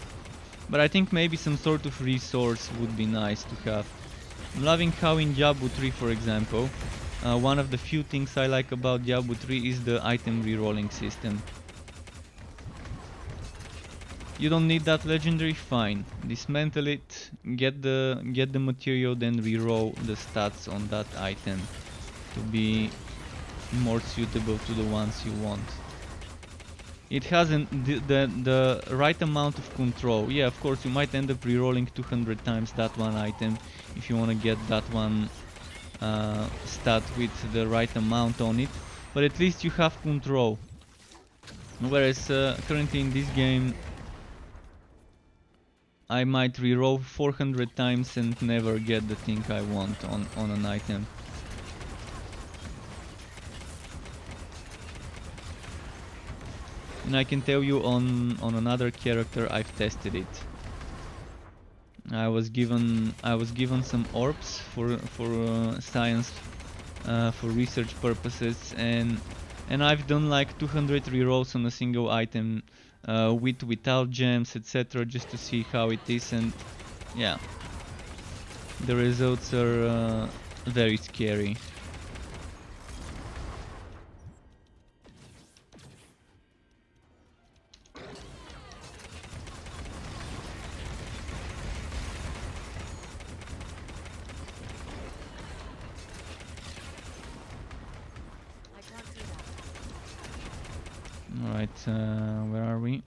But I think maybe some sort of resource would be nice to have. I'm loving how in Diablo 3, for example, one of the few things I like about Diablo 3 is the item rerolling system. You don't need that legendary, fine. Dismantle it, get the material, then reroll the stats on that item to be more suitable to the ones you want. It has the right amount of control. Yeah, of course you might end up rerolling 200 times that one item if you want to get that one stat with the right amount on it, but at least you have control. Whereas currently in this game I might reroll 400 times and never get the thing I want on an item. And I can tell you on another character I've tested it. I was given some orbs for science, for research purposes, and I've done like 200 rerolls on a single item, without gems, etc., just to see how it is, and yeah, the results are very scary. Alright, where are we?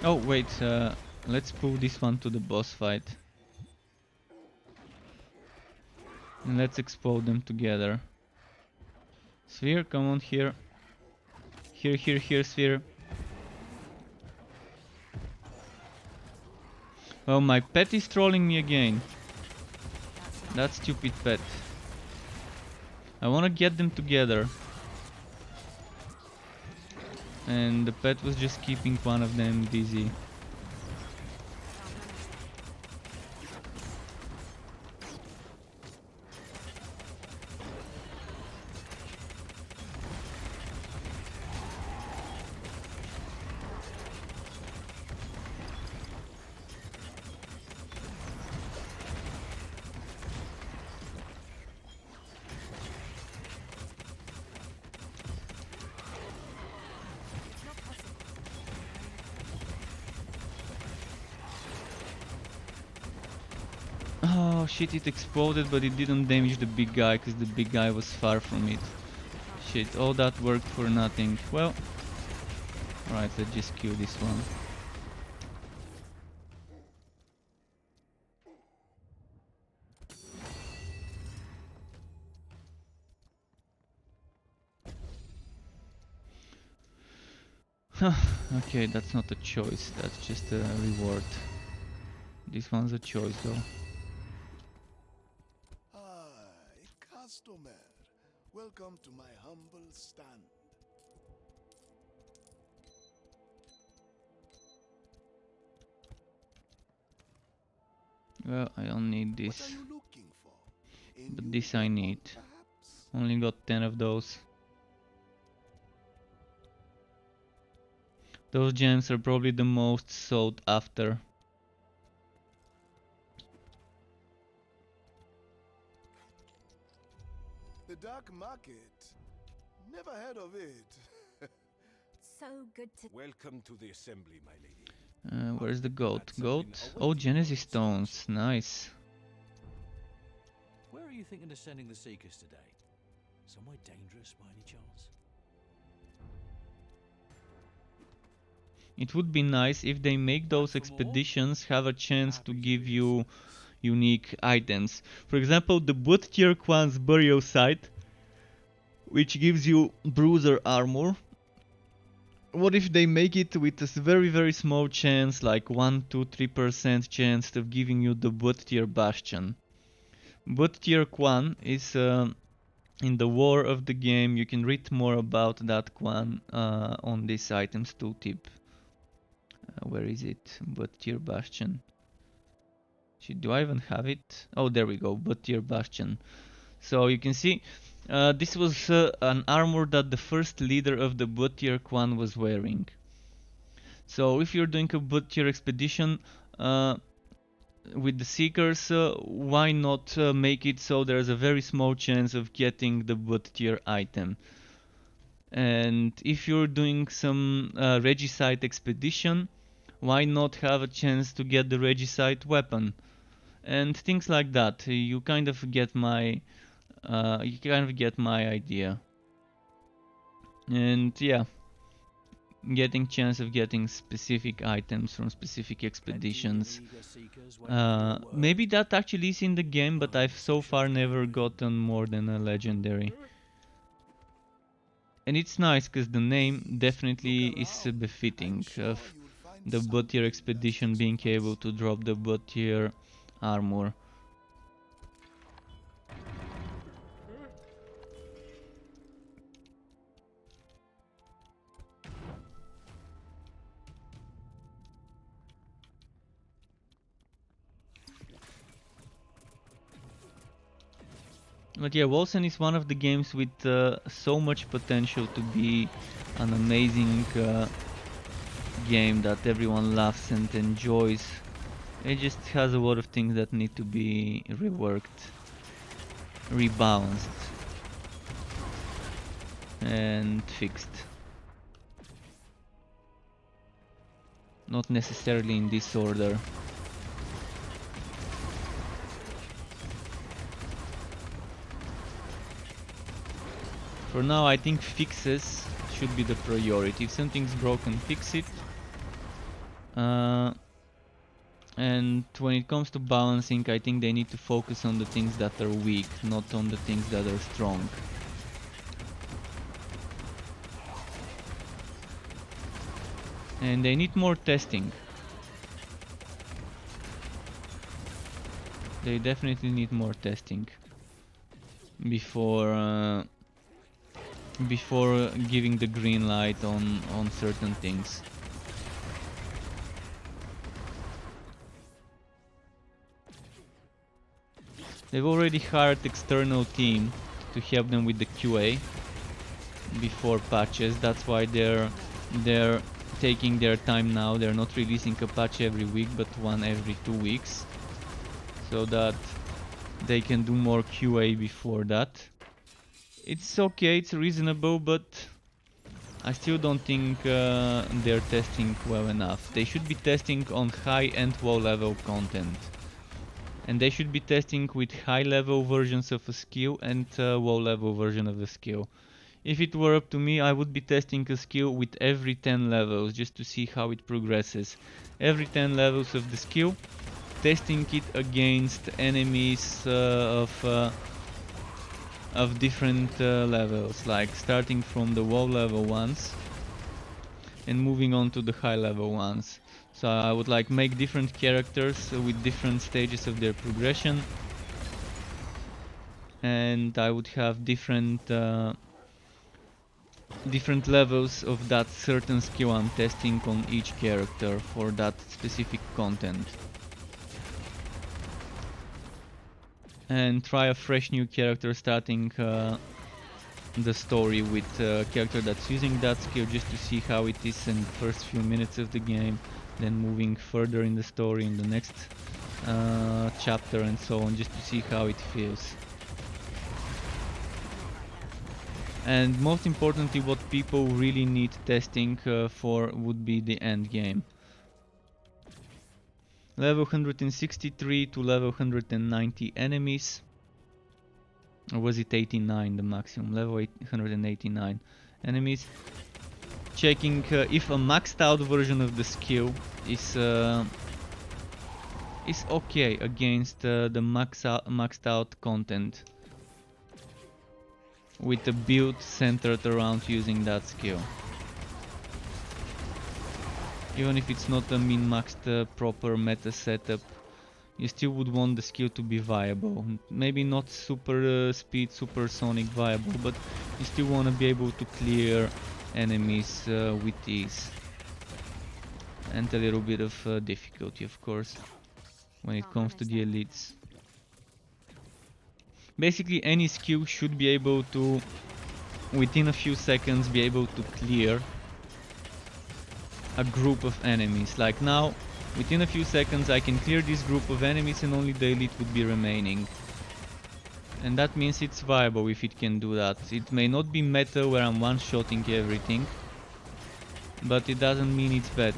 Oh wait, let's pull this one to the boss fight. And let's explode them together. Sphere, come on here. Here, Sphere. Well, my pet is trolling me again. That stupid pet. I wanna get them together. And the pet was just keeping one of them busy. Oh shit, it exploded, but it didn't damage the big guy because the big guy was far from it. Shit, all that worked for nothing. Well, alright, let's just kill this one. Okay, that's not a choice, that's just a reward. This one's a choice though. Ah, a customer. Welcome to my humble stand. Well, I don't need What are this, you looking for? A but new this I weapon, need. perhaps? Only got 10 of those. Those gems are probably the most sought after. The dark market. Never heard of it. So good to. Welcome to the assembly, my lady. Where's the goat? That's Goat? something Oh, awaiting Genesis your stones. Nice. Where are you thinking of sending the Seekers today? Somewhere dangerous by any chance? It would be nice if they make those For more? expeditions have a chance to Happy give hear you service. unique items. For example, the Boot Tier Quan's burial site, which gives you bruiser armor. What if they make it with a very small chance, like 1-3% chance of giving you the Boot Tier Bastion? Boot Tier Quan is in the war of the game. You can read more about that Quan on this items tooltip. Where is it? Boot Tier Bastion. Shit, do I even have it? Oh, there we go. Boot Tier Bastion. So you can see this was an armor that the first leader of the Boot Tier Quan was wearing. So if you're doing a Boot Tier expedition with the Seekers, why not make it so there's a very small chance of getting the Boot Tier item? And if you're doing some Regicide expedition, why not have a chance to get the Regicide weapon? And things like that. You kind of get my idea. And yeah, getting chance of getting specific items from specific expeditions. Plenty of eager seekers waiting for your word. Maybe that actually is in the game, but I've so far never gotten more than a legendary. And it's nice because the name definitely is befitting of the Boot Tier expedition being able to drop the Boot Tier armor. But yeah, Wolcen is one of the games with so much potential to be an amazing game that everyone loves and enjoys. It just has a lot of things that need to be reworked, rebalanced, and fixed. Not necessarily in this order. For now, I think fixes should be the priority. If something's broken, fix it. And when it comes to balancing, I think they need to focus on the things that are weak, not on the things that are strong. And they need more testing. They definitely need more testing before giving the green light on certain things. They've already hired external team to help them with the QA before patches. That's why they're taking their time now. They're not releasing a patch every week, but one every 2 weeks, so that they can do more QA before that. It's okay, it's reasonable, but I still don't think they're testing well enough. They should be testing on high and low level content. And they should be testing with high level versions of a skill and low level version of a skill. If it were up to me, I would be testing a skill with every 10 levels just to see how it progresses. Every 10 levels of the skill, testing it against enemies of different levels, like starting from the low level ones and moving on to the high level ones. So I would like make different characters with different stages of their progression, and I would have different levels of that certain skill I'm testing on each character for that specific content. And try a fresh new character starting the story with a character that's using that skill just to see how it is in the first few minutes of the game, then moving further in the story in the next chapter and so on, just to see how it feels. And most importantly, what people really need testing for would be the end game. Level 163 to level 190 enemies. Or was it 89 the maximum? Level 189 enemies. Checking if a maxed out version of the skill is okay against the maxed out content, with a build centered around using that skill. Even if it's not a min-maxed proper meta setup, you still would want the skill to be viable. Maybe not super speed, supersonic viable, but you still want to be able to clear enemies with ease. And a little bit of difficulty, of course, when it comes to the elites. Basically, any skill should be able to, within a few seconds, be able to clear a group of enemies. Like now, within a few seconds I can clear this group of enemies and only the elite would be remaining. And that means it's viable if it can do that. It may not be meta where I'm one-shotting everything, but it doesn't mean it's bad.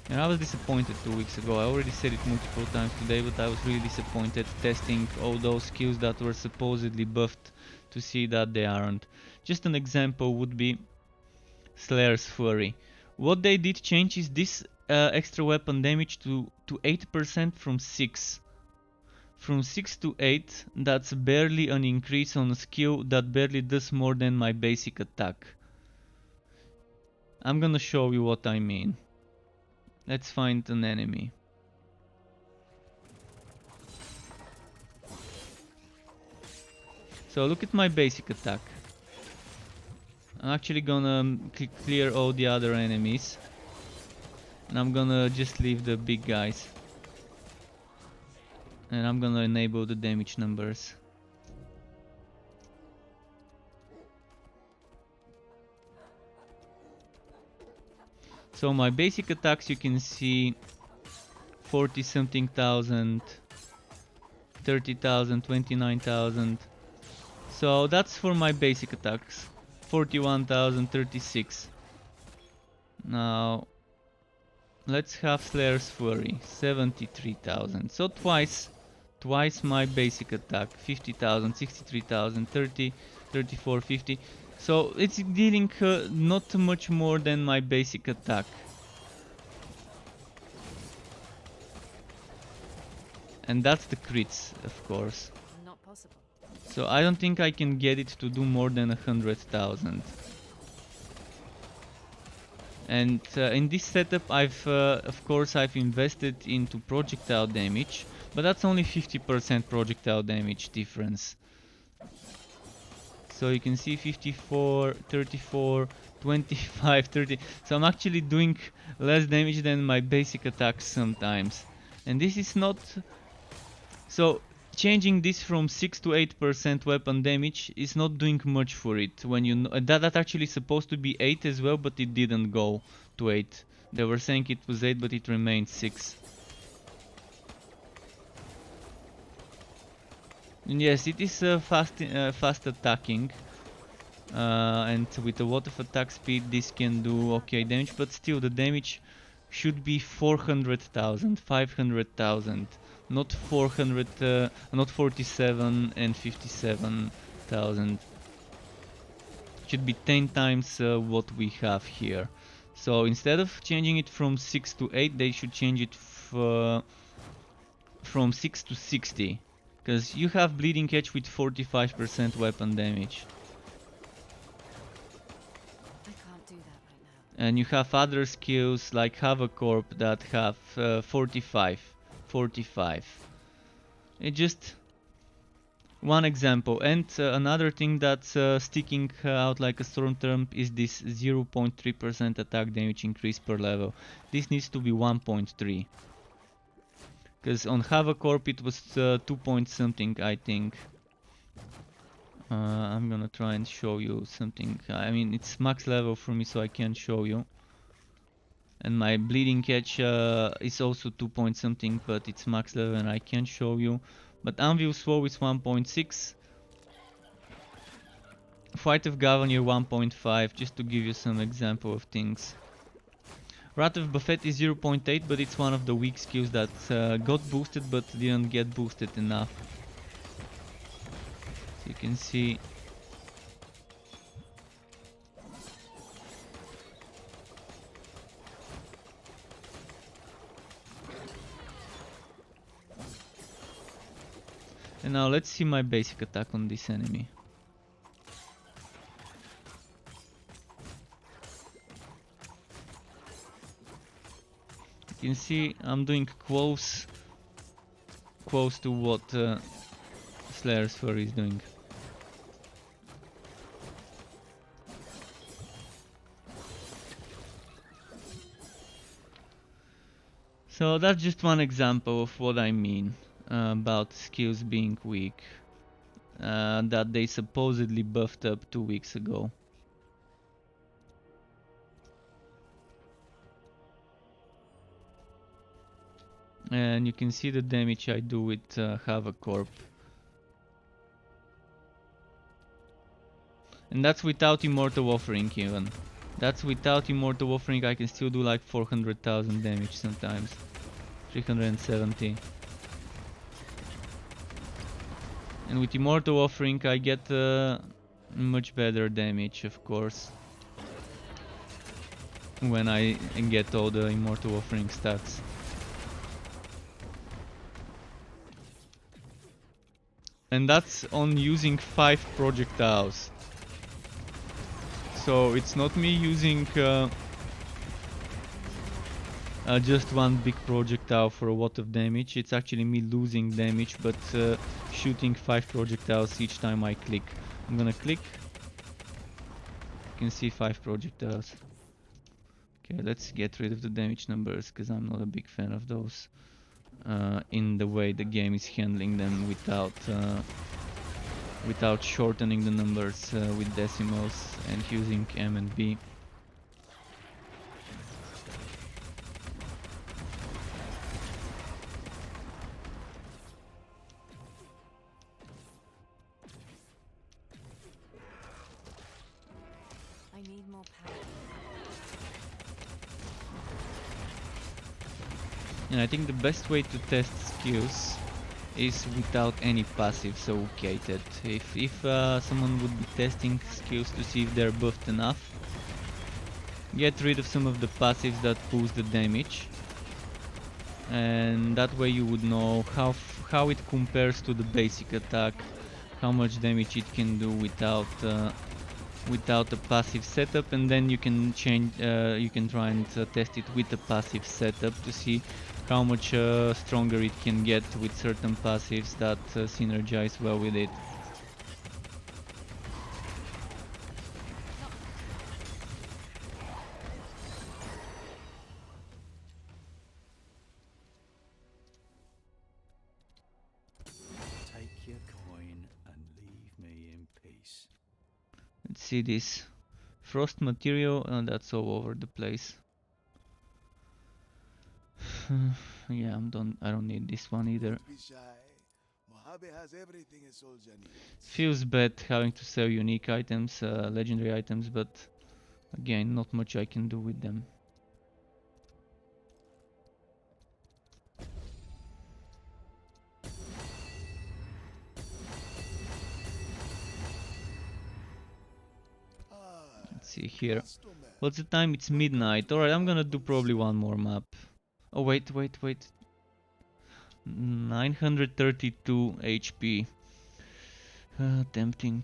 And I was disappointed 2 weeks ago. I already said it multiple times today, but I was really disappointed testing all those skills that were supposedly buffed to see that they aren't. Just an example would be Slayer's Fury. What they did change is this extra weapon damage to 8% from 6. From 6 to 8, that's barely an increase on a skill that barely does more than my basic attack. I'm gonna show you what I mean. Let's find an enemy. So look at my basic attack. I'm actually gonna clear all the other enemies. And I'm gonna just leave the big guys. And I'm gonna enable the damage numbers. So my basic attacks, you can see 40 something thousand, 30,000, 29,000. So that's for my basic attacks. 41,036. Now let's have Slayer's Fury. 73,000. So twice my basic attack. 50,000, 63,000, 30, 34, 50. So it's dealing not much more than my basic attack. And that's the crits, of course. Not possible. So I don't think I can get it to do more than 100,000. And in this setup of course I've invested into projectile damage, but that's only 50% projectile damage difference. So you can see 54, 34, 25, 30. So I'm actually doing less damage than my basic attacks sometimes. And this is not... So changing this from 6 to 8% weapon damage is not doing much for it. When you know, that actually supposed to be 8 as well, but it didn't go to 8. They were saying it was 8, but it remained 6. And yes, it is fast attacking. And with a lot of attack speed this can do okay damage, but still the damage should be 400,000, 500,000, not 400, not 47 and 57,000. Should be 10 times what we have here. So instead of changing it from 6 to 8, they should change it from 6 to 60, because you have bleeding edge with 45% weapon damage. And you have other skills like Havoc Corp that have 45. It's just one example. And another thing that's sticking out like a storm term is this 0.3% attack damage increase per level. This needs to be 1.3. Because on Havoc Corp it was 2 point something, I think. I'm gonna try and show you something. I mean, it's max level for me, so I can't show you. And my bleeding edge is also 2 point something, but it's max level and I can't show you. But Anvil Swow is 1.6. Fight of Gavanier 1.5, just to give you some example of things. Wrath of Buffet is 0.8, but it's one of the weak skills that got boosted but didn't get boosted enough. So you can see. And now let's see my basic attack on this enemy. You can see I'm doing close to what Slayer's Fury is doing. So that's just one example of what I mean about skills being weak, that they supposedly buffed up 2 weeks ago. And you can see the damage I do with Havoc Corp. And that's without Immortal Offering even. That's without Immortal Offering, I can still do like 400,000 damage sometimes. 370. And with Immortal Offering I get much better damage, of course, when I get all the Immortal Offering stats. And that's on using 5 projectiles. So it's not me using just one big projectile for a lot of damage. It's actually me losing damage, but shooting 5 projectiles each time I click. I'm gonna click. You can see 5 projectiles. Okay, let's get rid of the damage numbers, because I'm not a big fan of those. In the way the game is handling them without shortening the numbers with decimals and using M and B. I need more power. And I think the best way to test skills is without any passives allocated. If someone would be testing skills to see if they're buffed enough, get rid of some of the passives that boost the damage, and that way you would know how it compares to the basic attack, how much damage it can do without a passive setup, and then you can change. You can try and test it with a passive setup to see how much stronger it can get with certain passives that synergize well with it. Take your coin and leave me in peace. Let's see this frost material, and that's all over the place. Yeah, I don't need this one either. Be shy. Habe has everything a soldier needs. Feels bad having to sell unique items, legendary items, but again, not much I can do with them. Let's see here. Customer. What's the time? It's midnight. Alright, I'm gonna do probably one more map. Oh, wait. 932 HP. Tempting.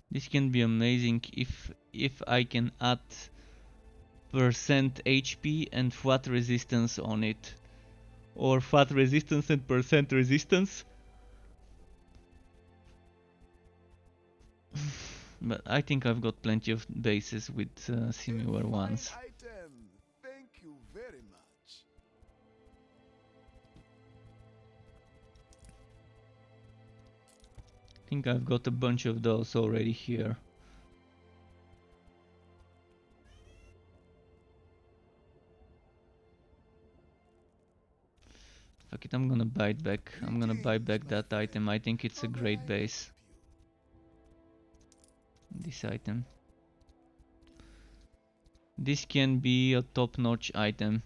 This can be amazing if I can add percent HP and flat resistance on it. Or flat resistance and percent resistance. But I think I've got plenty of bases with similar ones. Fine item. Thank you very much. I think I've got a bunch of those already here. Fuck it, I'm gonna buy it back. I'm gonna buy back that item. I think it's a great base. This item. This can be a top-notch item.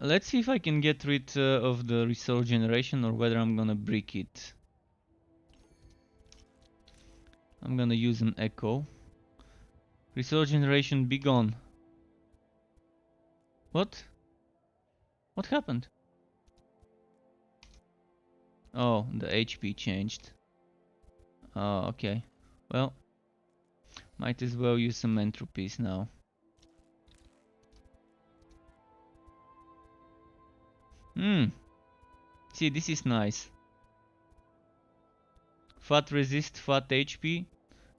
Let's see if I can get rid of the resource generation or whether I'm gonna brick it. I'm gonna use an echo. Resource generation, be gone. What? What happened? Oh, the HP changed. Oh, okay. Well, might as well use some entropies now. See, this is nice. Fat resist, fat HP.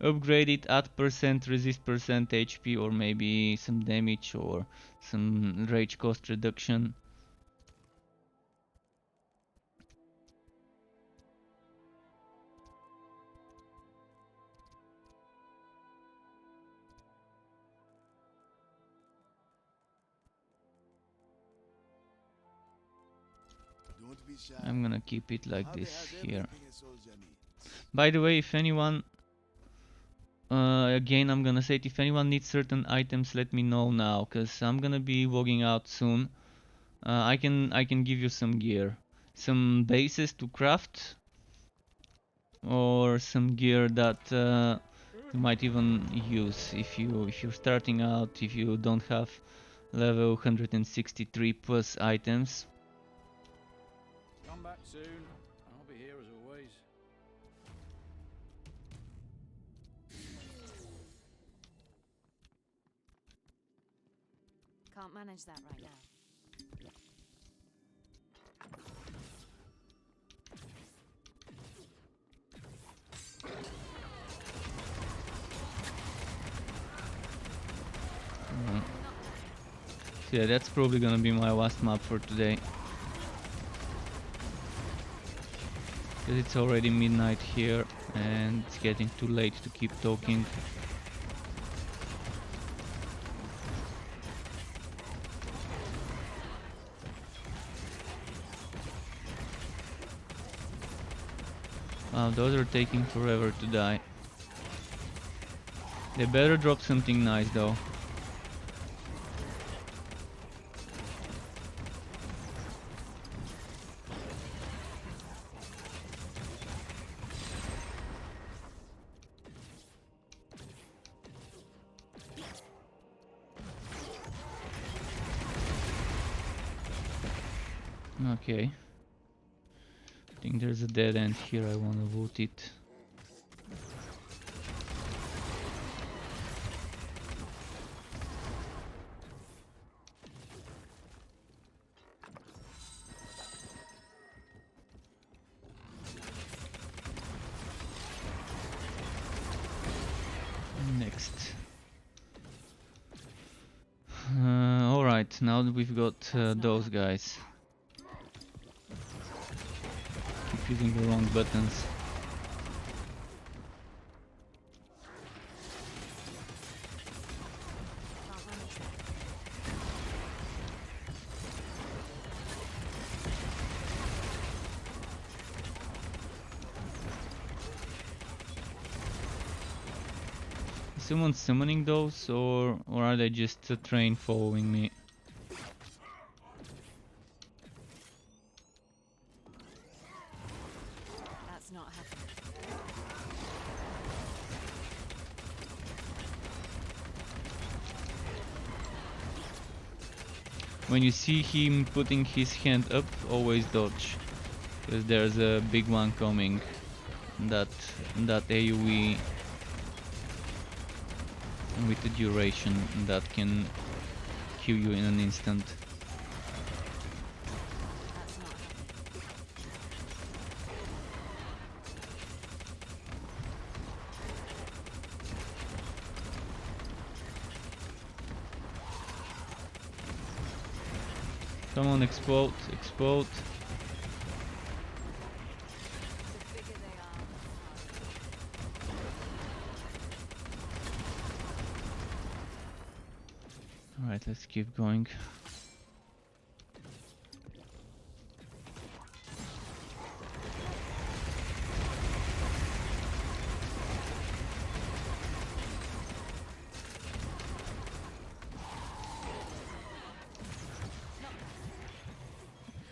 Upgrade it, add percent, resist percent HP, or maybe some damage or some rage cost reduction. Don't be shy. I'm gonna keep it like Habe this has here. everything a soldier needs. By the way, if anyone, again I'm gonna say it, if anyone needs certain items, let me know now, cause I'm gonna be logging out soon. I can give you some gear, some bases to craft, or some gear that you might even use if you're starting out, if you don't have level 163 plus items. Come back soon. I'll be here as always. Can't manage that right now. So yeah, that's probably gonna be my last map for today. Because it's already midnight here and it's getting too late to keep talking. Wow, those are taking forever to die. They better drop something nice though. Okay. I think there's a dead end here, I wanna loot it. Next. Alright, now that we've got those guys. Keep using the wrong buttons. someone summoning those, or are they just a train following me? That's not happening. When you see him putting his hand up, always dodge, because there's a big one coming. That AoE with the duration that can kill you in an instant. That's not happening. Come on, explode, explode. The bigger they are, Alright, let's keep going.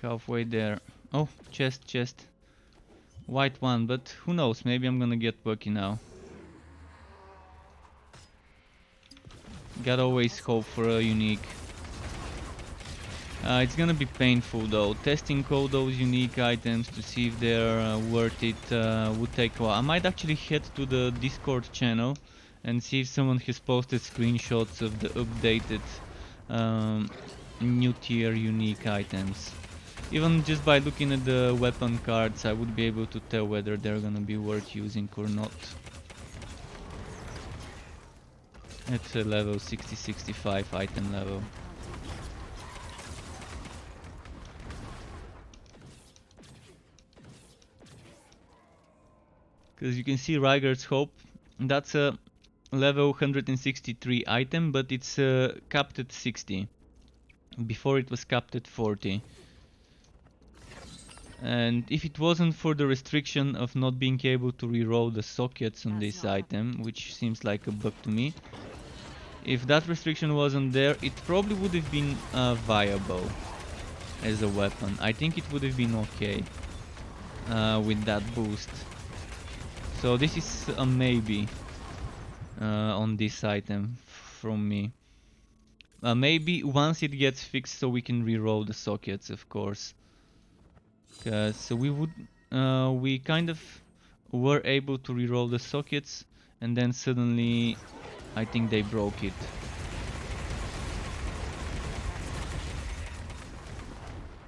Halfway there. Oh, chest. White one, but who knows, maybe I'm gonna get lucky now. Gotta always hope for a unique. It's gonna be painful though. Testing all those unique items to see if they're worth it would take a while. I might actually head to the Discord channel and see if someone has posted screenshots of the updated new tier unique items. Even just by looking at the weapon cards, I would be able to tell whether they're gonna be worth using or not. At level 60-65 item level. Because you can see Rygar's Hope, that's a level 163 item, but it's capped at 60. Before it was capped at 40. And if it wasn't for the restriction of not being able to reroll the sockets on this item, which seems like a bug to me, if that restriction wasn't there, it probably would have been viable as a weapon. I think it would have been okay with that boost. So this is a maybe on this item from me. Maybe once it gets fixed so we can reroll the sockets, of course. Cause we kind of were able to reroll the sockets, and then suddenly I think they broke it.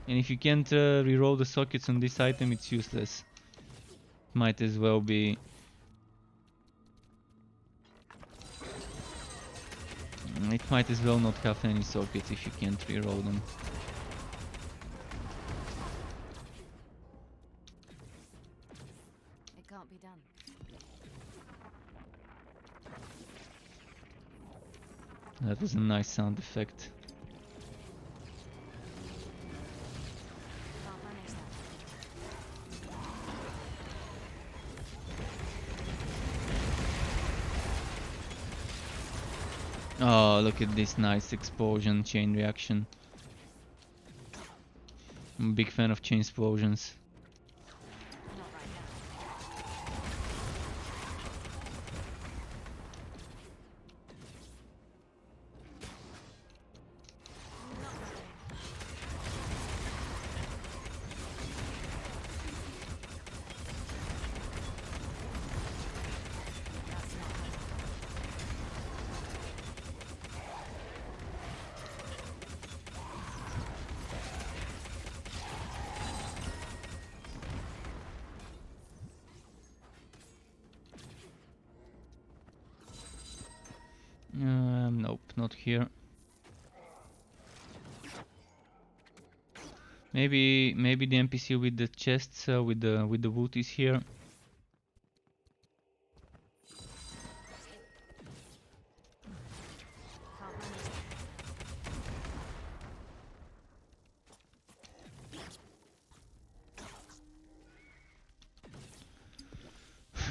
And if you can't reroll the sockets on this item, it's useless. Might as well be. It might as well not have any sockets if you can't reroll them. it can't be done. That was a nice sound effect. Can't manage that. Oh, look at this nice explosion chain reaction. I'm a big fan of chain explosions. Not right now. That's not happening. Nope, not here. Maybe the NPC with the chests with the wood is here. Can't manage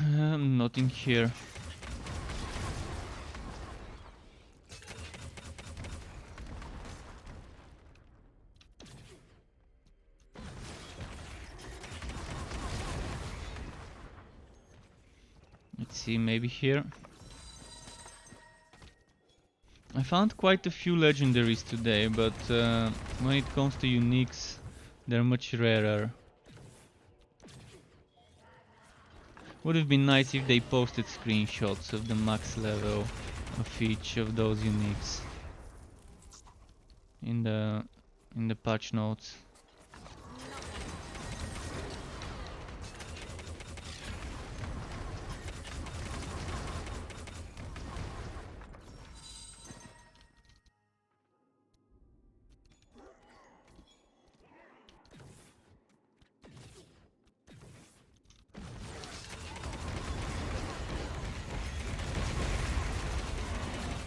that. Nothing here. Let's see, maybe here. I found quite a few legendaries today, but when it comes to uniques, they're much rarer. Would have been nice if they posted screenshots of the max level of each of those uniques in the patch notes.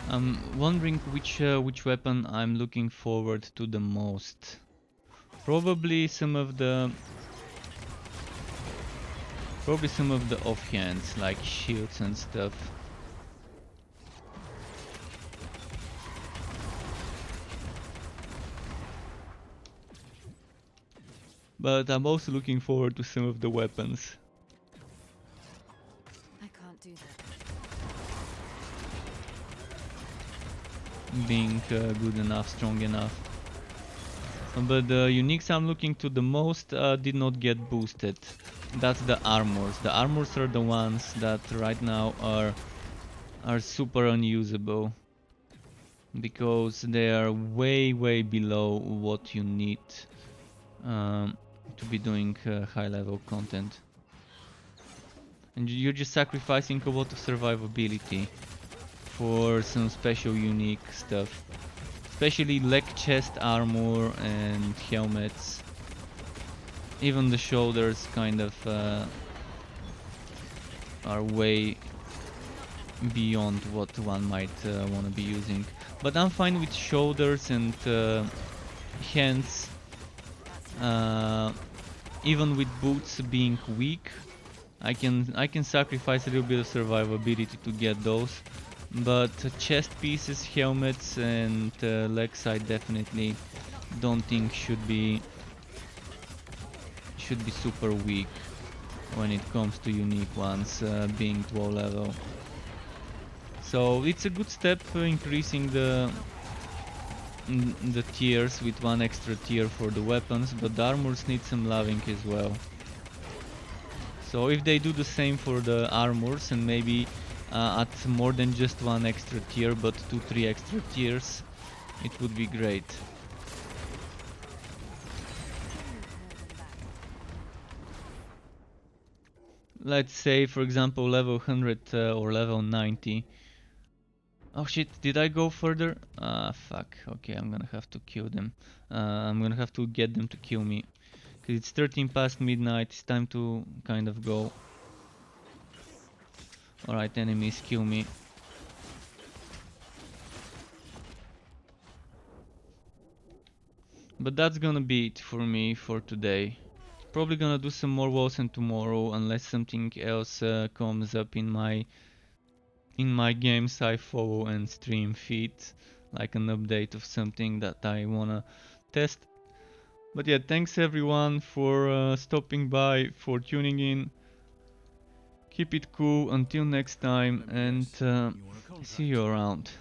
I'm wondering which weapon I'm looking forward to the most. Probably some of the offhands like shields and stuff. But I'm also looking forward to some of the weapons. I can't do that. Being good enough, strong enough. But the uniques I'm looking to the most did not get boosted. That's the armors. The armors are the ones that right now are super unusable, because they are way below what you need to be doing high level content. And you're just sacrificing a lot of survivability for some special unique stuff. Especially leg chest armor and helmets. Even the shoulders kind of are way beyond what one might want to be using. But I'm fine with shoulders and hands. Even with boots being weak, I can sacrifice a little bit of survivability to get those. But chest pieces, helmets and legs I definitely don't think should be super weak when it comes to unique ones being low level. So it's a good step for increasing the tiers with one extra tier for the weapons, but the armors need some loving as well. So if they do the same for the armors and maybe at more than just one extra tier but 2-3 extra tiers, it would be great. Let's say for example level 100 or level 90. Oh shit, did I go further? Ah fuck, okay, I'm gonna have to kill them. I'm gonna have to get them to kill me. Cause it's 13 past midnight, it's time to kind of go. Alright, enemies, kill me. But that's gonna be it for me for today. Probably gonna do some more Wolcen tomorrow unless something else comes up in my games I follow and stream feed, like an update of something that I wanna test. But yeah, thanks everyone for stopping by, for tuning in. Keep it cool until next time, and see you around.